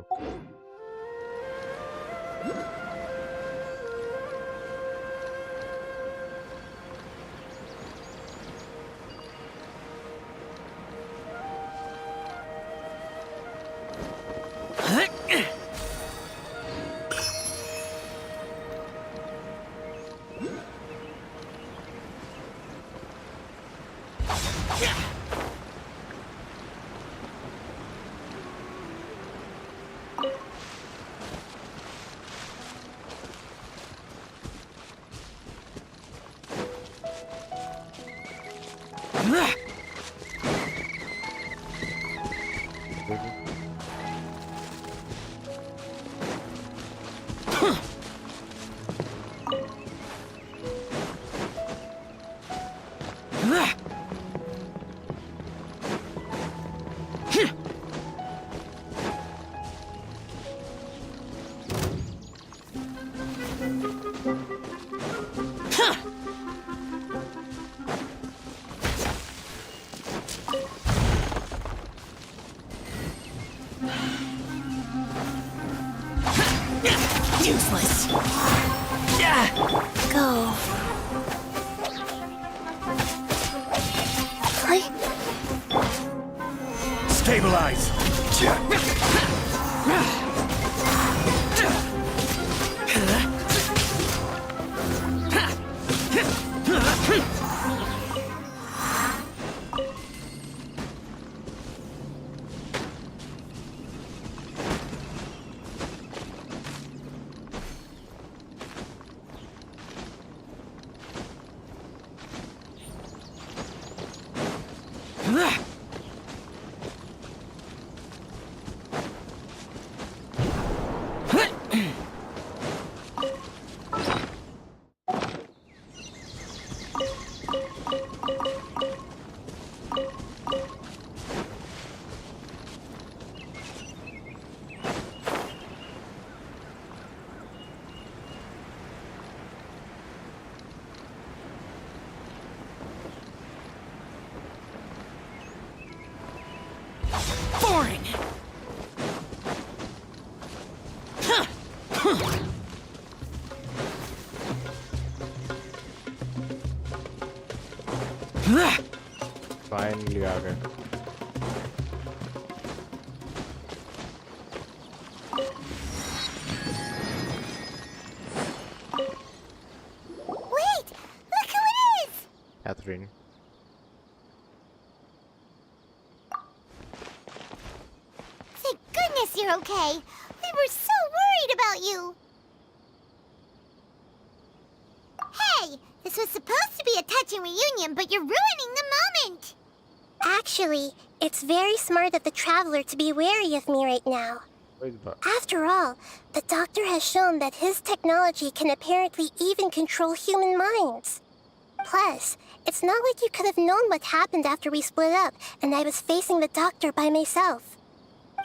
Useless. Go. Stabilize. Boring. Finally आ गए Wait! Look who it is! Catherine Thank goodness you're okay. We were so worried about you. Hey, this was supposed to be a touching reunion, but you're ruining the moment. Actually, it's very smart of the Traveler to be wary of me right now. After all, the Doctor has shown that his technology can apparently even control human minds. Plus, it's not like you could have known what happened after we split up and I was facing the Doctor by myself.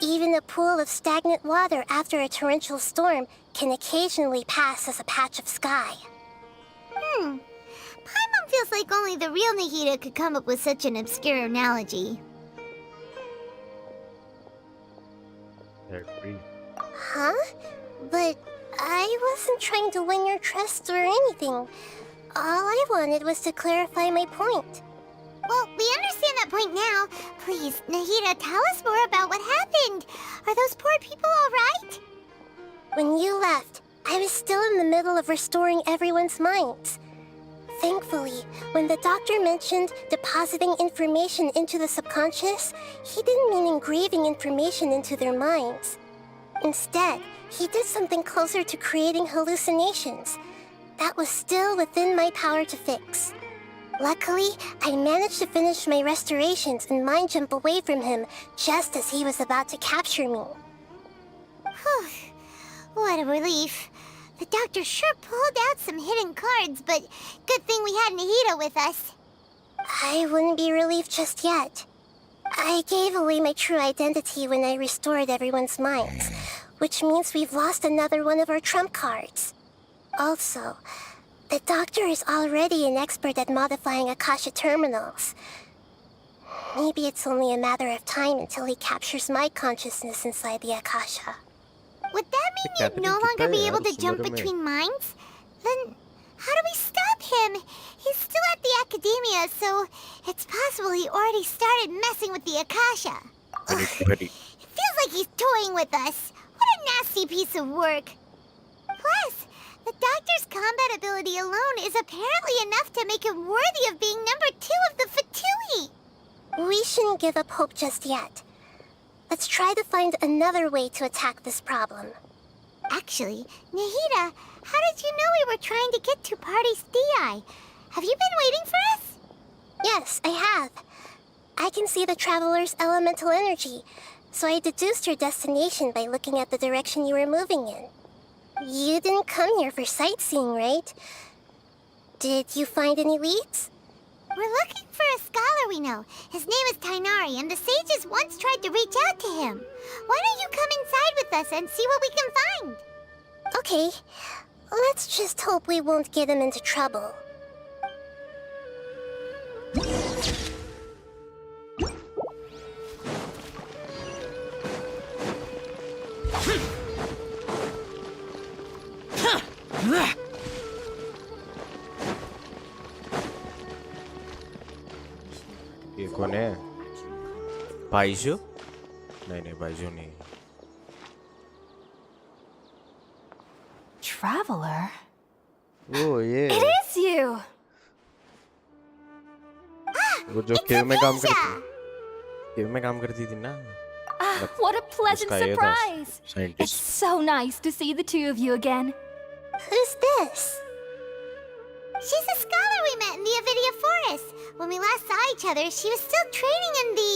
Even a pool of stagnant water after a torrential storm can occasionally pass as a patch of sky. Paimon feels like only the real Nahida could come up with such an obscure analogy. I agree. Huh? But I wasn't trying to win your trust or anything. All I wanted was to clarify my point. Well, we understand that point now. Please, Nahida, tell us more about what happened. Are those poor people all right? When you left, I was still in the middle of restoring everyone's minds. Thankfully, when the doctor mentioned depositing information into the subconscious, he didn't mean engraving information into their minds. Instead, he did something closer to creating hallucinations. That was still within my power to fix. Luckily, I managed to finish my restorations and mind jump away from him just as he was about to capture me. Whew. What a relief. The doctor sure pulled out some hidden cards, but good thing we had Nahida with us. I wouldn't be relieved just yet. I gave away my true identity when I restored everyone's minds, which means we've lost another one of our trump cards. Also, the doctor is already an expert at modifying Akasha terminals. Maybe it's only a matter of time until he captures my consciousness inside the Akasha. Would that mean you'd no longer be able to jump between minds? Then how do we stop him? He's still at the academia, so it's possible he already started messing with the Akasha. It feels like he's toying with us. What a nasty piece of work. Plus, the doctor's combat ability alone is apparently enough to make him worthy of being number 2 of the Fatui. We shouldn't give up hope just yet. Let's try to find another way to attack this problem. Actually, Nahida, how did you know we were trying to get to Party's DI? Have you been waiting for us? Yes, I have. I can see the Traveler's elemental energy, so I deduced your destination by looking at the direction you were moving in. You didn't come here for sightseeing, right? Did you find any leads? We're looking for a scholar we know. His name is Tainari, and the sages once tried to reach out to him. Why don't you come inside with us and see what we can find? Okay. Let's just hope we won't get him into trouble. ये कौन है? बाइजू? नहीं बाइजू नहीं. Traveler? Oh yeah. It is you! वो जो केव में काम करती थी ना. What a pleasant उसका ये था, surprise! It's scientist. so nice to see the two of you again. Who's this? She's a scholar we met in the Avidia Forest. When we last saw each other, she was still training in the,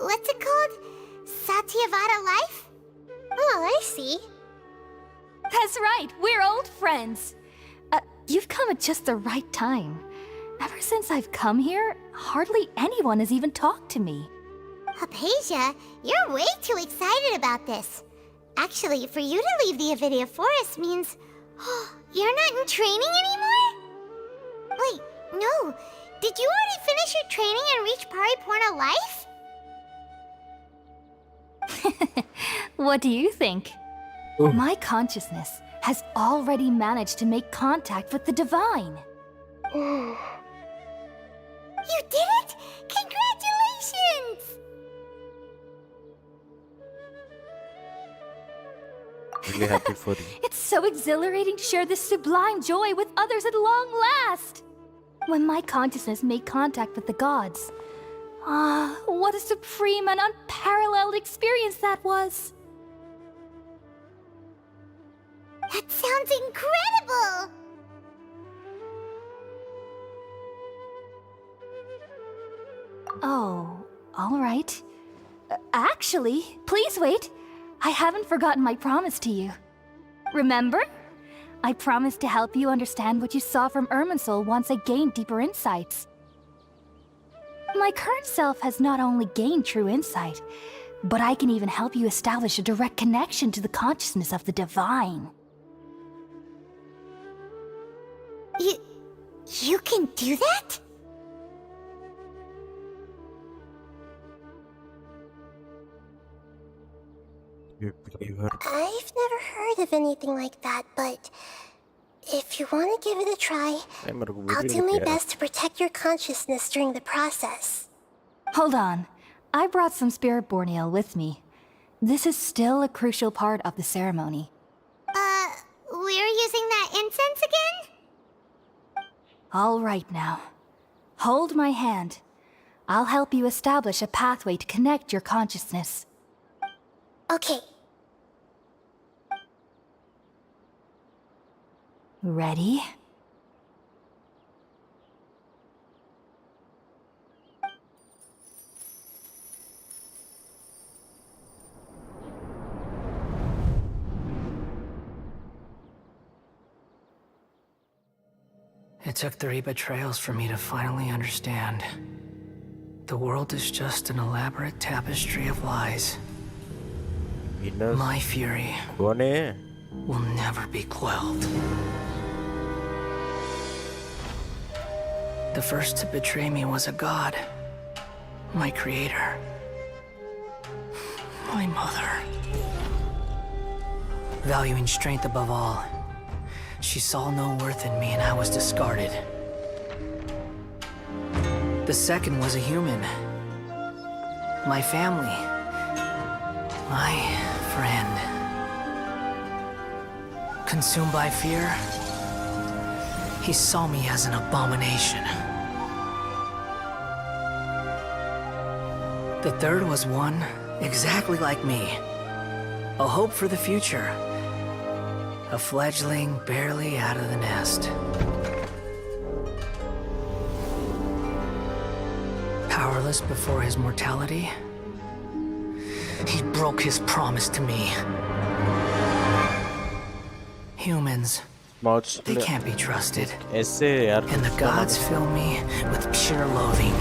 what's it called? Satyavada life? Oh, I see. That's right, we're old friends. You've come at just the right time. Ever since I've come here, hardly anyone has even talked to me. Hypatia, you're way too excited about this. Actually, for you to leave the Avidia Forest means... you're not in training anymore? Wait, no. Did you already finish your training and reach Paripurna life? What do you think? My consciousness has already managed to make contact with the divine. You did it! Congratulations! Really happy for you. It's so exhilarating to share this sublime joy with others at long last! When my consciousness made contact with the gods. What a supreme and unparalleled experience that was! That sounds incredible! Oh, all right. Actually, please wait. I haven't forgotten my promise to you. Remember? I promised to help you understand what you saw from Irminsul once I gained deeper insights. My current self has not only gained true insight, but I can even help you establish a direct connection to the consciousness of the divine. You can do that? I've never heard of anything like that, but If you want to give it a try, I'll do my best to protect your consciousness during the process. Hold on. I brought some spirit-born ale with me. This is still a crucial part of the ceremony. We're using that incense again? All right now. Hold my hand. I'll help you establish a pathway to connect your consciousness. Okay. Ready? It took 3 betrayals for me to finally understand. The world is just an elaborate tapestry of lies. My fury will never be quelled. The first to betray me was a god. My creator. My mother. Valuing strength above all, she saw no worth in me and I was discarded. The second was a human. My family. My friend. Consumed by fear, he saw me as an abomination. The third was one exactly like me. A hope for the future. A fledgling barely out of the nest. Powerless before his mortality, he broke his promise to me. Humans, they can't be trusted. And the gods fill me with pure loathing.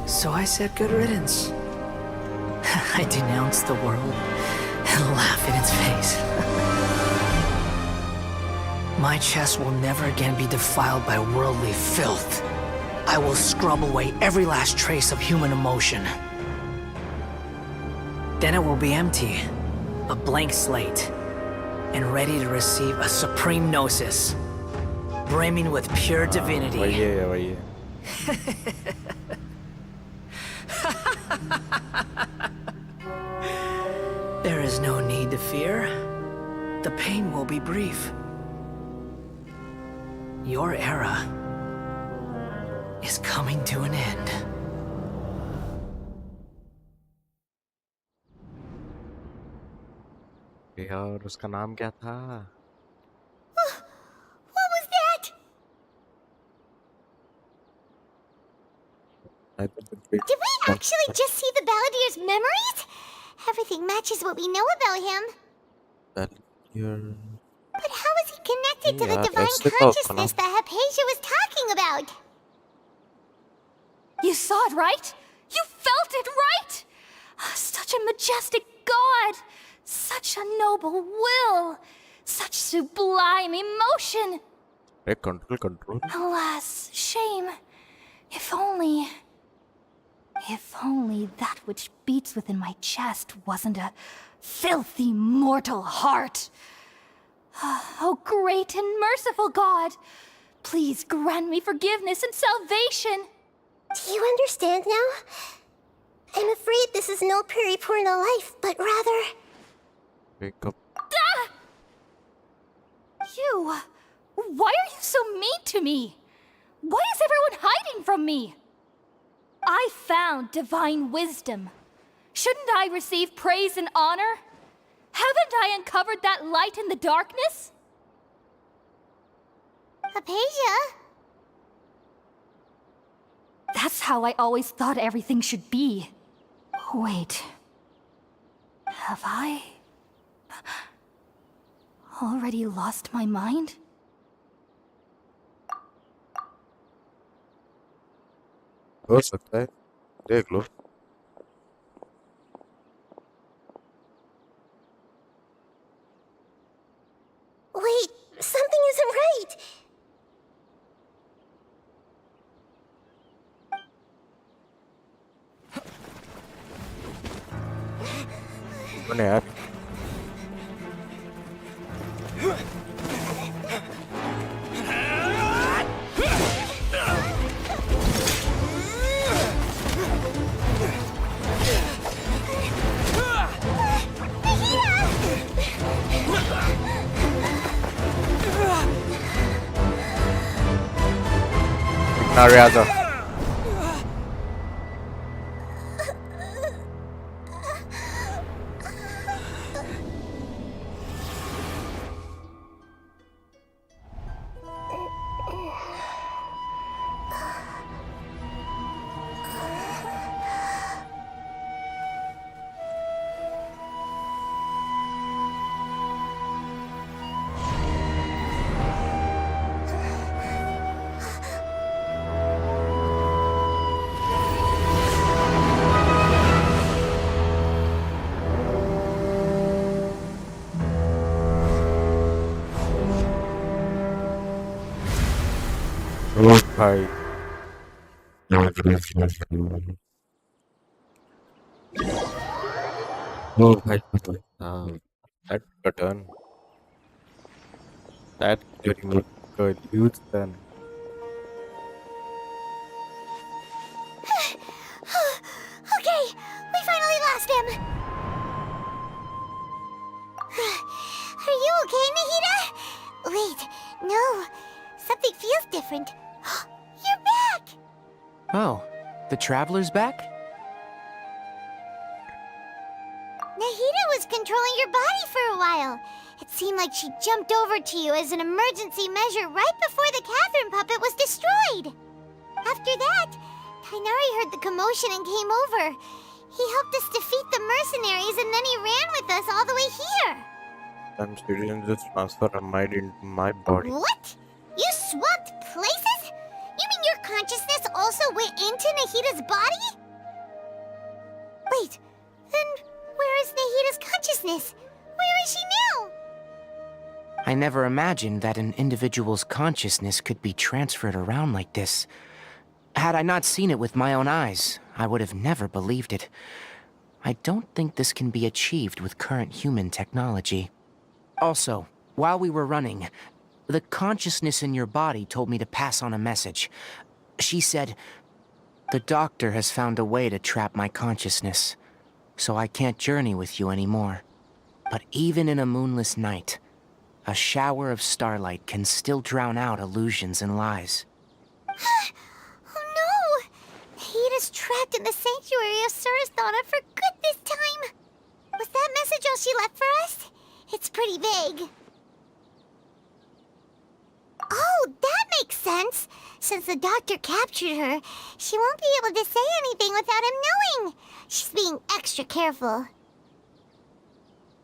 So I said good riddance. I denounce the world and laugh in its face. My chest will never again be defiled by worldly filth. I will scrub away every last trace of human emotion. Then it will be empty, a blank slate, and ready to receive a supreme gnosis, brimming with pure divinity. There is no need to fear. The pain will be brief. Your era is coming to an end. यार उसका नाम क्या था? What was that? Did we actually just see the Balladier's memories? Everything matches what we know about him. But how is he connected to the divine consciousness that Hypatia was talking about? You saw it, right? You felt it, right? Such a majestic god! Such a noble will! Such sublime emotion! Control. Alas, shame. If only that which beats within my chest wasn't a filthy mortal heart. Oh, great and merciful God! Please grant me forgiveness and salvation! Do you understand now? I'm afraid this is no Puripurna life, but rather... Wake up. Ah! You... Why are you so mean to me? Why is everyone hiding from me? I found divine wisdom. Shouldn't I receive praise and honor? Haven't I uncovered that light in the darkness? Hypatia? That's how I always thought everything should be. Wait. Have I... already lost my mind? हो सकता है देख लो Wait, something isn't right. कौन है यार Nari आ जाओ. Oh भाई. Oh भाई. That took a turn. That really took a huge turn. Okay, we finally lost him. Are you okay, Nahida? Wait, no. Something feels different. You're back! Oh, the Traveler's back? Nahida was controlling your body for a while. It seemed like she jumped over to you as an emergency measure right before the Catherine puppet was destroyed. After that, Tainari heard the commotion and came over. He helped us defeat the mercenaries and then he ran with us all the way here. I'm serious. Just transfer a mind into my body. What? You swapped places? You mean your consciousness also went into Nahida's body? Wait, then where is Nahida's consciousness? Where is she now? I never imagined that an individual's consciousness could be transferred around like this. Had I not seen it with my own eyes, I would have never believed it. I don't think this can be achieved with current human technology. Also, while we were running, the consciousness in your body told me to pass on a message. She said, "The doctor has found a way to trap my consciousness, so I can't journey with you anymore. But even in a moonless night, a shower of starlight can still drown out illusions and lies." Oh no! Nahida's trapped in the sanctuary of Surasthana for good this time. Was that message all she left for us? It's pretty vague. Oh, that makes sense. Since the doctor captured her, she won't be able to say anything without him knowing. She's being extra careful.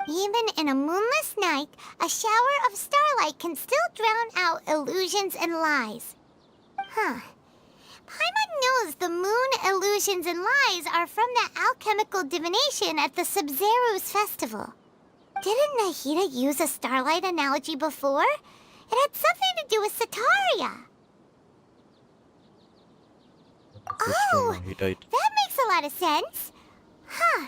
Even in a moonless night, a shower of starlight can still drown out illusions and lies. Huh. Paimon knows the moon illusions and lies are from the alchemical divination at the Sub-Zeru's festival. Didn't Nahida use a starlight analogy before? It had something to do with Sataria. Oh, that makes a lot of sense. Huh.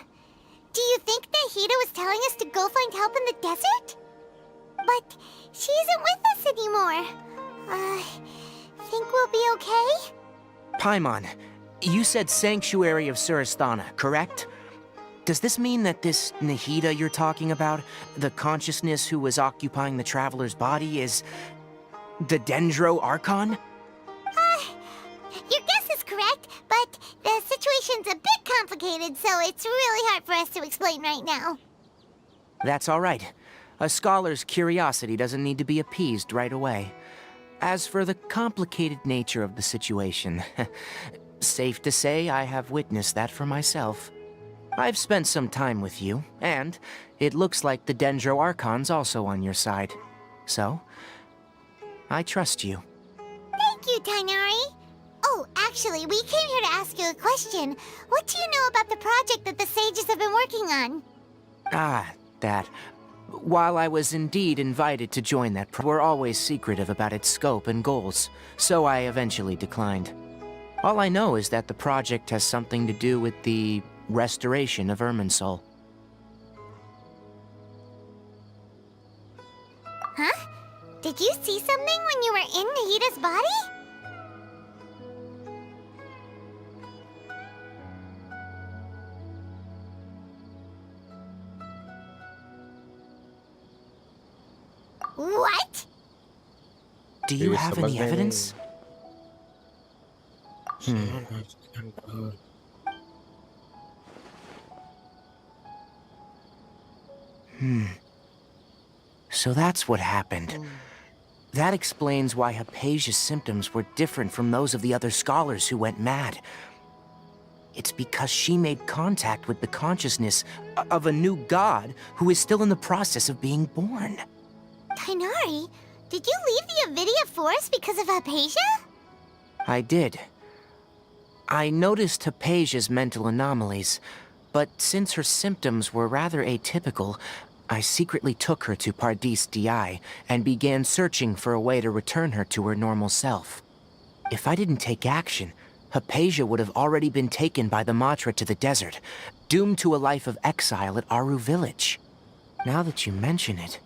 Do you think Nahida was telling us to go find help in the desert? But she isn't with us anymore. Think we'll be okay? Paimon, you said Sanctuary of Surasthana, correct? Does this mean that this Nahida you're talking about, the consciousness who was occupying the Traveler's body, is the Dendro Archon? Your guess is correct, but the situation's a bit complicated, so it's really hard for us to explain right now. That's all right. A scholar's curiosity doesn't need to be appeased right away. As for the complicated nature of the situation, safe to say I have witnessed that for myself. I've spent some time with you, and it looks like the Dendro Archon's also on your side. So, I trust you. Thank you, Tainari. Oh, actually, we came here to ask you a question. What do you know about the project that the sages have been working on? That. While I was indeed invited to join that we're always secretive about its scope and goals, so I eventually declined. All I know is that the project has something to do with the restoration of Irminsul. Huh? Did you see something when you were in Nahida's body? What? Do you have any evidence? So that's what happened. That explains why Hypatia's symptoms were different from those of the other scholars who went mad. It's because she made contact with the consciousness of a new god who is still in the process of being born. Tighnari, did you leave the Avidia Forest because of Hypatia? I did. I noticed Hypatia's mental anomalies, but since her symptoms were rather atypical, I secretly took her to Pardis DI and began searching for a way to return her to her normal self. If I didn't take action, Hypatia would have already been taken by the Matra to the desert, doomed to a life of exile at Aru village. Now that you mention it,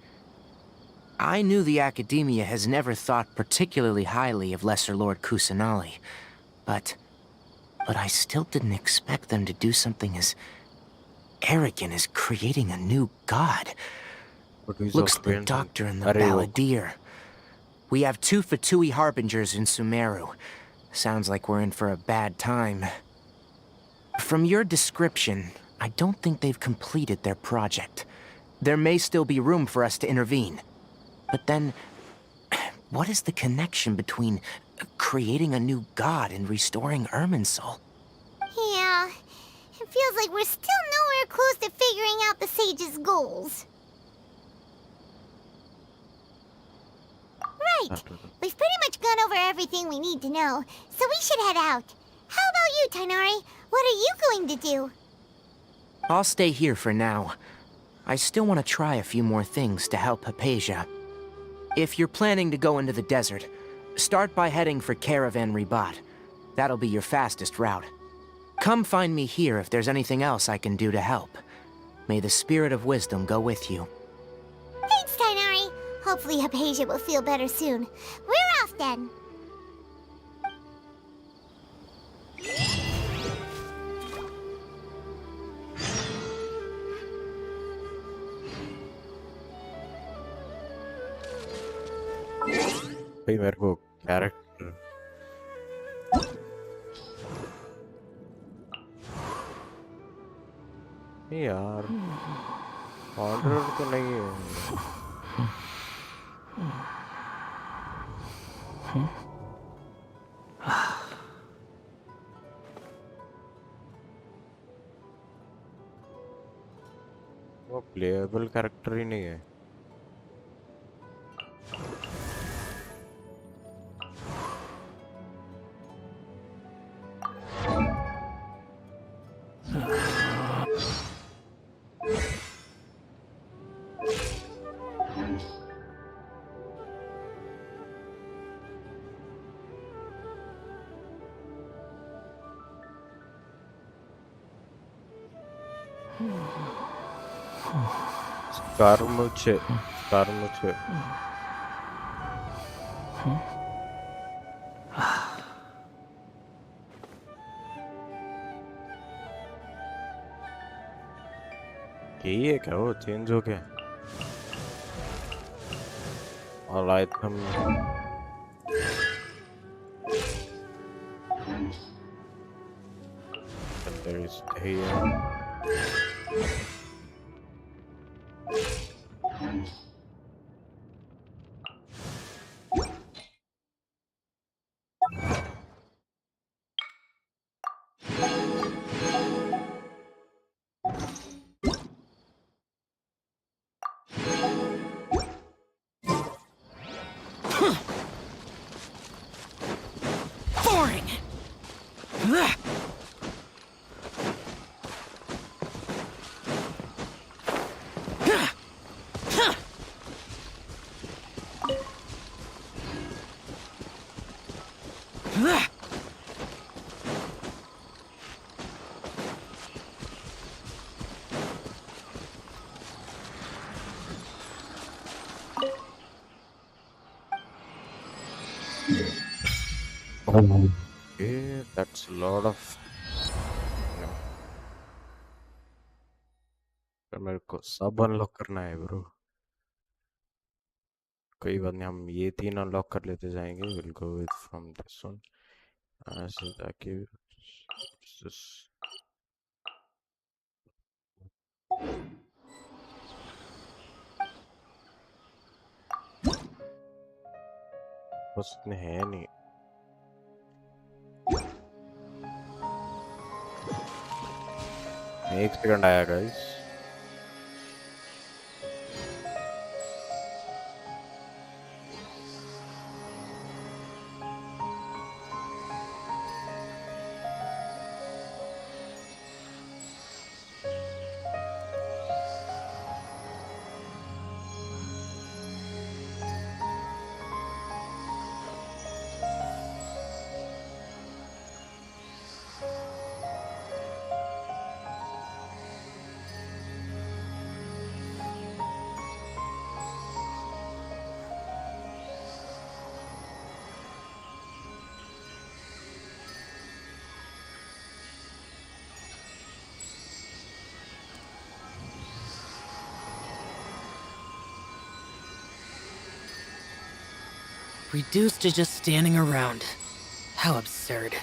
I knew the Academia has never thought particularly highly of Lesser Lord Kusanali, but I still didn't expect them to do something as arrogant as creating a new god. Looks like the doctor and the balladeer. We have 2 Fatui harbingers in Sumeru. Sounds like we're in for a bad time. From your description, I don't think they've completed their project. There may still be room for us to intervene. But then, what is the connection between creating a new god and restoring Irminsul? Yeah, it feels like we're still nowhere close to figuring out the sage's goals. Right, we've pretty much gone over everything we need to know, so we should head out. How about you, Tighnari? What are you going to do? I'll stay here for now. I still want to try a few more things to help Hypatia. If you're planning to go into the desert, start by heading for Caravan Ribat. That'll be your fastest route. Come find me here if there's anything else I can do to help. May the spirit of wisdom go with you. Thanks, Tighnari. Hopefully Hypatia will feel better soon. We're off then. भाई मेरे को character नहीं यार order तो नहीं है वो playable character ही नहीं है Scarmuche. यही है क्या वो चेंज हो गया all item and there is here Boring! okay that's a lot of no. पर मेरे को सब अनलॉक करना है ब्रो कोई बात नहीं हम ये 3 अनलॉक कर लेते जाएंगे will go with from this one This is the cube. This. बस इतने हैं नहीं एक सेकंड आया guys Reduced to just standing around. How absurd.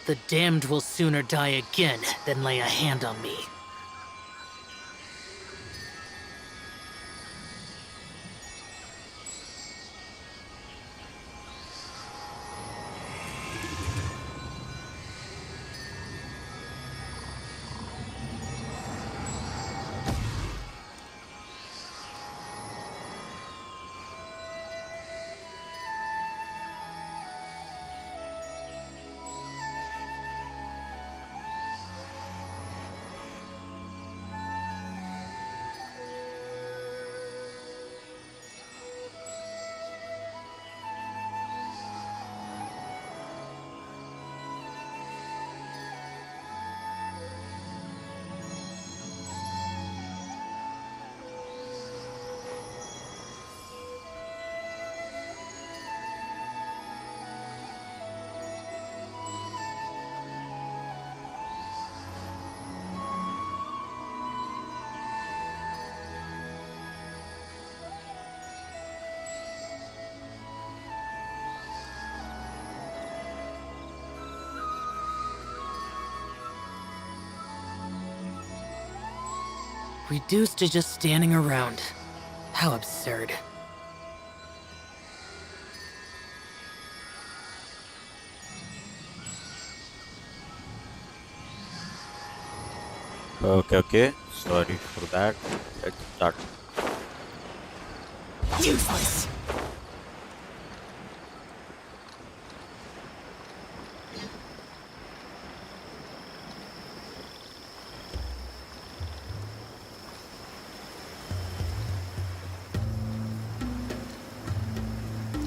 The damned will sooner die again than lay a hand on me. Reduced to just standing around. How absurd. Okay. Sorry for that. Let's start. Useless!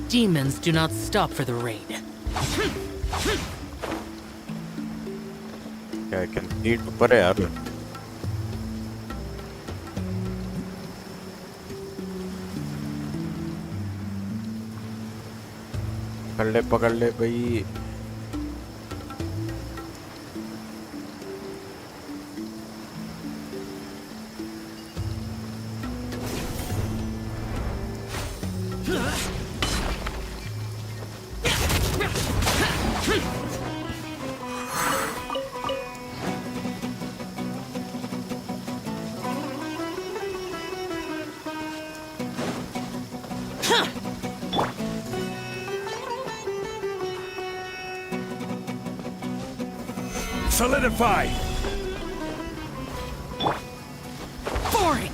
Demons do not stop for the rain. I can see it ऊपर है यार पकड़ ले भाई Solidify! Boring!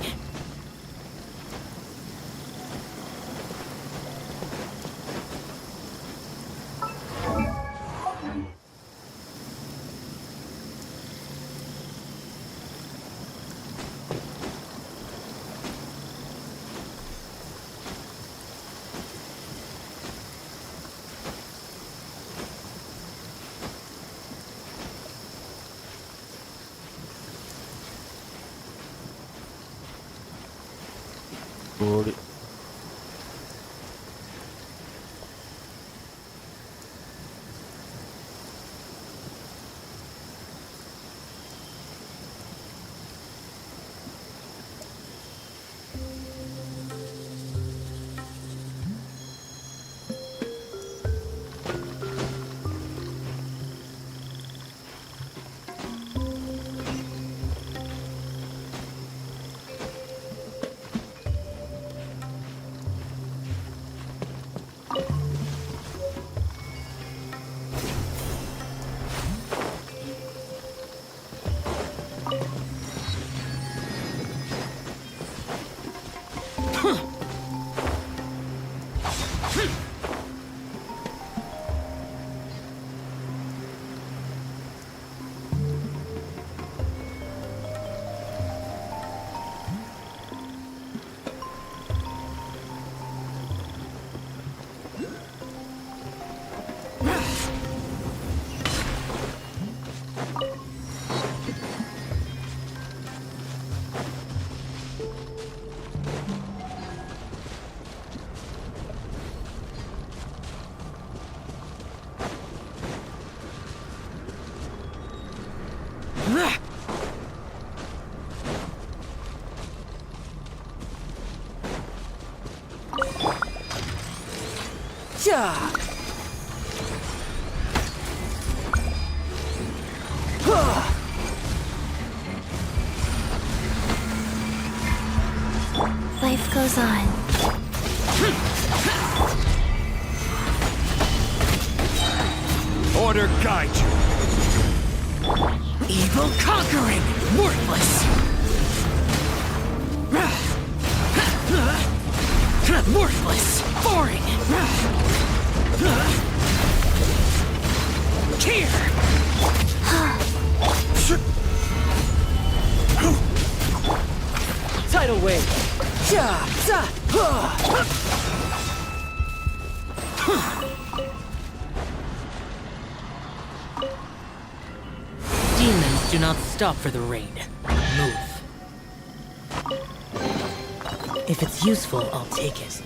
थोड़ी Life goes on. Order guide you. Evil conquering! Worthless! Worthless! Boring! Here! Tidal wave! Demons do not stop for the rain. Move. If it's useful, I'll take it.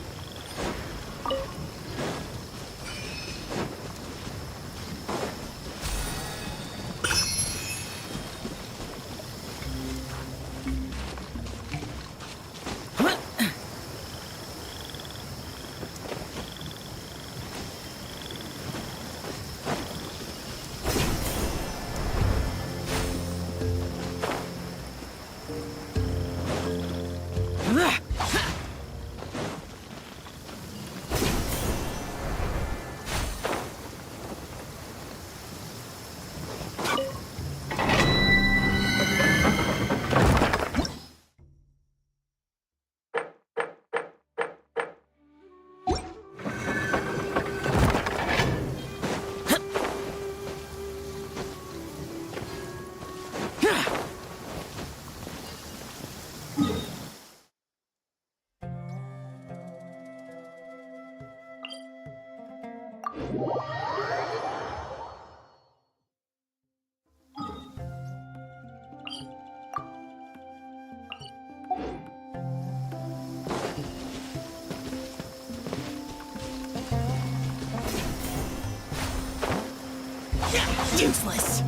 Useless!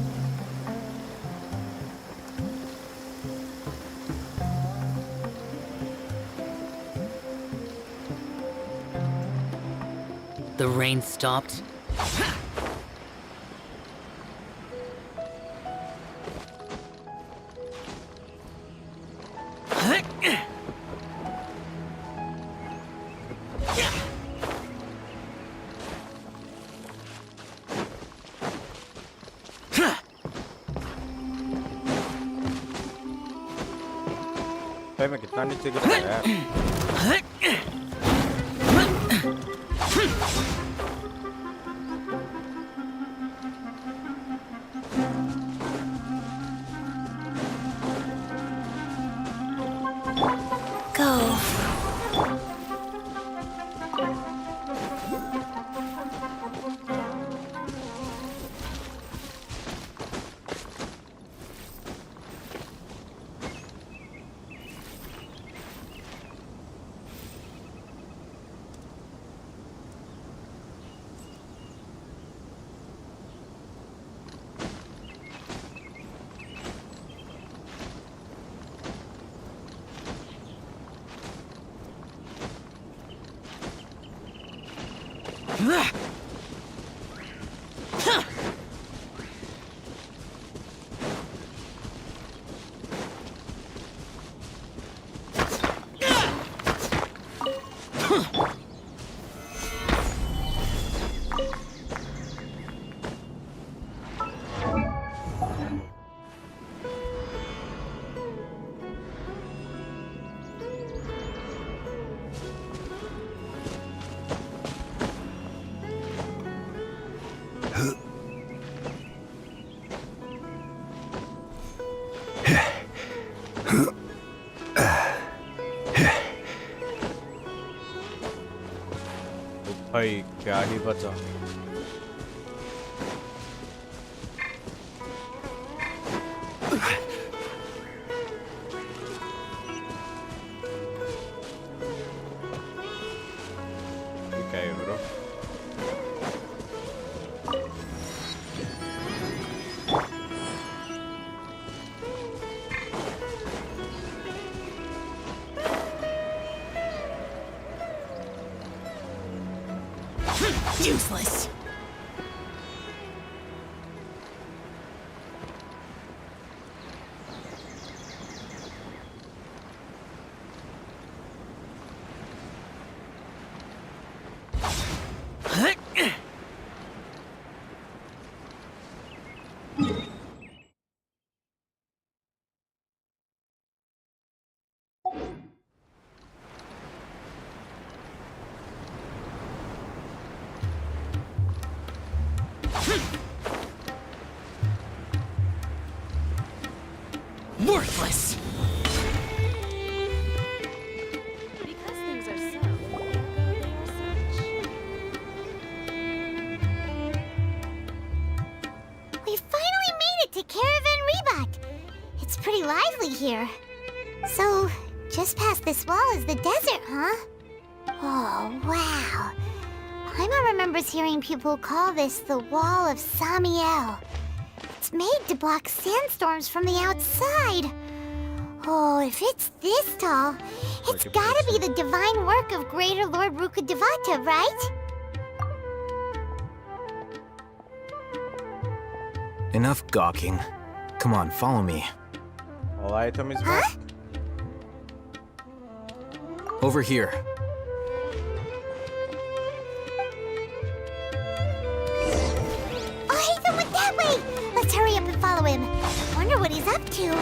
The rain stopped. भाई मैं कितना नीचे गिरा यार भाई क्या ही बचा। ठीक है bro. Useless. Worthless. Because things are so, ergo they are such. We finally made it to Caravan Rebot. It's pretty lively here. So, just past this wall is the desert, huh? Oh, wow. Paimon remembers hearing people call this the Wall of Samiel. It's made to block sandstorms from the outside. Oh, if it's this tall, it's gotta be the divine work of Greater Lord Rukkhadevata, right? Enough gawking. Come on, follow me. All item is back. Over here. Oh, Hatham went that way! Let's hurry up and follow him. Wonder what he's up to.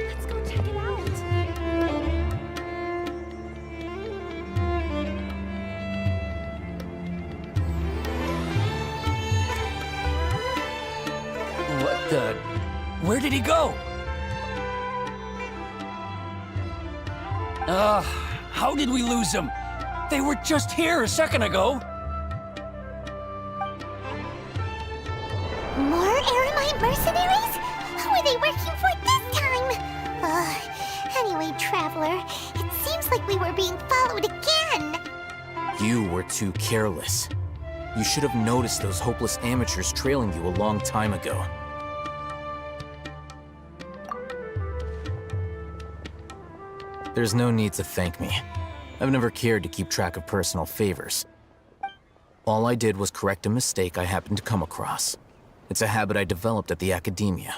Let's go check it out. What the? Where did he go? How did we lose him? They were just here a second ago. More Eremite mercenaries? Who are they working for this time? Anyway, Traveler, it seems like we were being followed again. You were too careless. You should have noticed those hopeless amateurs trailing you a long time ago. There's no need to thank me. I've never cared to keep track of personal favors. All I did was correct a mistake I happened to come across. It's a habit I developed at the academia.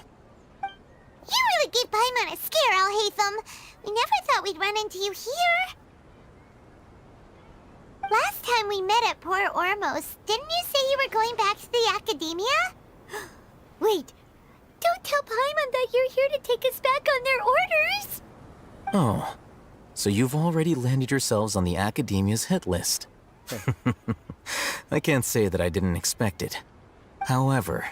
You really gave Paimon a scare, Al-Hatham. We never thought we'd run into you here. Last time we met at Port Ormos, didn't you say you were going back to the academia? Wait, don't tell Paimon that you're here to take us back on their orders. Oh, so you've already landed yourselves on the academia's hit list. I can't say that I didn't expect it. However,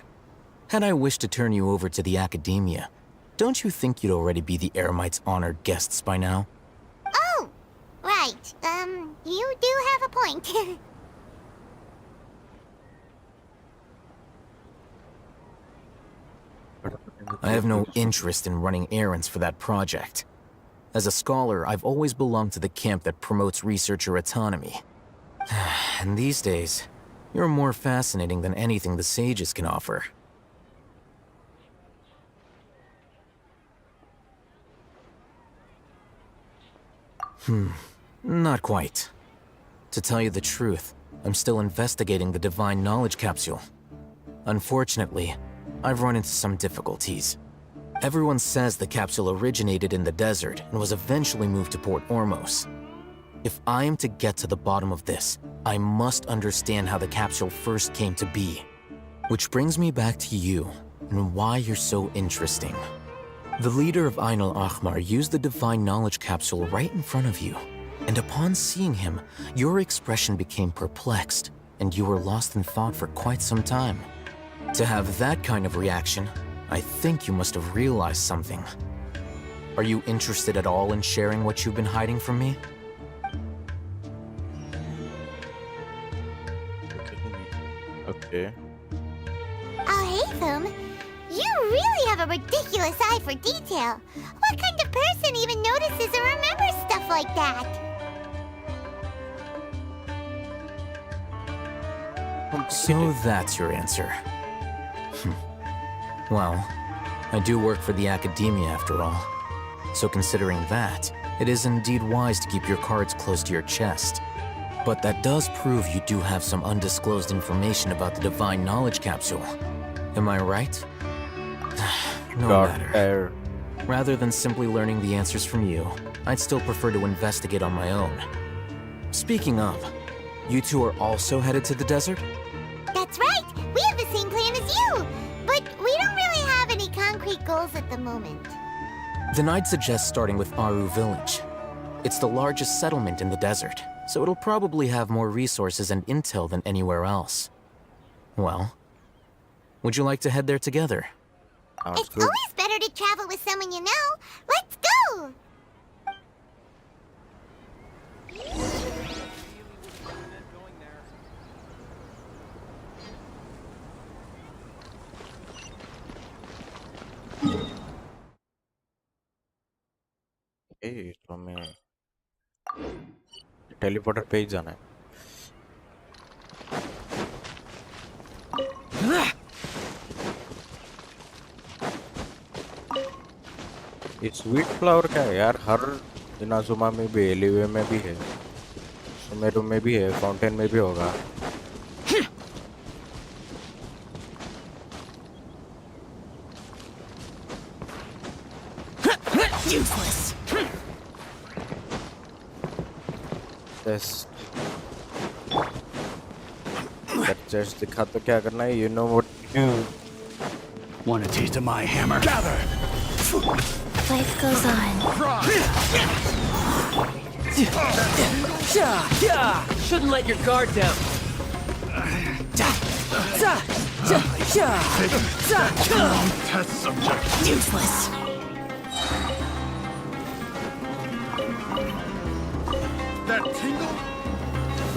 had I wished to turn you over to the academia, don't you think you'd already be the Eremites' honored guests by now? Oh, right. You do have a point. I have no interest in running errands for that project. As a scholar, I've always belonged to the camp that promotes researcher autonomy. And these days, You're more fascinating than anything the sages can offer. Not quite. To tell you the truth, I'm still investigating the Divine Knowledge Capsule. Unfortunately, I've run into some difficulties. Everyone says the capsule originated in the desert and was eventually moved to Port Ormos. If I am to get to the bottom of this, I must understand how the capsule first came to be. Which brings me back to you, and why you're so interesting. The leader of Ain al-Ahmar used the Divine Knowledge Capsule right in front of you, and upon seeing him, your expression became perplexed, and you were lost in thought for quite some time. To have that kind of reaction, I think you must have realized something. Are you interested at all in sharing what you've been hiding from me? Okay. Oh, Haytham, you really have a ridiculous eye for detail. What kind of person even notices or remembers stuff like that? So that's your answer. Well, I do work for the Academia after all. So considering that, it is indeed wise to keep your cards close to your chest. But that does prove you do have some undisclosed information about the Divine Knowledge Capsule. Am I right? No matter. Rather than simply learning the answers from you, I'd still prefer to investigate on my own. Speaking of, you two are also headed to the desert? That's right! We have the same plan as you! But we don't really have any concrete goals at the moment. Then I'd suggest starting with Aru Village. It's the largest settlement in the desert, so it'll probably have more resources and intel than anywhere else. Well, would you like to head there together? It's always better to travel with someone you know. Let's go! तो हमें teleporter पे ही जाना है. ये sweet flower क्या है यार? हर Inazuma में भी, एलिवे में भी है, सुमेरु में भी है, फाउंटेन में भी होगा. Useless. Yes. That just दिखा तो क्या करना है? You know what to do. Want a taste of my hammer? Gather! Life goes on. Shouldn't let your guard down. Test subject. Useless. That tingle?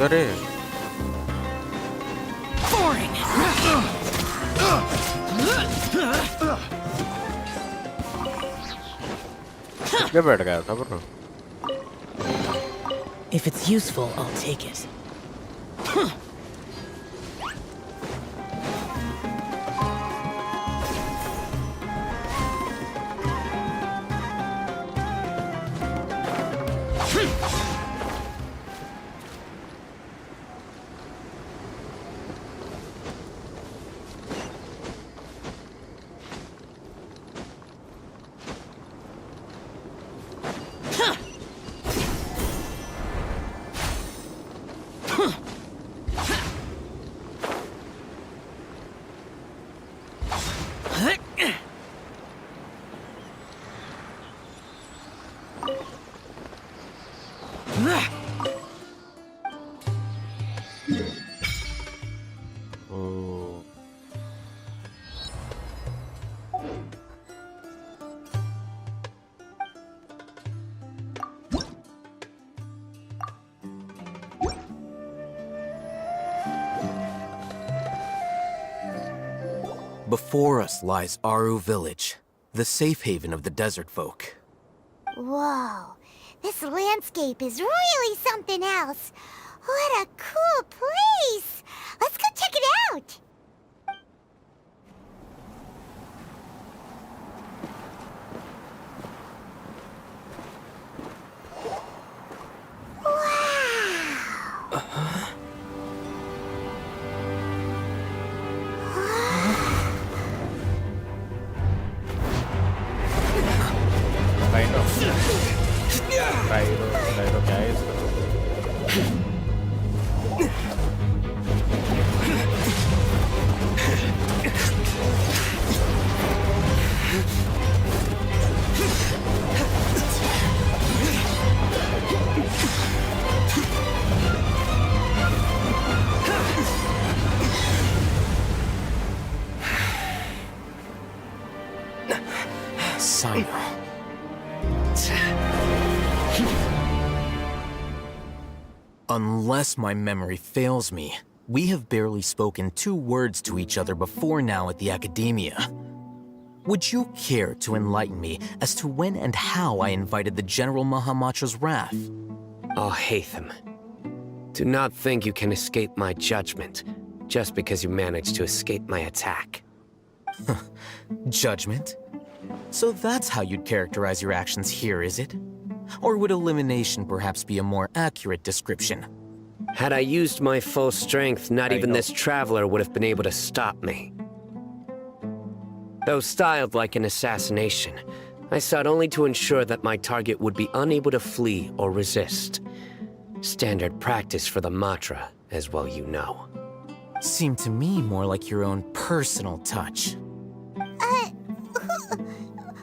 अरे Boring. क्या बैठ गया था bro? If it's useful, I'll take it. Oh. Before us lies Aru Village, the safe haven of the desert folk. Whoa, this landscape is really something else. What a cool place! Let's go check it out! Rhino क्या है इसका? Sino. Unless my memory fails me, we have barely spoken 2 words to each other before now at the Academia. Would you care to enlighten me as to when and how I invited the General Mahamatra's wrath? Oh, Hatham. Do not think you can escape my judgment, just because you managed to escape my attack. Judgment? So that's how you'd characterize your actions here, is it? Or would elimination perhaps be a more accurate description? Had I used my full strength, not even this traveler would have been able to stop me. Though styled like an assassination, I sought only to ensure that my target would be unable to flee or resist. Standard practice for the Matra, as well you know. Seemed to me more like your own personal touch.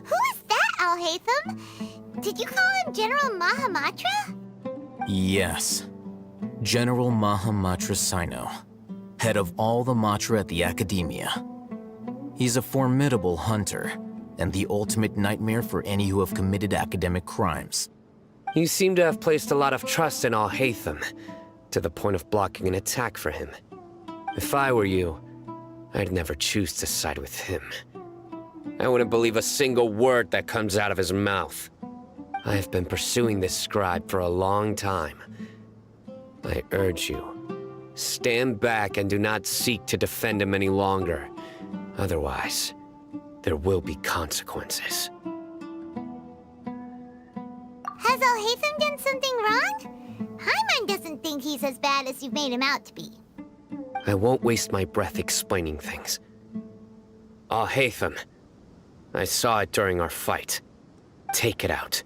Who is that, Al-Haytham? Did you call him General Mahamatra? Yes. General Mahamatra Sino, head of all the Matra at the Academia. He's a formidable hunter, and the ultimate nightmare for any who have committed academic crimes. You seem to have placed a lot of trust in Al-Haytham, to the point of blocking an attack for him. If I were you, I'd never choose to side with him. I wouldn't believe a single word that comes out of his mouth. I have been pursuing this scribe for a long time. I urge you, stand back and do not seek to defend him any longer. Otherwise, there will be consequences. Has Al-Haytham done something wrong? Hyman doesn't think he's as bad as you've made him out to be. I won't waste my breath explaining things. Al-Haytham, I saw it during our fight. Take it out.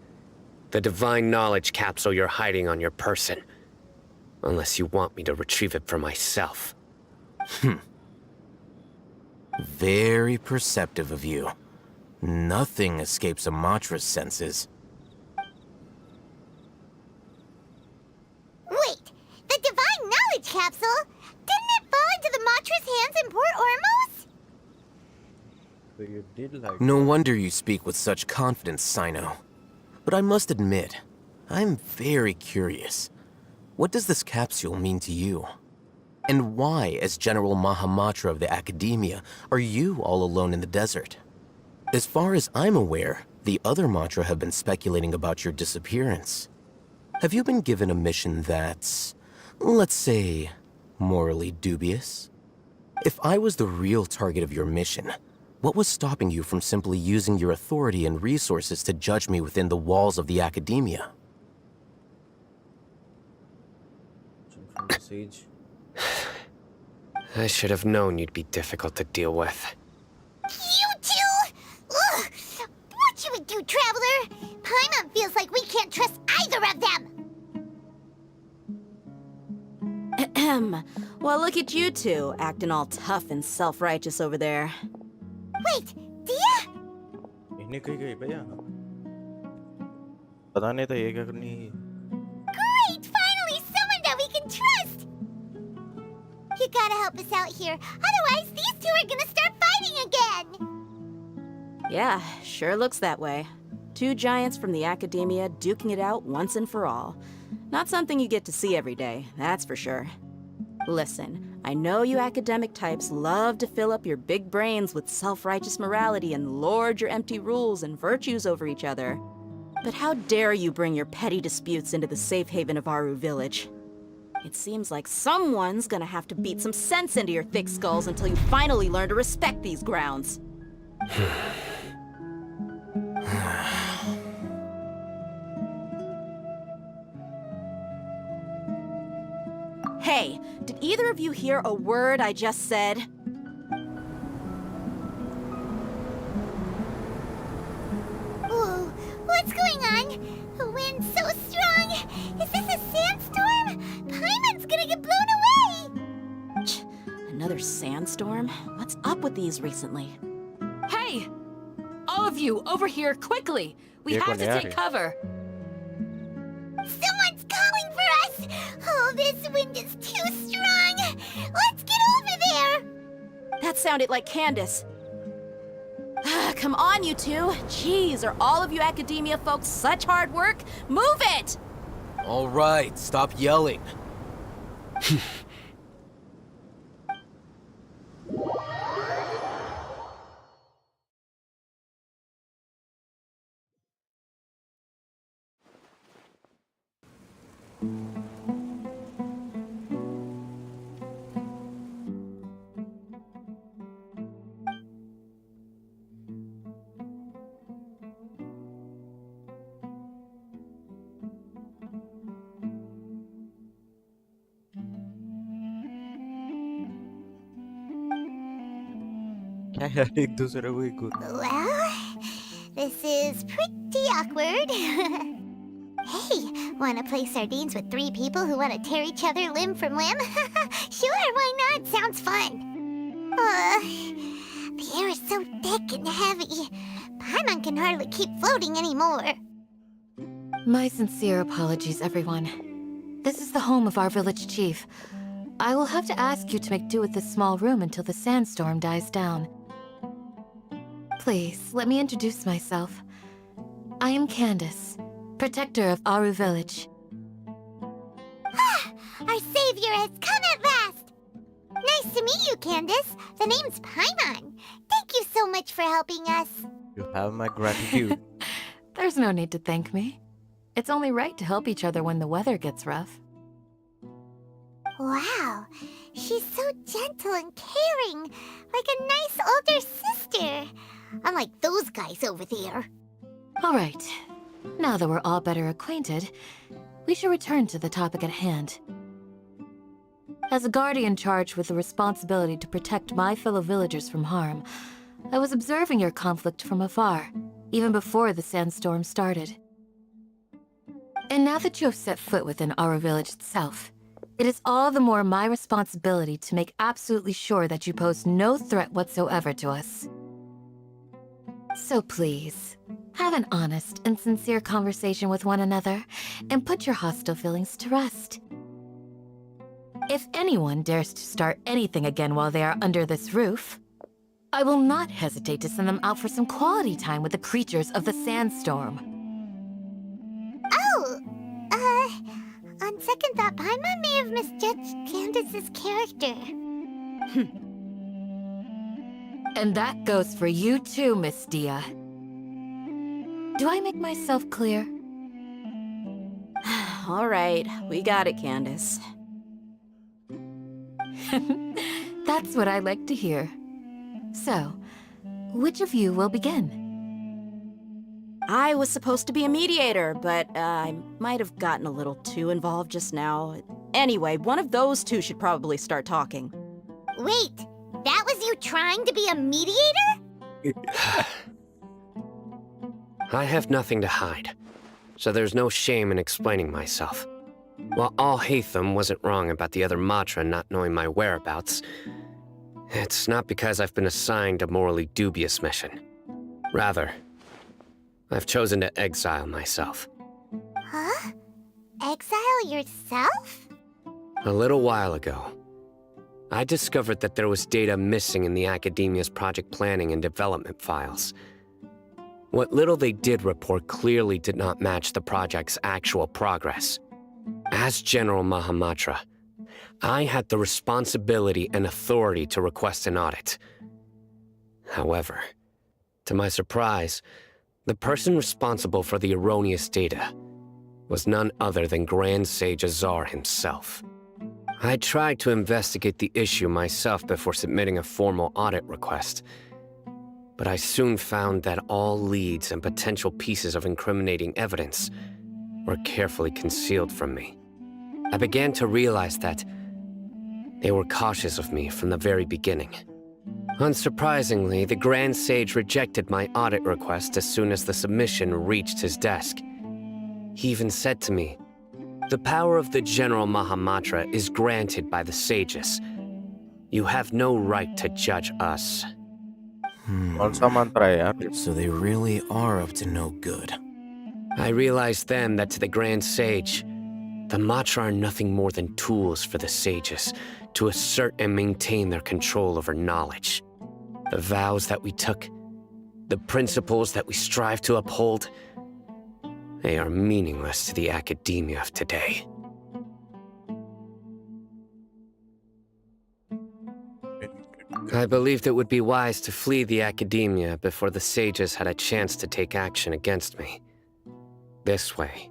The divine knowledge capsule you're hiding on your person. Unless you want me to retrieve it for myself. Very perceptive of you. Nothing escapes a Matra's senses. Wait, the divine knowledge capsule? Didn't it fall into the Matra's hands in Port Ormos? So you did like... No wonder you speak with such confidence, Sino. But I must admit, I'm very curious. What does this capsule mean to you? And why, as General Mahamatra of the Academia, are you all alone in the desert? As far as I'm aware, the other Matra have been speculating about your disappearance. Have you been given a mission that's, let's say, morally dubious? If I was the real target of your mission, what was stopping you from simply using your authority and resources to judge me within the walls of the Academia? I should have known you'd be difficult to deal with. You two? Ugh! What you would do, Traveler? Paimon feels like we can't trust either of them! Well, look at you two, acting all tough and self-righteous over there. Wait, Dia? इन्हें कहीं गई भैया पता नहीं था ये क्या करनी है Great! Finally, someone that we can trust! You gotta help us out here. Otherwise, these two are gonna start fighting again! Yeah, sure looks that way. 2 giants from the Academia duking it out once and for all. Not something you get to see every day, that's for sure. Listen, I know you academic types love to fill up your big brains with self-righteous morality and lord your empty rules and virtues over each other. But how dare you bring your petty disputes into the safe haven of Aru Village? It seems like someone's gonna have to beat some sense into your thick skulls until you finally learn to respect these grounds. Hey, did either of you hear a word I just said? Whoa, what's going on? The wind's so strong. Is this a sandstorm? Paimon's gonna get blown away. Another sandstorm? What's up with these recently? Hey! All of you, over here, quickly! We have to take cover! Someone's calling for us! Oh, this wind is too strong! Let's get over there! That sounded like Candace. Come on, you two. Jeez, are all of you academia folks such hard work? Move it! All right, stop yelling. एक दूसरे को ikut. Well, this is pretty awkward. Hey, wanna play sardines with 3 people who wanna tear each other limb from limb? Sure, why not? Sounds fun. The air is so thick and heavy. Paimon can hardly keep floating anymore. My sincere apologies, everyone. This is the home of our village chief. I will have to ask you to make do with this small room until the sandstorm dies down. Please, let me introduce myself. I am Candace, protector of Aru Village. Our savior has come at last! Nice to meet you, Candace. The name's Paimon. Thank you so much for helping us. You have my gratitude. There's no need to thank me. It's only right to help each other when the weather gets rough. Wow, she's so gentle and caring, like a nice older sister. Unlike those guys over there. All right. Now that we're all better acquainted, we should return to the topic at hand. As a guardian charged with the responsibility to protect my fellow villagers from harm, I was observing your conflict from afar, even before the sandstorm started. And now that you have set foot within our village itself, it is all the more my responsibility to make absolutely sure that you pose no threat whatsoever to us. So please, have an honest and sincere conversation with one another, and put your hostile feelings to rest. If anyone dares to start anything again while they are under this roof, I will not hesitate to send them out for some quality time with the creatures of the sandstorm. Oh! On second thought, Paimon may have misjudged Candace's character. And that goes for you too, Miss Dia. Do I make myself clear? All right, we got it, Candace. That's what I like to hear. So, which of you will begin? I was supposed to be a mediator, but I might have gotten a little too involved just now. Anyway, one of those two should probably start talking. Wait, that was you trying to be a mediator? I have nothing to hide, so there's no shame in explaining myself. While Alhaitham wasn't wrong about the other Matra not knowing my whereabouts, it's not because I've been assigned a morally dubious mission. Rather, I've chosen to exile myself. Huh? Exile yourself? A little while ago, I discovered that there was data missing in the Academia's project planning and development files. What little they did report clearly did not match the project's actual progress. As General Mahamatra, I had the responsibility and authority to request an audit. However, to my surprise, the person responsible for the erroneous data was none other than Grand Sage Azar himself. I tried to investigate the issue myself before submitting a formal audit request, but I soon found that all leads and potential pieces of incriminating evidence were carefully concealed from me. I began to realize that they were cautious of me from the very beginning. Unsurprisingly, the Grand Sage rejected my audit request as soon as the submission reached his desk. He even said to me, "The power of the General Mahamatra is granted by the sages. You have no right to judge us." So they really are up to no good. I realized then that to the Grand Sage, the Matra are nothing more than tools for the sages to assert and maintain their control over knowledge. The vows that we took, the principles that we strive to uphold, they are meaningless to the academia of today. I believed it would be wise to flee the academia before the sages had a chance to take action against me. This way,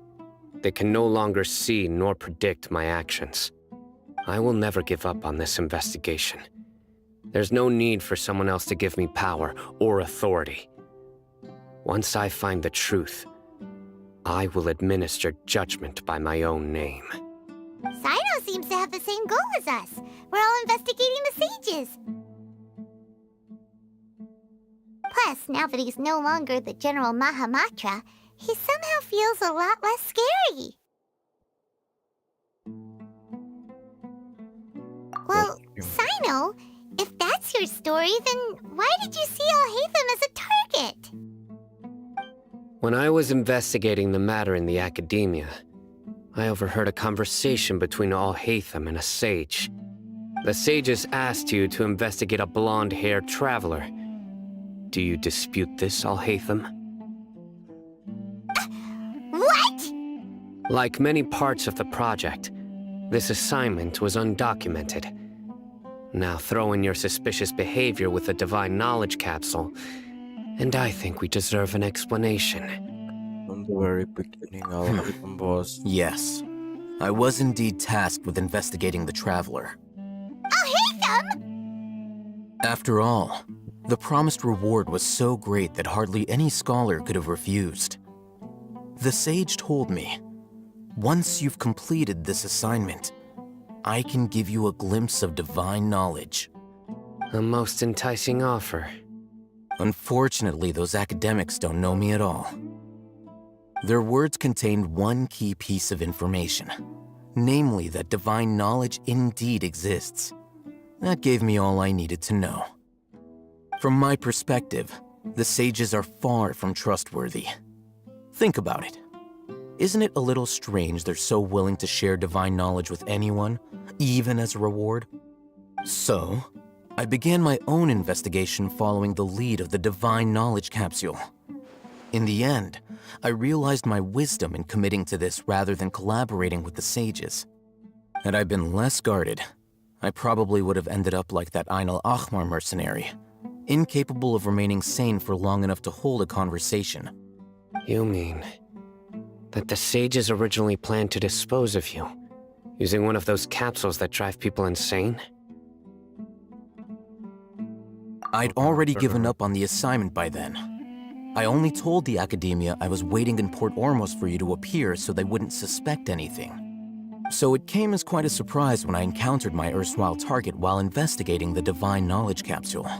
they can no longer see nor predict my actions. I will never give up on this investigation. There's no need for someone else to give me power or authority. Once I find the truth, I will administer judgment by my own name. Sino seems to have the same goal as us. We're all investigating the sages. Plus, now that he's no longer the General Mahamatra, he somehow feels a lot less scary. Well, Sino, if that's your story, then why did you see Alhaitham as a target? When I was investigating the matter in the academia, I overheard a conversation between Alhaitham and a sage. The sages asked you to investigate a blonde-haired traveler. Do you dispute this, Alhaitham? What? Like many parts of the project, this assignment was undocumented. Now throw in your suspicious behavior with the Divine Knowledge Capsule, and I think we deserve an explanation. From the very beginning, Alhaitham was... Yes. I was indeed tasked with investigating the Traveler. Alhaitham! After all, the promised reward was so great that hardly any scholar could have refused. The sage told me, once you've completed this assignment, I can give you a glimpse of divine knowledge. A most enticing offer. Unfortunately, those academics don't know me at all. Their words contained one key piece of information, namely that divine knowledge indeed exists. That gave me all I needed to know. From my perspective, the sages are far from trustworthy. Think about it. Isn't it a little strange they're so willing to share divine knowledge with anyone, even as a reward? So, I began my own investigation following the lead of the Divine Knowledge Capsule. In the end, I realized my wisdom in committing to this rather than collaborating with the sages. Had I been less guarded, I probably would have ended up like that Ain al-Ahmar mercenary, incapable of remaining sane for long enough to hold a conversation. You mean that the sages originally planned to dispose of you, using one of those capsules that drive people insane? I'd already given up on the assignment by then. I only told the academia I was waiting in Port Ormos for you to appear so they wouldn't suspect anything. So it came as quite a surprise when I encountered my erstwhile target while investigating the Divine Knowledge Capsule.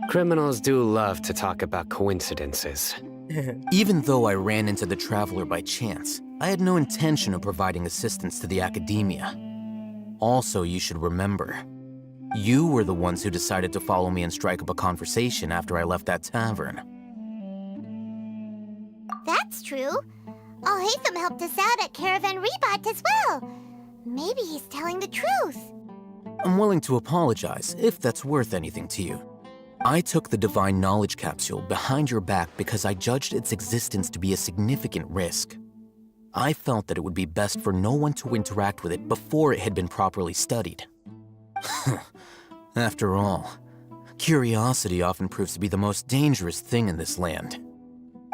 Criminals do love to talk about coincidences. Even though I ran into the Traveler by chance, I had no intention of providing assistance to the academia. Also, you should remember, you were the ones who decided to follow me and strike up a conversation after I left that tavern. That's true. Alhaitham helped us out at Caravan Rebat as well. Maybe he's telling the truth. I'm willing to apologize if that's worth anything to you. I took the Divine Knowledge Capsule behind your back because I judged its existence to be a significant risk. I felt that it would be best for no one to interact with it before it had been properly studied. After all, curiosity often proves to be the most dangerous thing in this land.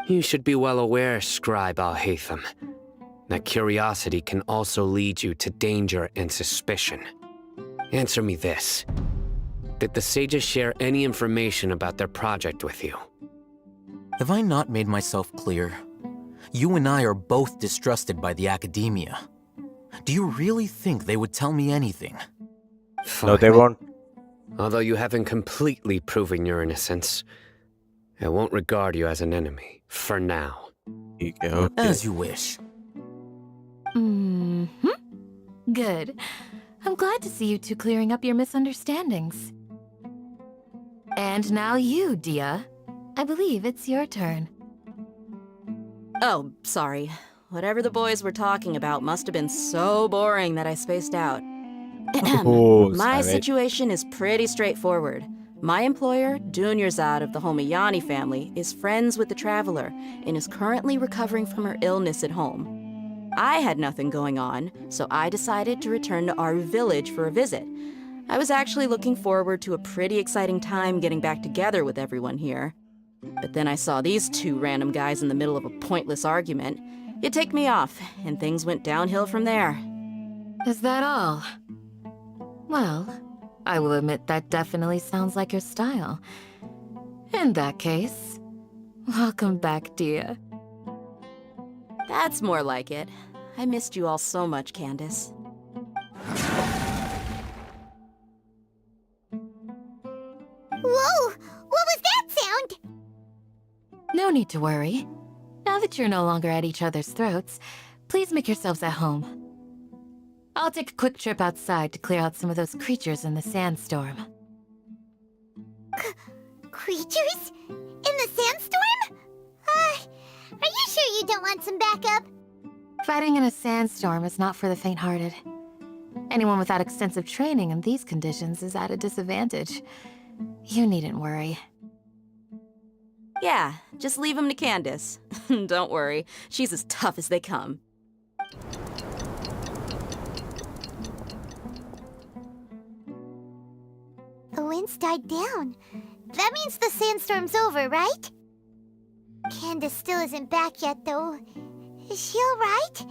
You should be well aware, Scribe Alhaitham. That curiosity can also lead you to danger and suspicion. Answer me this. Did the sages share any information about their project with you? Have I not made myself clear? You and I are both distrusted by the academia. Do you really think they would tell me anything? Fine. No, they won't. Although you haven't completely proven your innocence, I won't regard you as an enemy, for now. Okay. As you wish. Good. I'm glad to see you two clearing up your misunderstandings. And now you, Dia. I believe it's your turn. Oh, sorry. Whatever the boys were talking about must have been so boring that I spaced out. Oh, My savage. situation is pretty straightforward. My employer, Dunyarzad of the Homiyani family, is friends with the Traveler and is currently recovering from her illness at home. I had nothing going on, so I decided to return to our village for a visit. I was actually looking forward to a pretty exciting time getting back together with everyone here. But then I saw these two random guys in the middle of a pointless argument. It ticked me off, and things went downhill from there. Is that all? Well, I will admit that definitely sounds like your style. In that case, welcome back, Dia. That's more like it. I missed you all so much, Candace. Whoa! What was that sound? No need to worry. Now that you're no longer at each other's throats, please make yourselves at home. I'll take a quick trip outside to clear out some of those creatures in the sandstorm. Creatures? In the sandstorm? Are you sure you don't want some backup? Fighting in a sandstorm is not for the faint-hearted. Anyone without extensive training in these conditions is at a disadvantage. You needn't worry. Yeah, just leave him to Candace. Don't worry, she's as tough as they come. The wind's died down. That means the sandstorm's over, right? Candace still isn't back yet, though. Is she alright?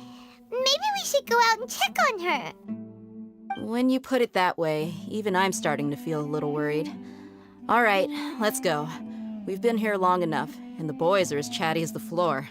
Maybe we should go out and check on her. When you put it that way, even I'm starting to feel a little worried. All right, let's go. We've been here long enough, and the boys are as chatty as the floor.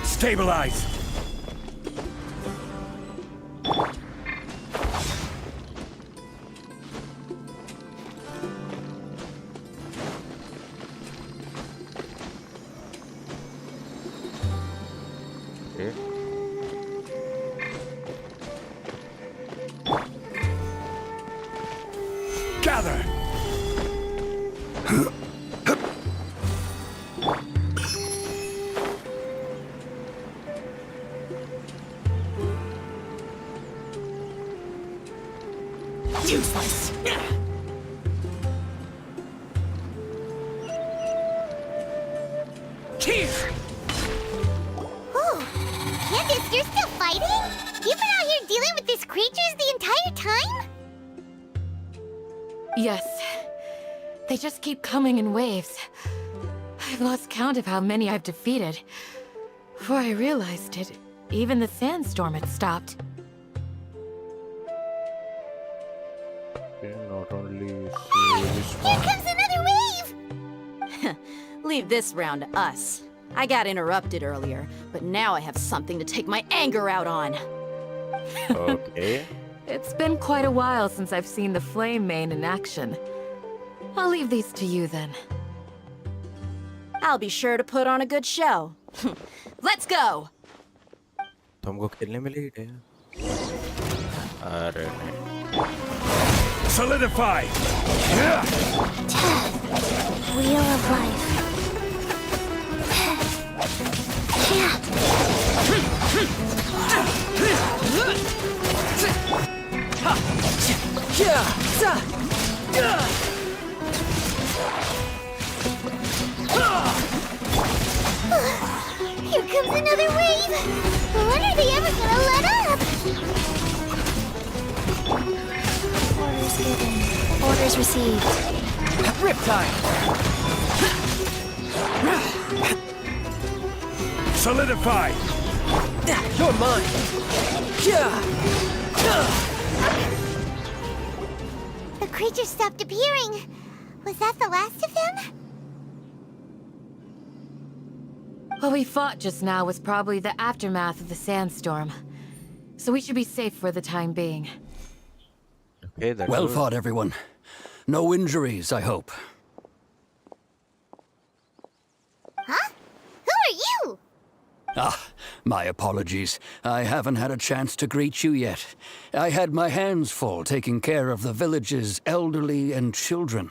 Stabilize! Gather! Useless! Here! Oh, Candace, you're still fighting? You've been out here dealing with these creatures the entire time? Yes. They just keep coming in waves. I've lost count of how many I've defeated. Before I realized it, even the sandstorm had stopped. Not only Here comes another wave! Leave this round to us. I got interrupted earlier, but now I have something to take my anger out on. Okay. It's been quite a while since I've seen the Flame Mane in action. I'll leave these to you then. I'll be sure to put on a good show. Let's go! तुमको खेलने में late है अरे नहीं Solidify! Wheel of life. Here comes another wave! When are they ever gonna let up? Orders given. Orders received. Riptide! Solidify! You're mine! The creature stopped appearing. Was that the last of them? What we fought just now was probably the aftermath of the sandstorm. So we should be safe for the time being. Okay, that's Well good. fought, everyone. No injuries, I hope. Huh? Who are you? Ah, my apologies. I haven't had a chance to greet you yet. I had my hands full taking care of the village's elderly and children.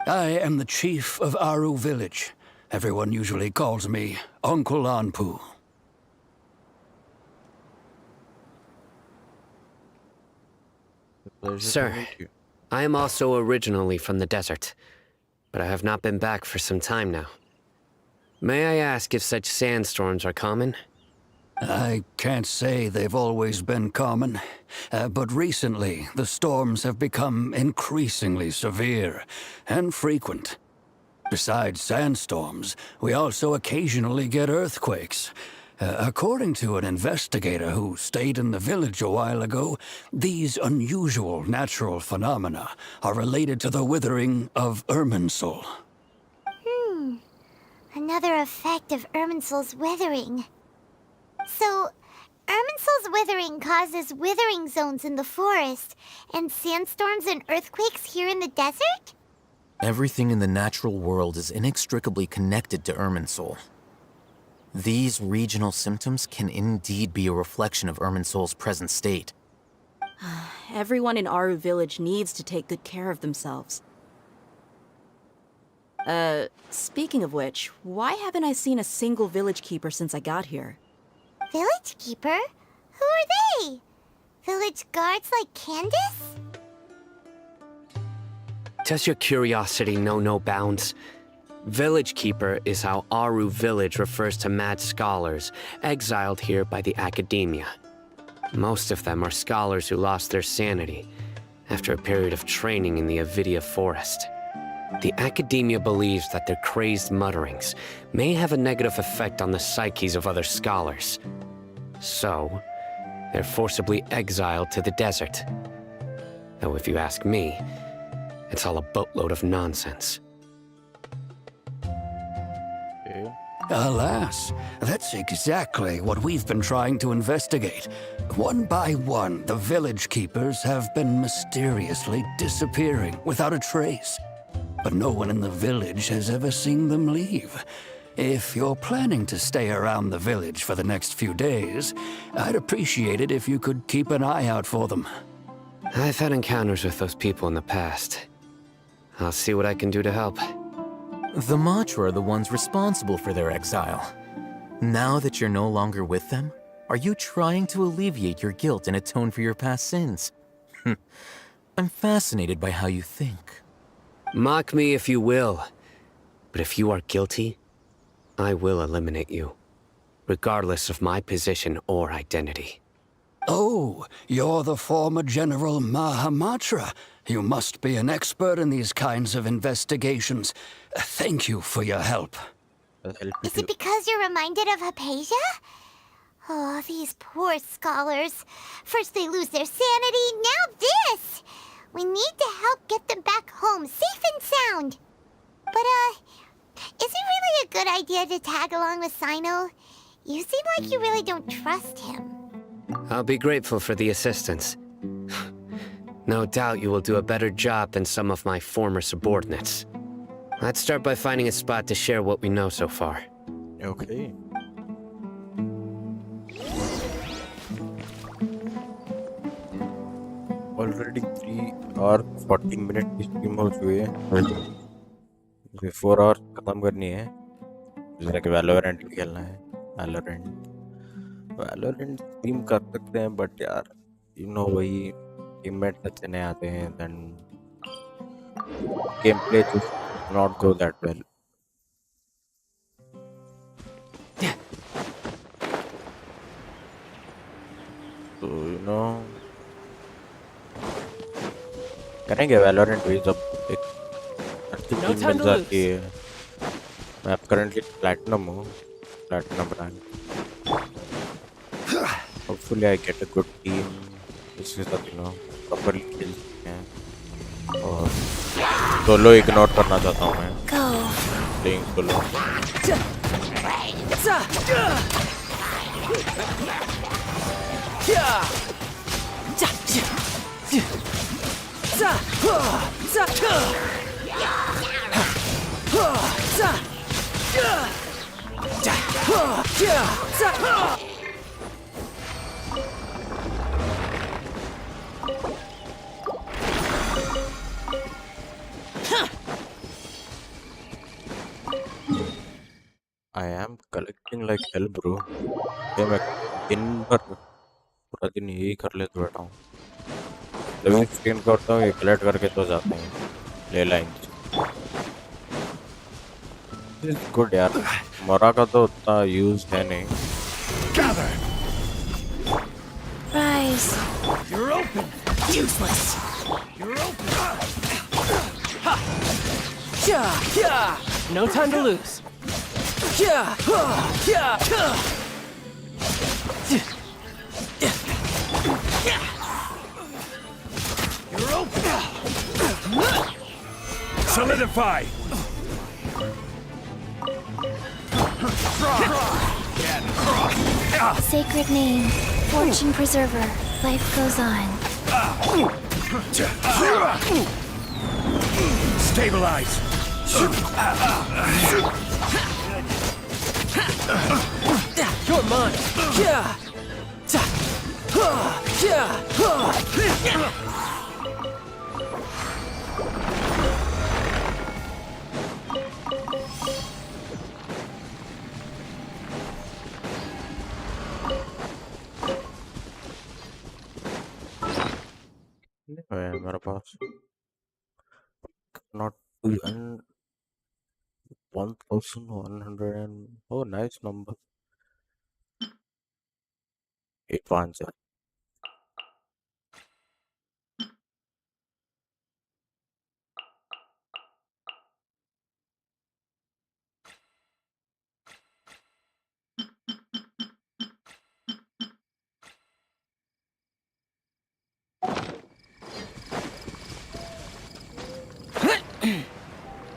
I am the chief of Aru village. Everyone usually calls me Uncle Anpu. Sir, I am also originally from the desert, but I have not been back for some time now. May I ask if such sandstorms are common? I can't say they've always been common, but recently the storms have become increasingly severe and frequent. Besides sandstorms, we also occasionally get earthquakes. According to an investigator who stayed in the village a while ago, these unusual natural phenomena are related to the withering of Irminsul. Another effect of Irminsul's withering. So, Irminsul's withering causes withering zones in the forest, and sandstorms and earthquakes here in the desert? Everything in the natural world is inextricably connected to Irminsul. These regional symptoms can indeed be a reflection of Irminsul's present state. Everyone in Aru village needs to take good care of themselves. Speaking of which, why haven't I seen a single village keeper since I got here? Village keeper? Who are they? Village guards like Candace? Does your curiosity know no bounds? Village Keeper is how Aru village refers to mad scholars exiled here by the academia. Most of them are scholars who lost their sanity after a period of training in the Avidia forest. The academia believes that their crazed mutterings may have a negative effect on the psyches of other scholars. So, they're forcibly exiled to the desert. Though if you ask me, it's all a boatload of nonsense. Alas, that's exactly what we've been trying to investigate. One by one, the village keepers have been mysteriously disappearing without a trace. But no one in the village has ever seen them leave. If you're planning to stay around the village for the next few days, I'd appreciate it if you could keep an eye out for them. I've had encounters with those people in the past. I'll see what I can do to help. The Matra are the ones responsible for their exile. Now that you're no longer with them, are you trying to alleviate your guilt and atone for your past sins? I'm fascinated by how you think. Mock me if you will, but if you are guilty, I will eliminate you, regardless of my position or identity. Oh, you're the former General Mahamatra. You must be an expert in these kinds of investigations. Thank you for your help. Is it because you're reminded of Hypatia? Oh, these poor scholars. First they lose their sanity, now this! We need to help get them back home, safe and sound. But, is it really a good idea to tag along with Sino? You seem like you really don't trust him. I'll be grateful for the assistance. No doubt you will do a better job than some of my former subordinates. Let's start by finding a spot to share what we know so far. Okay. Already 3 और 40 minute की stream हो चुकी है। 4 our खत्म करनी है। जैसे कि वैलोरेंट खेलना है। वैलोरेंट वैलोरेंट स्ट्रीम कर सकते हैं, बट यार वही टीममेट अच्छे नहीं आते हैं, then game play just not go that well. तो करेंगे वैलोरेंट भी जब एक अच्छी टीम मिल जाती है। मैं करंटली प्लैटिनम हूँ, platinum rank. Hopefully I get a good team जिसके साथ प्रॉपर्ली खेल सकते हैं। और सोलो इग्नोर करना चाहता हूँ मैं, playing solo. I am collecting like hell, bro. ये मैं दिन भर पूरा दिन यही कर लेते बैठा हूँ। जब मैं स्क्रीन करता हूँ ये कलेक्ट करके तो जाते हैं ले लाइन। गुड यार, मोरा का तो उतना यूज है नहीं। Rise. You're open. Useless. You're open. No time to lose. You're open. Solidify. Sacred name. Fortune preserver. Life goes on. Stabilize. You're mine. मेरे पास not 1100 and oh nice number 8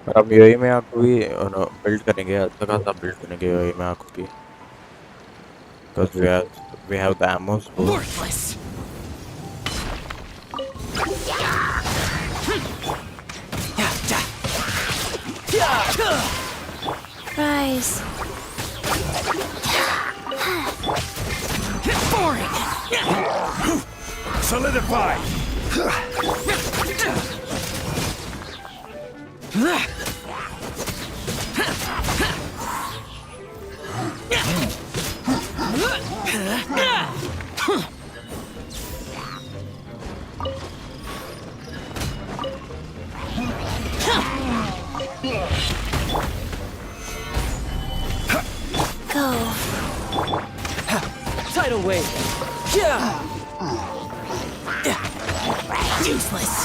और अब यूएई में आपको भी बिल्ड करेंगे, अच्छा खासा बिल्ड करेंगे यूएई में आपको भी, because we have the ammo. Worthless. Rise. Boring. Solidify. Go. Tidal wave. Useless.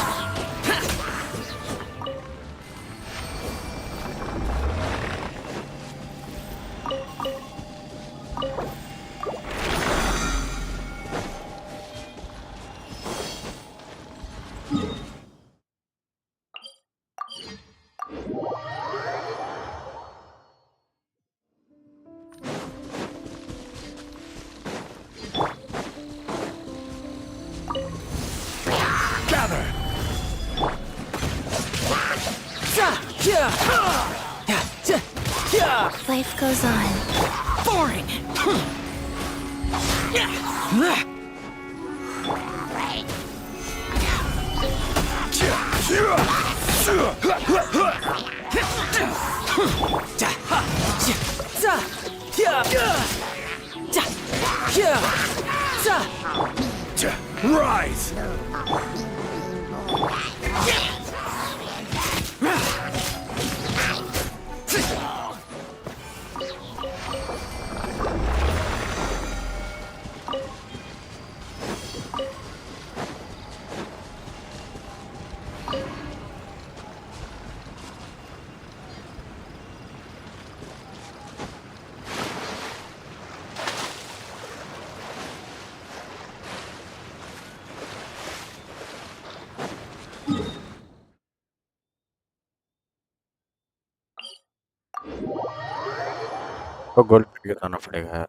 Life goes on. Boring. Rise! तो गोल पे बताना पड़ेगा यार।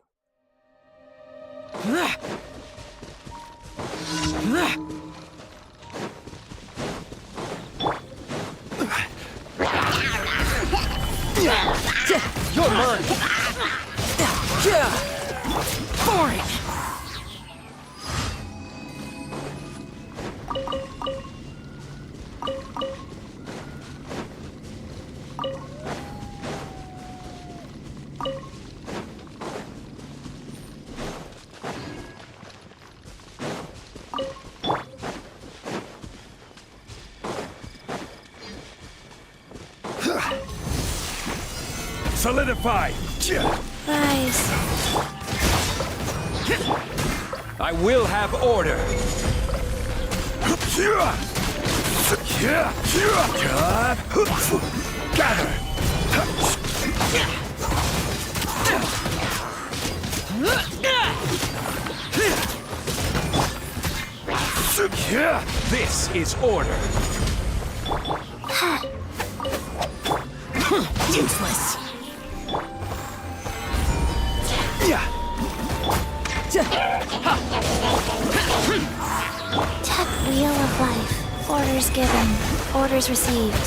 You're mine! Boring! Solidify! Rise. I will have order! Gather! This is order! Useless! Tech Wheel of Life. Orders given. Orders received.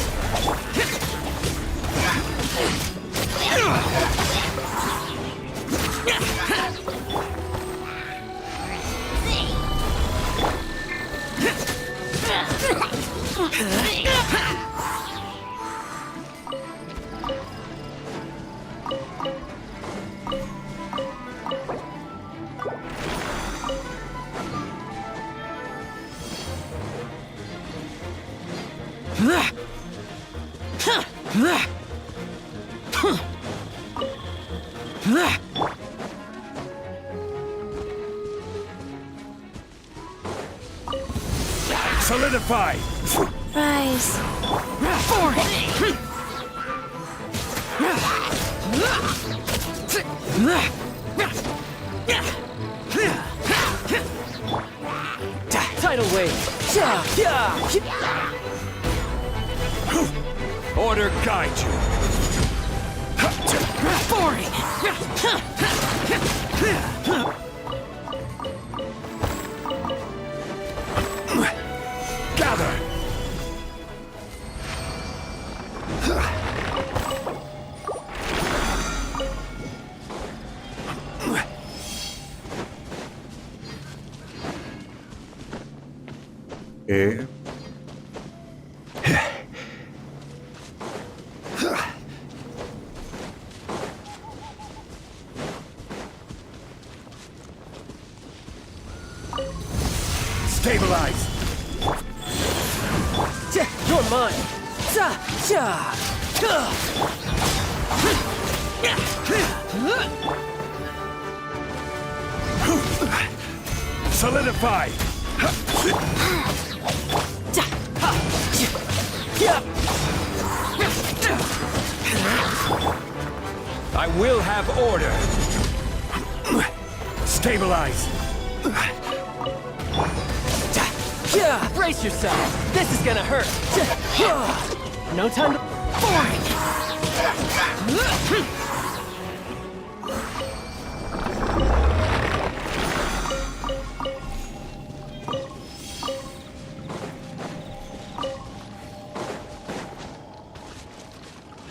Solidify! Rise. Tidal wave! Order guide you! Boring! Gather! Okay. Stabilize! You're mine! Solidify! I will have order! Stabilize! Brace yourself! This is gonna hurt! No time to... Boring!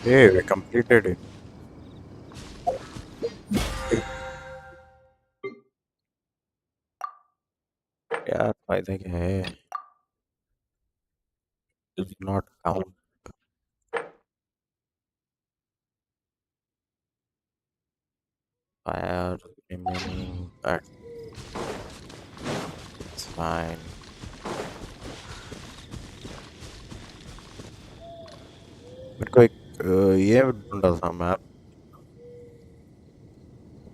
Hey, we completed it. यार फायदा क्या है does not count. Fire remaining, that's fine. मेरे को एक ये ढूंढा था मैप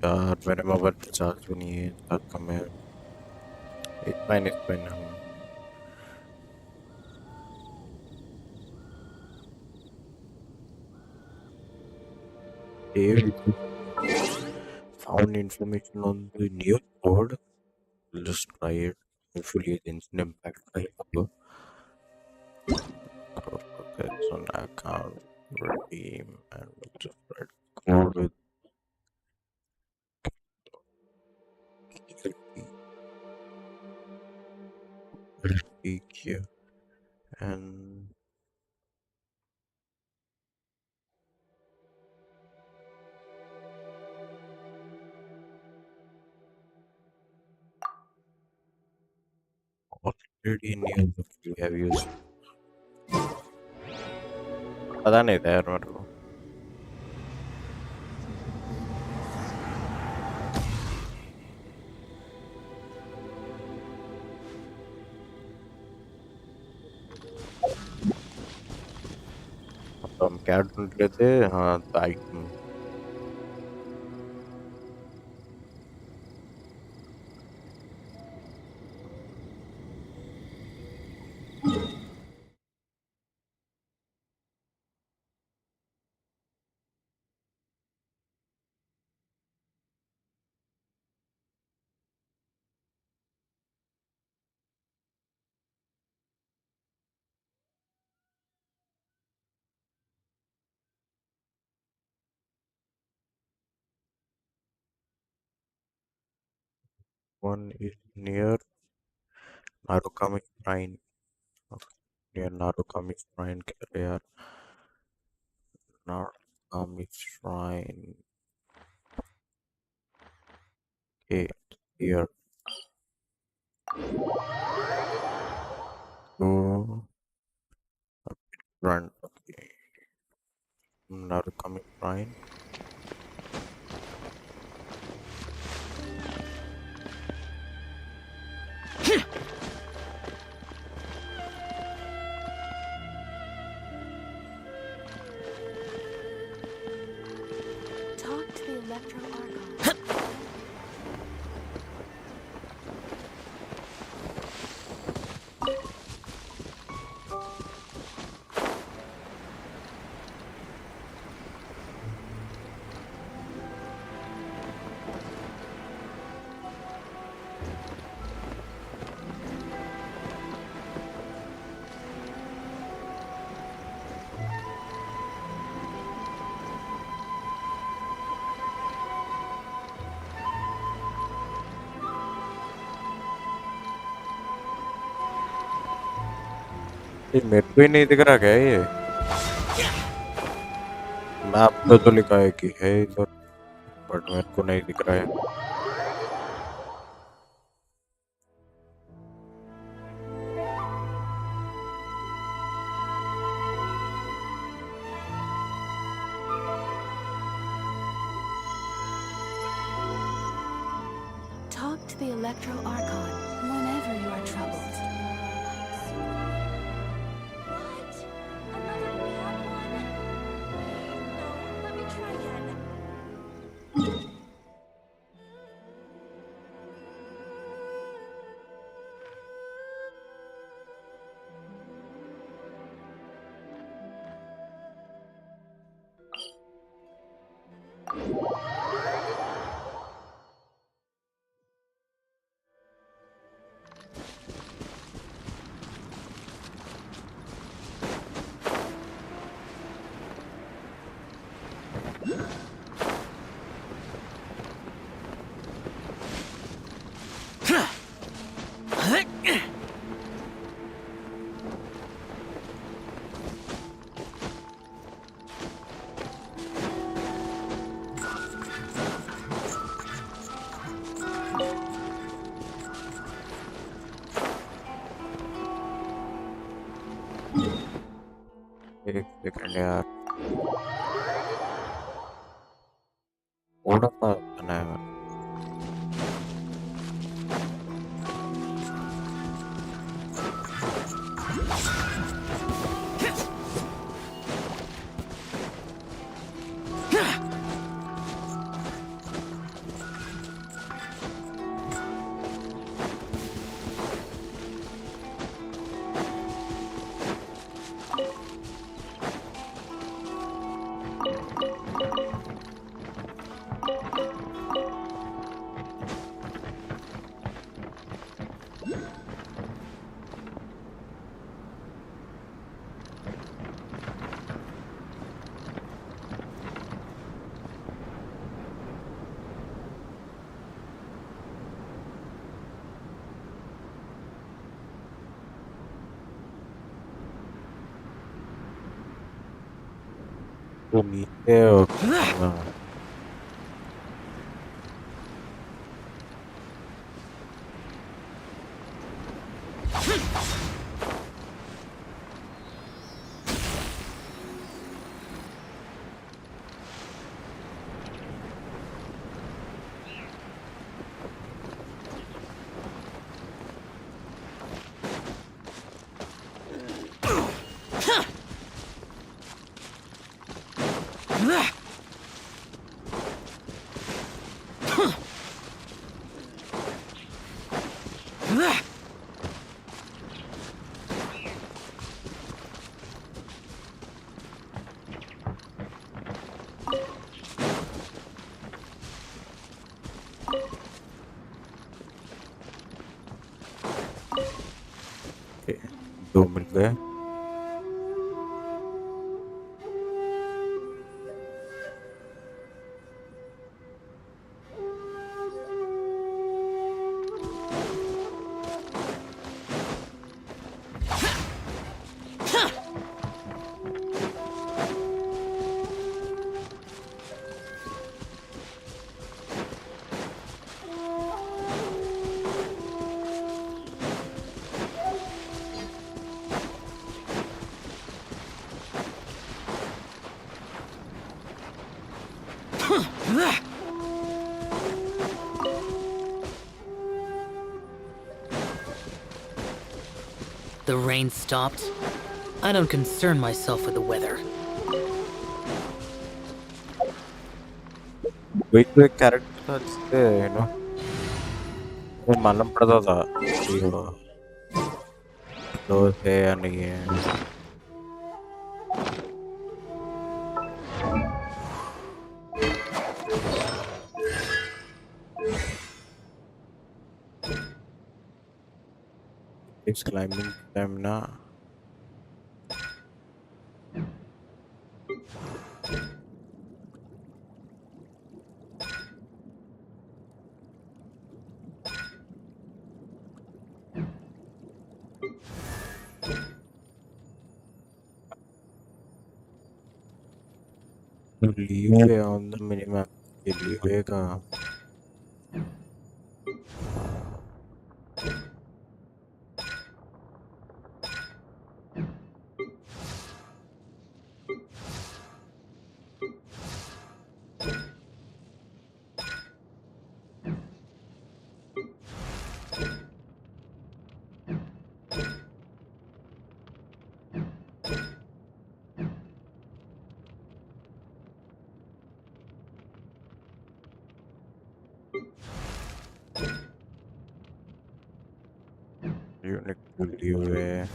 यार मेरे मोबाइल पे चार्ज भी नहीं है चार्ज कम है इट्स फाइन हम David found information on the news board. We'll just try it. Hopefully it didn't impact my upload. It's on account redeem and we'll just write code with PQ and already news we have used. पता नहीं था यार मेरे को तो हम क्या ढूंढ रहे थे हाँ item one is near Narukami Shrine. Near Narukami Shrine कह रहे यार Narukami Shrine okay here so a bit front okay Narukami Shrine Talk to the Electro Archon. ये मेरे को ही नहीं दिख रहा क्या ये मैप पे तो लिखा है कि है इधर बट मेरे को नहीं दिख रहा है Talk to the Electro Archon whenever you are troubled. एक सेकंड यार थोड़ा सा बनाया तो नीचे दो मिल गए The rain stopped. I don't concern myself with the weather. वही तो एक कैरेक्टर था जिससे वो मालूम पड़ता था कि वो क्लोज है या नहीं है It's climbing stamina. Leeway on the minimap. Leeway का unique leeway.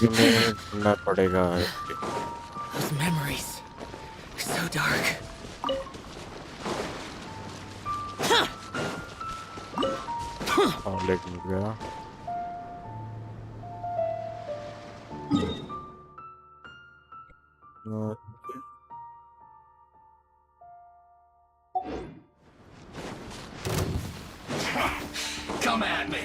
अभी में ढूंढना पड़ेगा। Those memories. So dark. Late मिल गया। Come at me.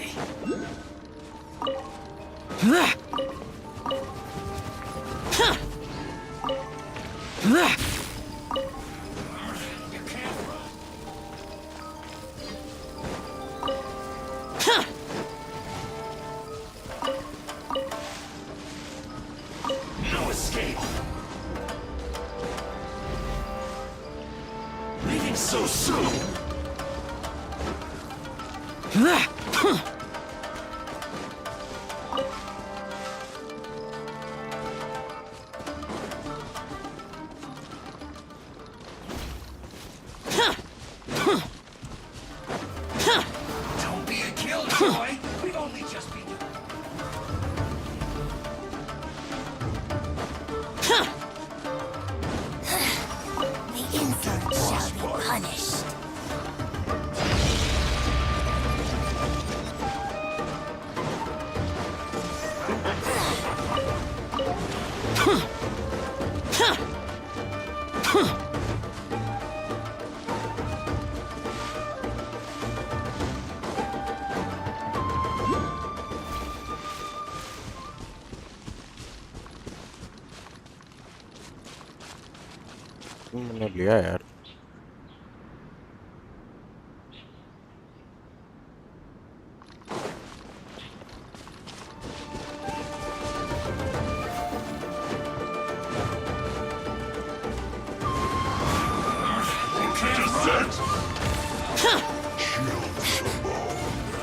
No escape. Leaving so soon. Don't be a killjoy. We've only just begun. The insolent shall be punished. मैंने लिया यार।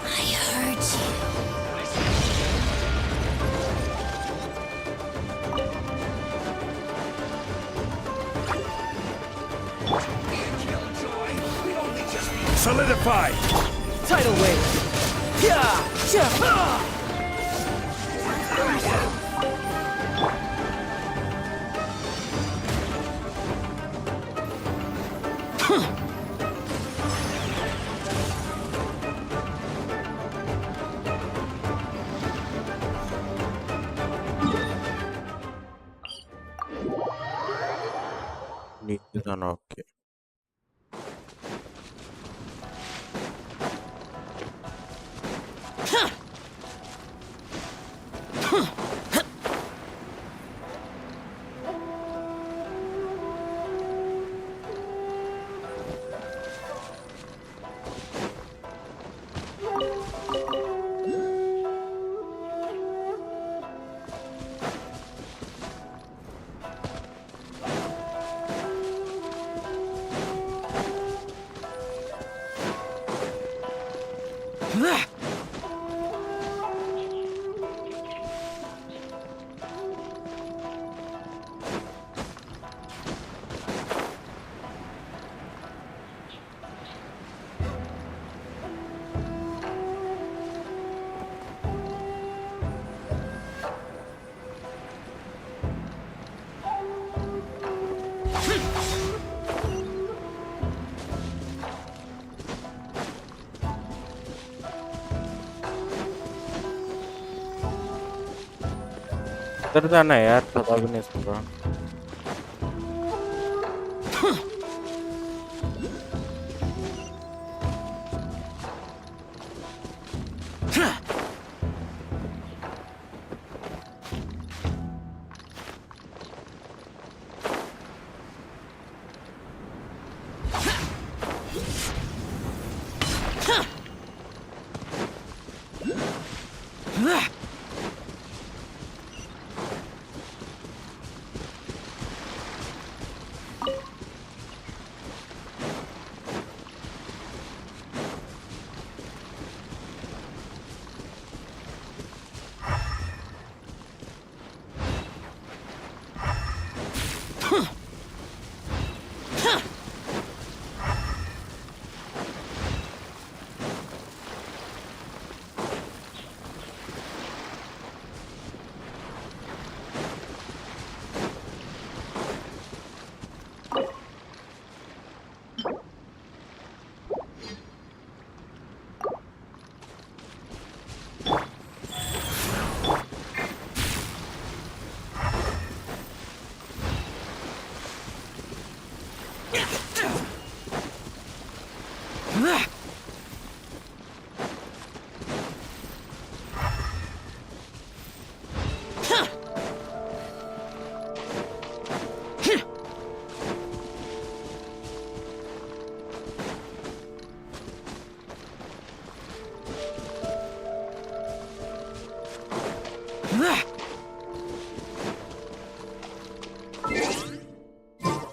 I heard you. Solidify! Tidal wave. Yeah. Yeah. नीचे जाना। Okay इधर जाना है यार, पता भी नहीं चल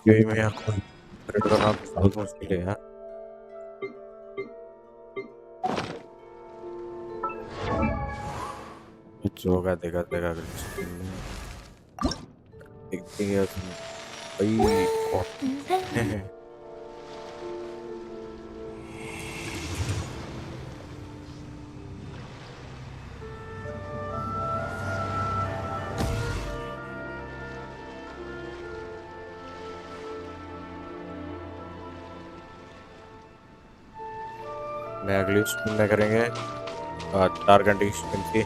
गेम में आपको ऑपरेट करना बहुत मुश्किल है यार। कुछ होगा देखा देखा देखते हैं भाई कौन मैं अगली स्ट्रीम में करेंगे 4 घंटे की स्ट्रीम थी।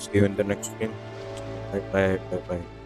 See you in the next stream. Bye bye bye bye.